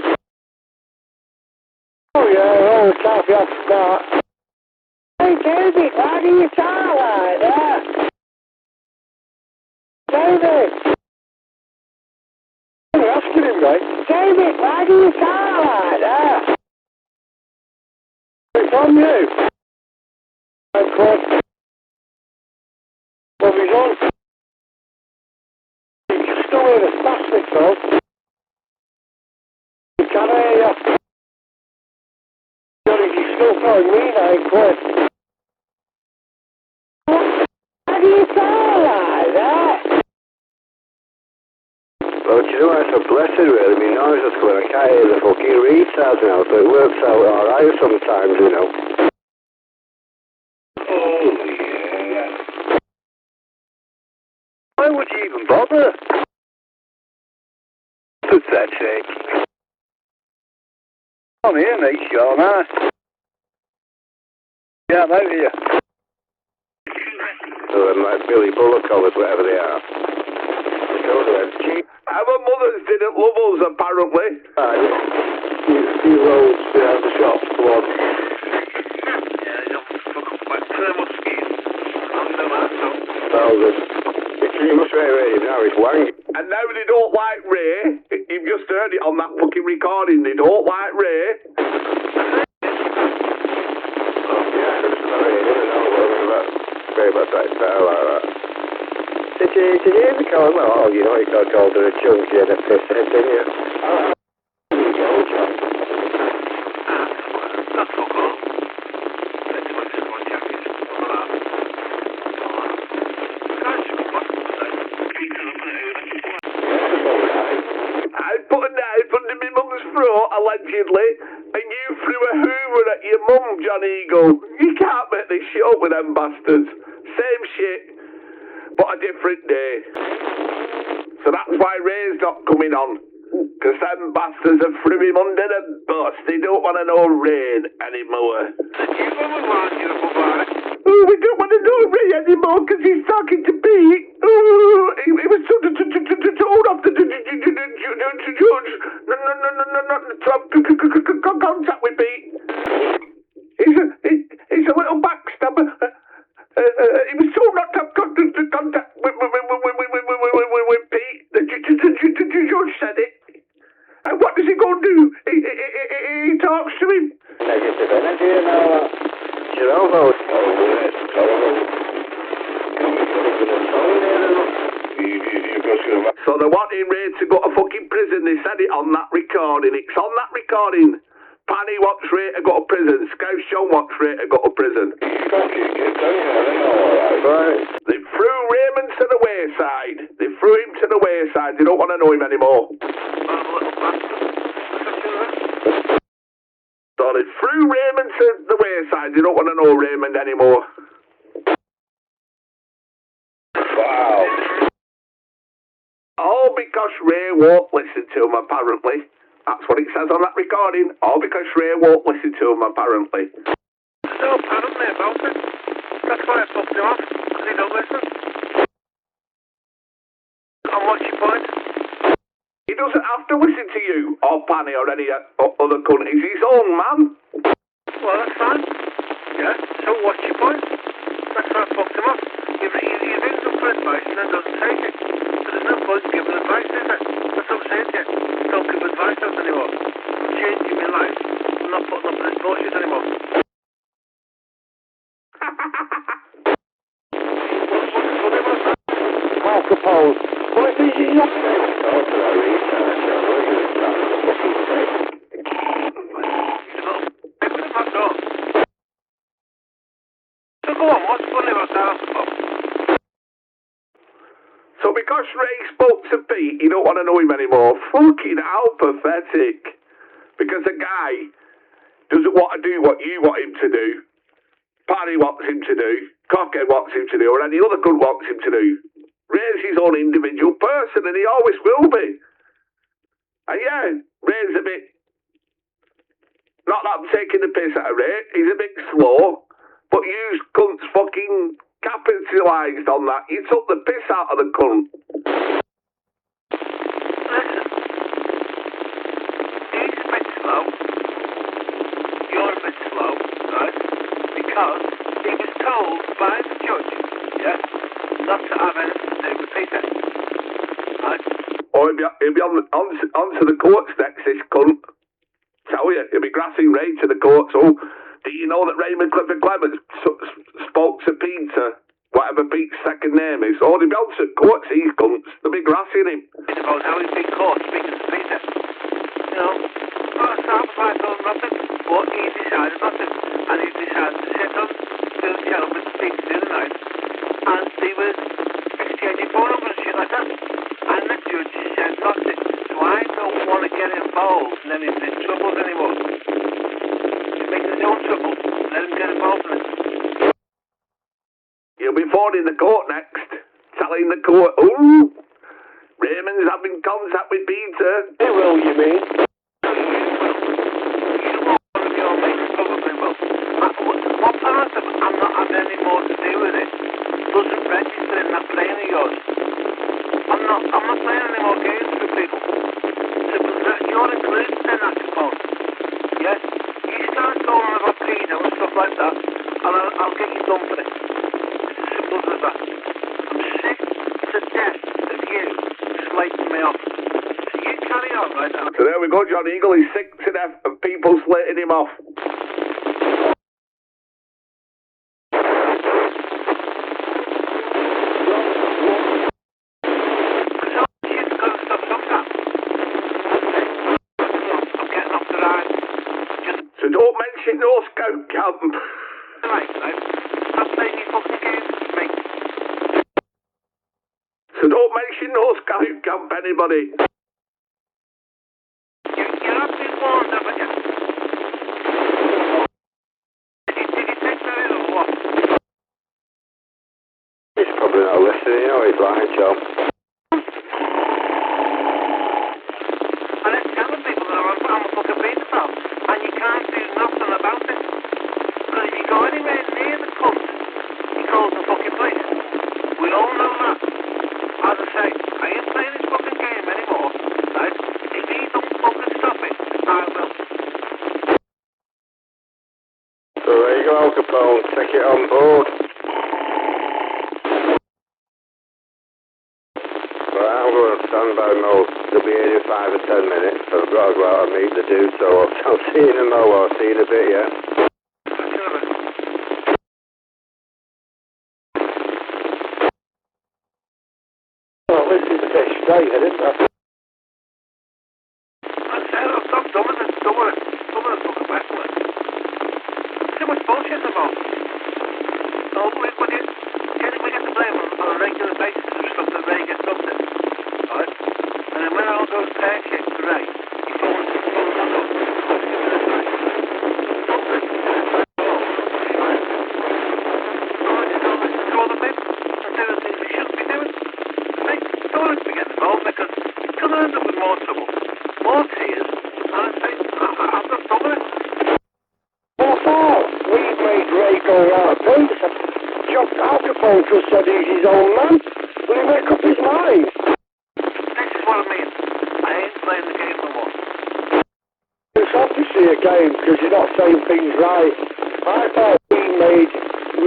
Oh yeah, time for you to start. Hey David, why do you sound like that? David! You're asking him, right? David, why do you sound like that? It's on you. I'm close. What have you done? You're still in a spastic though. You can't hear you. You're still throwing me now in quick. Why do you sound like that? Well, do you know, it's a blessing, really. My noise is going. I can't hear the fucking retards now, so it works out alright sometimes, you know. Oh, yeah. Why would you even bother? Pathetic. Come here, mate, Sean, huh? Yeah, I'm out here. So they're like Billy Bullock covers, whatever they are. Go to them. Our mothers didn't love us, apparently. Few roads behind the shop, come on. Yeah, you don't fuck up my thermal scheme. I'm no asshole. Thousand. You must Ray now, it's Wang. And now they don't like Ray. You've just heard it on that fucking recording. They don't like Ray. Very much like that, like that. Did you hear me call him? Oh, you know you got called her a chunky and a pisshead, didn't you? Oh, there you go, John. That's fuck all. Let's put this one jacket on that. Can't just go back to the side. I put a knife under my mum's throat, allegedly, and you threw a hoover at your mum, John Eagle. You can't make this shit up with them bastards. Same shit, but a different day. So that's why Ray's not coming on. Because them bastards have threw him under the bus. They don't want to know Ray anymore. Oh, we don't want to know Ray anymore because he's talking to Pete. Oh, he was told off the judge. No, contact with Pete. He's a little backstabber. He was told not to have contact with Pete. The judge said it. And what does he go and do? He talks to him. Negative energy and all that. You know, though, it's horrible. So they're wanting Ray to go to fucking prison. They said it on that recording. It's on that recording. Panny wants Ray to go to prison. Scouse Sean wants Ray to go to prison. Right. They threw Raymond to the wayside. They threw him to the wayside. They don't want to know him anymore. So they threw Raymond to the wayside. They don't want to know Raymond anymore. Wow. All because Ray won't listen to him, apparently. That's what it says on that recording. All because Ray won't listen to him, apparently. No, apparently about it. That's why I fucked him off, because he don't listen. And what's your point? He doesn't have to listen to you, or Panny, or any other cunt. He's his own man. Well, that's fine. Yeah, so what's your point? That's why I fucked him off. He rings up for advice and then doesn't take it. So there's no point in giving advice, is there? That's what I'm saying to you. Don't give advice out anymore. I'm changing my life. I'm not putting up with this bullshit anymore. Well, suppose. Well, if he's not So go on, what's funny about that? So because Ray spoke to Pete, you don't want to know him anymore. Fucking how pathetic. Because a guy doesn't want to do what you want him to do, Paddy wants him to do, Cockhead wants him to do, or any other cunt wants him to do. Ray's his own individual person, and he always will be. And yeah, Ray's a bit... Not that I'm taking the piss out of Ray, he's a bit slow, but you cunts fucking capitalised on that. You took the piss out of the cunt. Listen, he's a bit slow. You're a bit slow, right? Because he was told by the judge, yeah, not to have anything to do with Peter. Right? Or he'll be on to the courts next, this cunt. Tell you, he'll be grassing Ray to the courts. Oh, do you know that Raymond Clifford Clemens spoke to Peter, whatever Pete's second name is? Oh, they'll be on to courts, these cunts. They'll be grassing him. It's about how he's been caught speaking to Peter. You know, I told him nothing, but he decided not to. And he decided to sit on the shelf with Peter the other night. And they were exchanging phone numbers and shit like that. And the judge said nothing. So I don't want to get involved in any of his troubles anymore. He's making his own trouble. Let him get involved in it. You'll be phoning the court next, telling the court, oh, Raymond's having contact with Peter. They will, you mean? What part of I'm not having any more to do with it doesn't register in that brain of yours. I'm not playing any more games with people. You're included in that component. Yes? You start going on about Peter and stuff like that, and I'll get you done for it. It's as simple as that. I'm sick to death of you slating me off. So you carry on right now. So there we go, John Eagle. He's sick to death of people slating him off. No scout camp. Right. Stop playing your fucking games with me. So don't mention no scout camp, anybody. You have been warned, haven't you? Did you take that in or what? He's probably not listening, you know, he's lying, John. And I'm telling people that I'm a fucking pedophile, and you can't do nothing about it. Because if you go anywhere near the cunt, he calls the fucking police. We all know that. As I say, I ain't playing this fucking game anymore, right? If he don't fucking stop it, I will. So there you go, Al Capone, take it on board. Right, I'm going to stand by mode. They'll be here in 5 or 10 minutes, so I've got to go out and meet the dude, so I'll see you in a mo, I'll see you in a bit, yeah? Well, this is a bit straight, isn't it? I'm done with it. Done with the fucking West one. Too much bullshit involved. No, we get to blame on a regular basis of stuff that Ray gets up to. Alright? And then when it all goes pear-shaped to Ray, he phones us up. Let's give it a try. Nothing. Right? So I just don't listen to all the people and do the things we shouldn't be doing. Don't want us to get involved because it's going to end up with more trouble, more tears, and I say, I'm not done with it. Well, I thought we made Ray go out of boots. Al Capone just said he's his own man. Will he make up his mind? This is what I mean. I ain't playing the game no more. It's obviously a game because you're not saying things right. I thought we made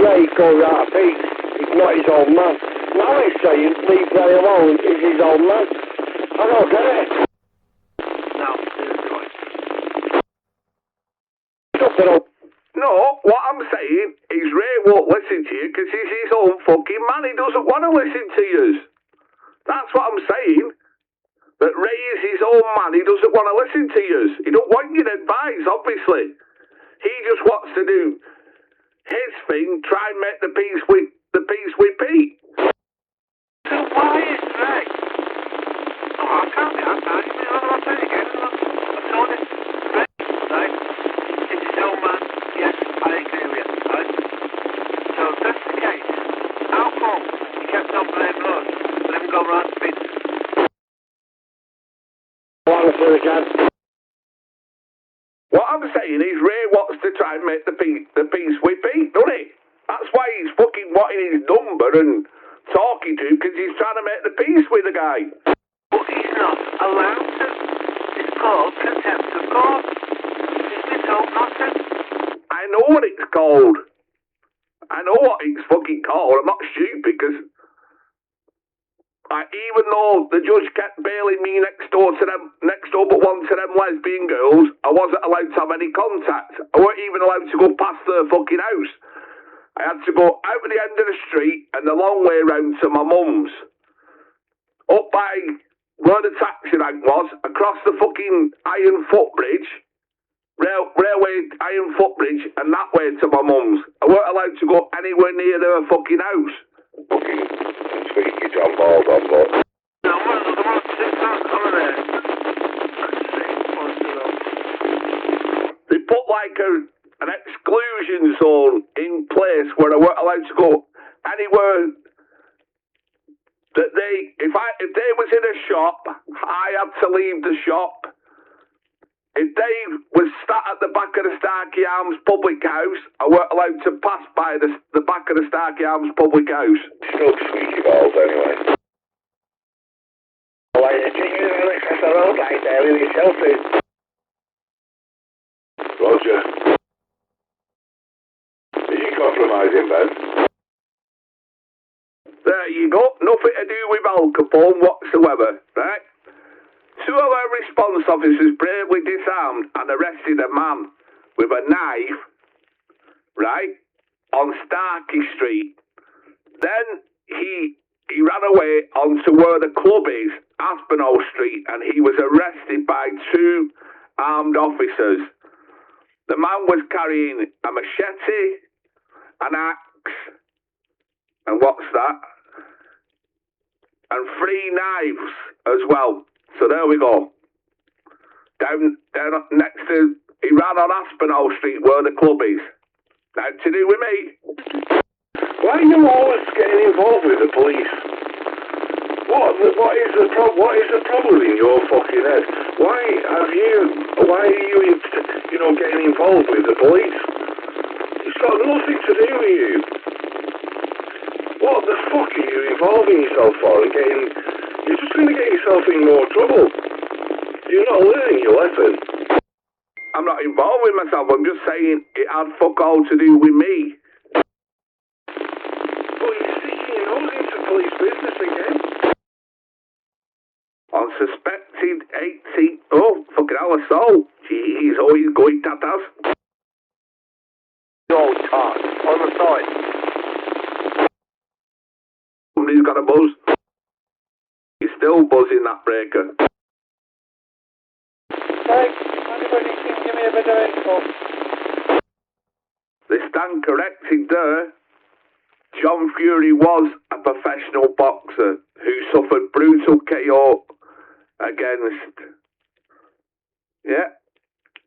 Ray go out of beats. he's not his own man. Now he's saying, leave Ray alone, he's his own man. I don't get it. No, Stop it up. No, what I'm saying is Ray won't listen to you because he's his own fucking man. He doesn't want to listen to you. That's what I'm saying. That Ray is his own man. He doesn't want to listen to you. He don't want your advice, obviously. He just wants to do his thing, try and make the peace with Pete. so why is Ray? Oh, I can't be that bad. I'll say it again. I told him, Ray, right? It's his own man. Yes, I agree with you, right? So if that's the case, how come he kept on blaming us and let him go round to Pete? What I'm saying is Ray wants to try and make the peace with Pete, doesn't he? That's why he's fucking wanting his number and talking to him, because he's trying to make the peace with the guy. But he's not allowed to. It's called contempt of court. He's been told not to. I know what it's called. I know what it's fucking called. I'm not stupid, because even though the judge kept bailing me next door but one to them lesbian girls, I wasn't allowed to have any contact. I weren't even allowed to go past their fucking house. I had to go out to the end of the street and the long way round to my mum's. Up by where the taxi rank was, across the fucking iron footbridge, railway iron footbridge, and that way to my mum's. I weren't allowed to go anywhere near their fucking house. Fucking squeaky John Balls on, but... No, the one sits on there. They put like an exclusion zone in place where I weren't allowed to go anywhere that if they was in a shop, I had to leave the shop. If they was sat at the back of the Starkey Arms public house, I weren't allowed to pass by the back of the Starkey Arms public house. Still squeaky balls, anyway. Why did you really cross the road like there with yourself, dude? Roger. Are you compromising, Ben? There you go. Nothing to do with Al Capone whatsoever, right? Two of our response officers bravely disarmed and arrested a man with a knife, right, on Starkey Street. Then he ran away onto where the club is, Aspinall Street, and he was arrested by two armed officers. The man was carrying a machete, an axe, and what's that? And 3 knives as well. So there we go. Down next to, he ran on Aspinall Street where the club is. Nothing to do with me. Why are you always getting involved with the police? What is the problem in your fucking head? Why are you getting involved with the police? It's got nothing to do with you. What the fuck are you involving yourself for and you're just going to get yourself in more trouble. You're not learning your lesson. I'm not involved with myself, I'm just saying it had fuck all to do with me. But you're sticking your nose into police business again. On suspected 18... Oh, fucking hell, assault. Jeez, always going tatas. No, Todd, on the side. Somebody's got a buzz. He's still buzzing that breaker. Thanks. Anybody can give me a bit of info? They stand corrected there. John Fury was a professional boxer who suffered brutal KO against... Yeah,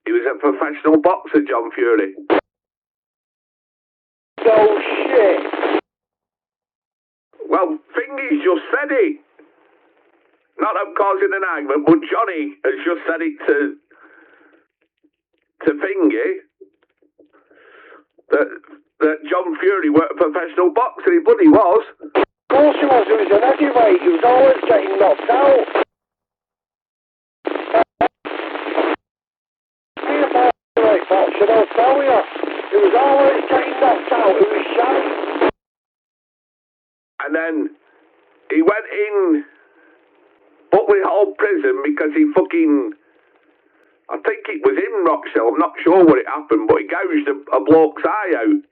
he was a professional boxer, John Fury. No shit. Well, Fingy's just said it. Not I'm causing an argument, but Johnny has just said it to Fingy that John Fury weren't a professional boxer. He bloody was. Of course he was. He was an heavyweight. He was always getting knocked out. Me about heavyweight boxing, I'll tell you. He was always getting knocked out. He was shy. then he went in Buckley Hall prison because he fucking, I think it was in Roxhill, I'm not sure what it happened, but he gouged a bloke's eye out.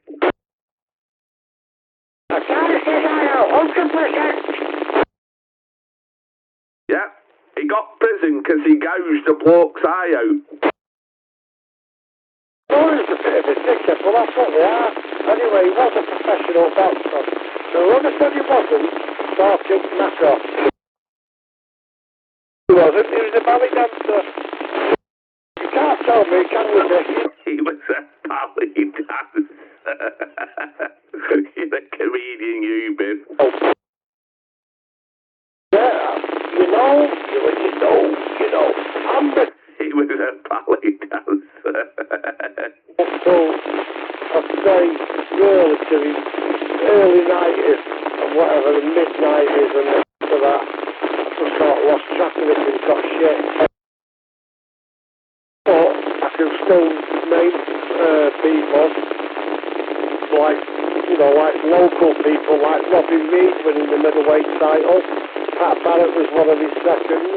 I gouged his eye out, 100%. Yeah, he got prison because he gouged a bloke's eye out. Oh, he was a bit of a dickhead, well that's what they are. Anyway, he was a professional boxer. So whoever said he wasn't, started knock off. He wasn't, he was a ballet dancer. You can't tell me, can you, Nick? He was a ballet dancer. He's a comedian, you bit. Oh. Yeah, you know, I'm the... He was a ballet dancer. So, I'd say really to the early 90s and whatever, the mid-90s and after that, I just sort of lost track of it and got shit. But I can still name people like, you know, like local people like Robbie Reed winning the middleweight title. Pat Barrett was one of his seconds.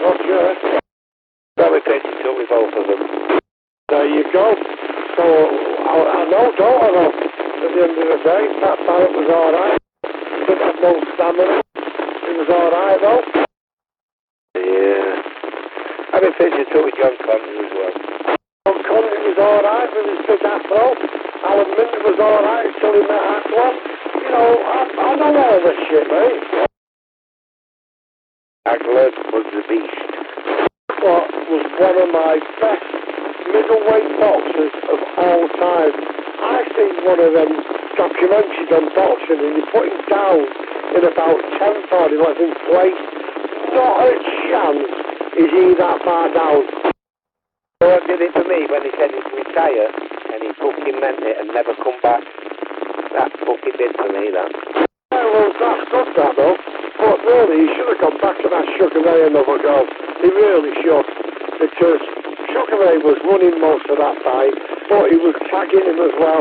Roger. Very difficult with both of them. There you go. So, I know, don't I know? At the end of the day, Pat Barrett was alright. Didn't have no stamina. He was alright though. Yeah. I mean, you took with John Condon as well. John Condon was alright with his big afro. Alan Minter was alright until he met Aqua. You know, I know all this shit, mate. Agler was the beast. What was one of my best middleweight boxers of all time. I seen one of them documentaries on boxing and he put him down in about 10 pound, he was in place. Not a chance is he that far down. What did it for me when he said he'd retire and he fucking meant it and never come back? That fucking did for me, that. Yeah, well, that's good, that though. But really, he should have gone back to that Sugar Ray another go. He really should. Because Sugar Ray was running most of that fight, but he was tagging him as well.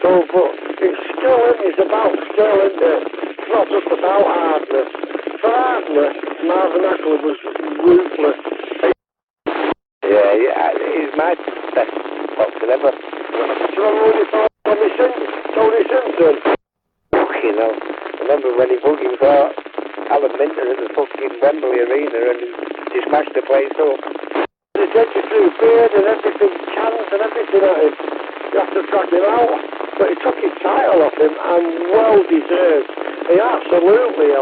So, but it's skill, it's about skill, isn't it? It's not just about hardness. For hardness, Marvin Ackler was ruthless. Yeah, he's my best boxer ever. Do you remember when he fought Tony Simpson? You know, I remember when he fucking fought Alan Minter at the fucking Wembley Arena and he smashed the place up. He said you threw beard and everything, cans and everything at him. You have to drag him out. But he took his title off him and well deserved. He absolutely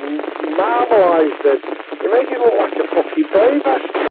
marmalised him. He made him look like a fucking baby.